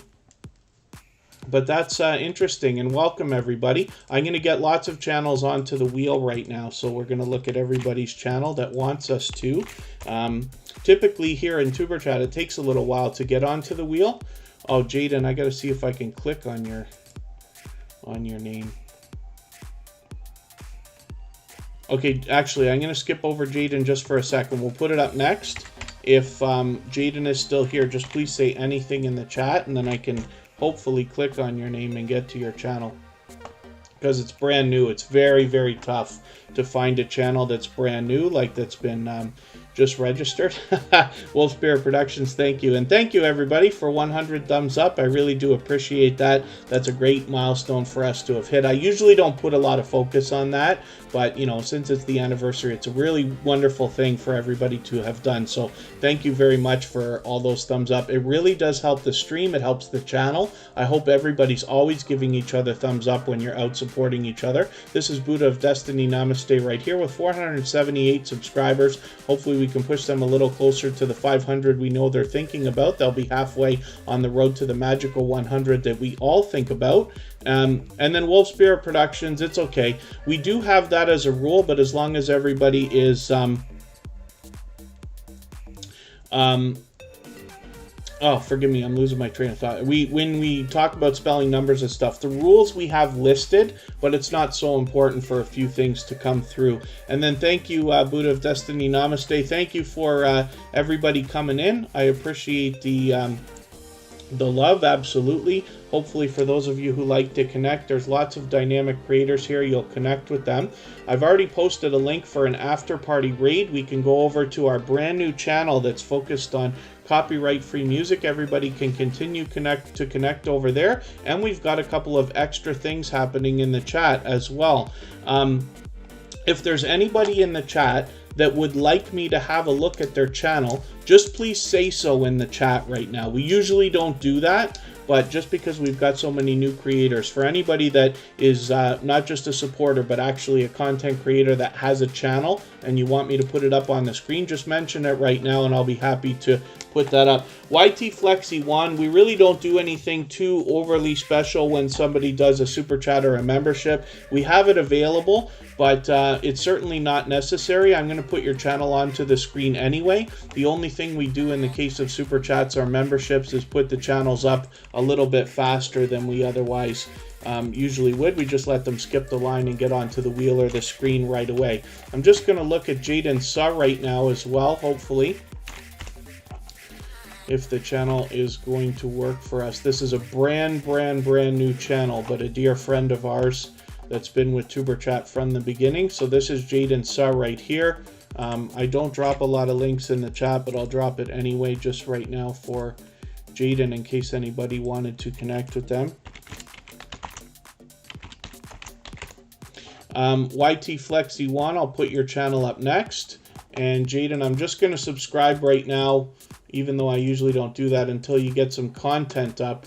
but that's interesting. And welcome everybody. I'm going to get lots of channels onto the wheel right now, so we're going to look at everybody's channel that wants us to. Typically here in Tuber Chat, it takes a little while to get onto the wheel. Oh, Jaden, I got to see if I can click on your name. Okay, actually, I'm going to skip over Jaden just for a second. We'll put it up next. If Jaden is still here, just please say anything in the chat, and then I can hopefully click on your name and get to your channel. Because it's brand new. It's very, very tough to find a channel that's brand new, like that's been just registered. Wolf Spirit Productions, thank you. And thank you, everybody, for 100 thumbs up. I really do appreciate that. That's a great milestone for us to have hit. I usually don't put a lot of focus on that, but, you know, since it's the anniversary, it's a really wonderful thing for everybody to have done. So thank you very much for all those thumbs up. It really does help the stream. It helps the channel. I hope everybody's always giving each other thumbs up when you're out supporting each other. This is Buddha of Destiny, namaste, right here with 478 subscribers. Hopefully we can push them a little closer to the 500 we know they're thinking about. They'll be halfway on the road to the magical 100 that we all think about. And then Wolf Spirit Productions, it's okay. We do have that as a rule, but as long as everybody is Oh, forgive me, I'm losing my train of thought. When we talk about spelling numbers and stuff, the rules we have listed, but it's not so important for a few things to come through. And then thank you, Buddha of Destiny, Namaste. Thank you for everybody coming in. I appreciate the love, absolutely. Hopefully for those of you who like to connect, there's lots of dynamic creators here. You'll connect with them. I've already posted a link for an after party raid. We can go over to our brand new channel that's focused on copyright free music. Everybody can continue to connect over there, and we've got a couple of extra things happening in the chat as well. If there's anybody in the chat that would like me to have a look at their channel, just please say so in the chat right now. We usually don't do that, but just because we've got so many new creators, for anybody that is not just a supporter, but actually a content creator that has a channel and you want me to put it up on the screen, just mention it right now and I'll be happy to put that up. YT Flexi One, we really don't do anything too overly special when somebody does a super chat or a membership. We have it available, but it's certainly not necessary. I'm going to put your channel onto the screen anyway. The only thing we do in the case of super chats or memberships is put the channels up a little bit faster than we otherwise usually would. We just let them skip the line and get onto the wheel or the screen right away. I'm just going to look at Jaden Saw right now as well, hopefully, if the channel is going to work for us. This is a brand new channel, but a dear friend of ours that's been with Tuber Chat from the beginning. So this is Jaden Saw right here. I don't drop a lot of links in the chat, but I'll drop it anyway just right now for Jaden in case anybody wanted to connect with them. YT Flexi One, I'll put your channel up next. And Jaden, I'm just going to subscribe right now, even though I usually don't do that until you get some content up.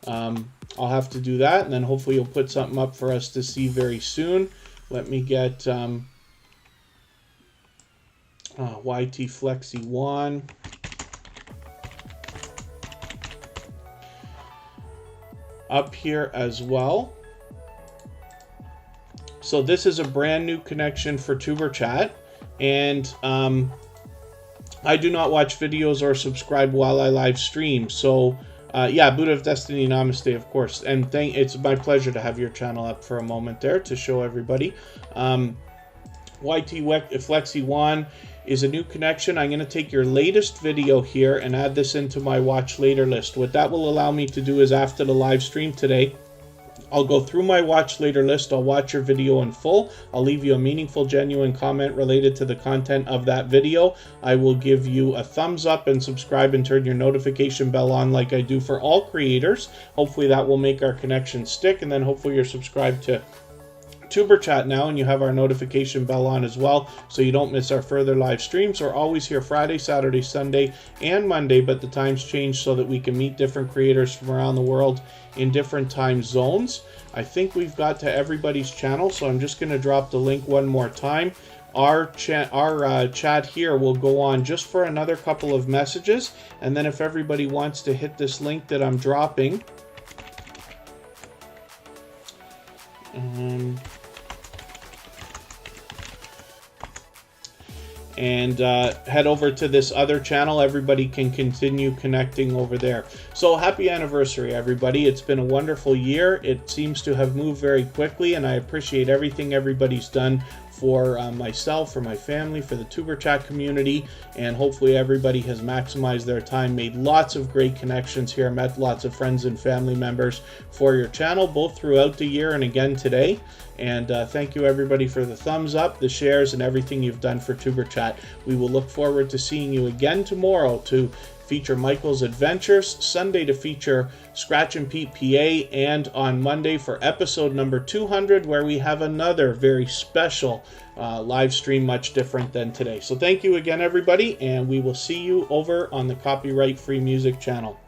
I'll have to do that, and then hopefully you'll put something up for us to see very soon. Let me get YT Flexi One. Up here as well. So this is a brand new connection for Tuber Chat, and I do not watch videos or subscribe while I live stream. So yeah, Buddha of Destiny, Namaste, of course. And it's my pleasure to have your channel up for a moment there to show everybody. YT Flexi One is a new connection. I'm going to take your latest video here and add this into my watch later list. What that will allow me to do is after the live stream today, I'll go through my watch later list. I'll watch your video in full. I'll leave you a meaningful, genuine comment related to the content of that video. I will give you a thumbs up and subscribe and turn your notification bell on like I do for all creators. Hopefully that will make our connection stick, and then hopefully you're subscribed to Tuber Chat now and you have our notification bell on as well, so you don't miss our further live streams. We're always here Friday, Saturday, Sunday, and Monday, but the times change so that we can meet different creators from around the world in different time zones. I think we've got to everybody's channel, so I'm just going to drop the link one more time. Our chat here will go on just for another couple of messages, and then if everybody wants to hit this link that I'm dropping, and head over to this other channel, everybody can continue connecting over there. So happy anniversary, everybody. It's been a wonderful year. It seems to have moved very quickly, and I appreciate everything everybody's done for myself, for my family, for the Tuber Chat community, and hopefully everybody has maximized their time, made lots of great connections here, met lots of friends and family members for your channel, both throughout the year and again today. And thank you everybody for the thumbs up, the shares, and everything you've done for Tuber Chat. We will look forward to seeing you again tomorrow to feature Michael's Adventures, Sunday to feature Scratch and Pete PA, and on Monday for episode number 200, where we have another very special live stream, much different than today. So thank you again, everybody, and we will see you over on the Copyright Free Music channel.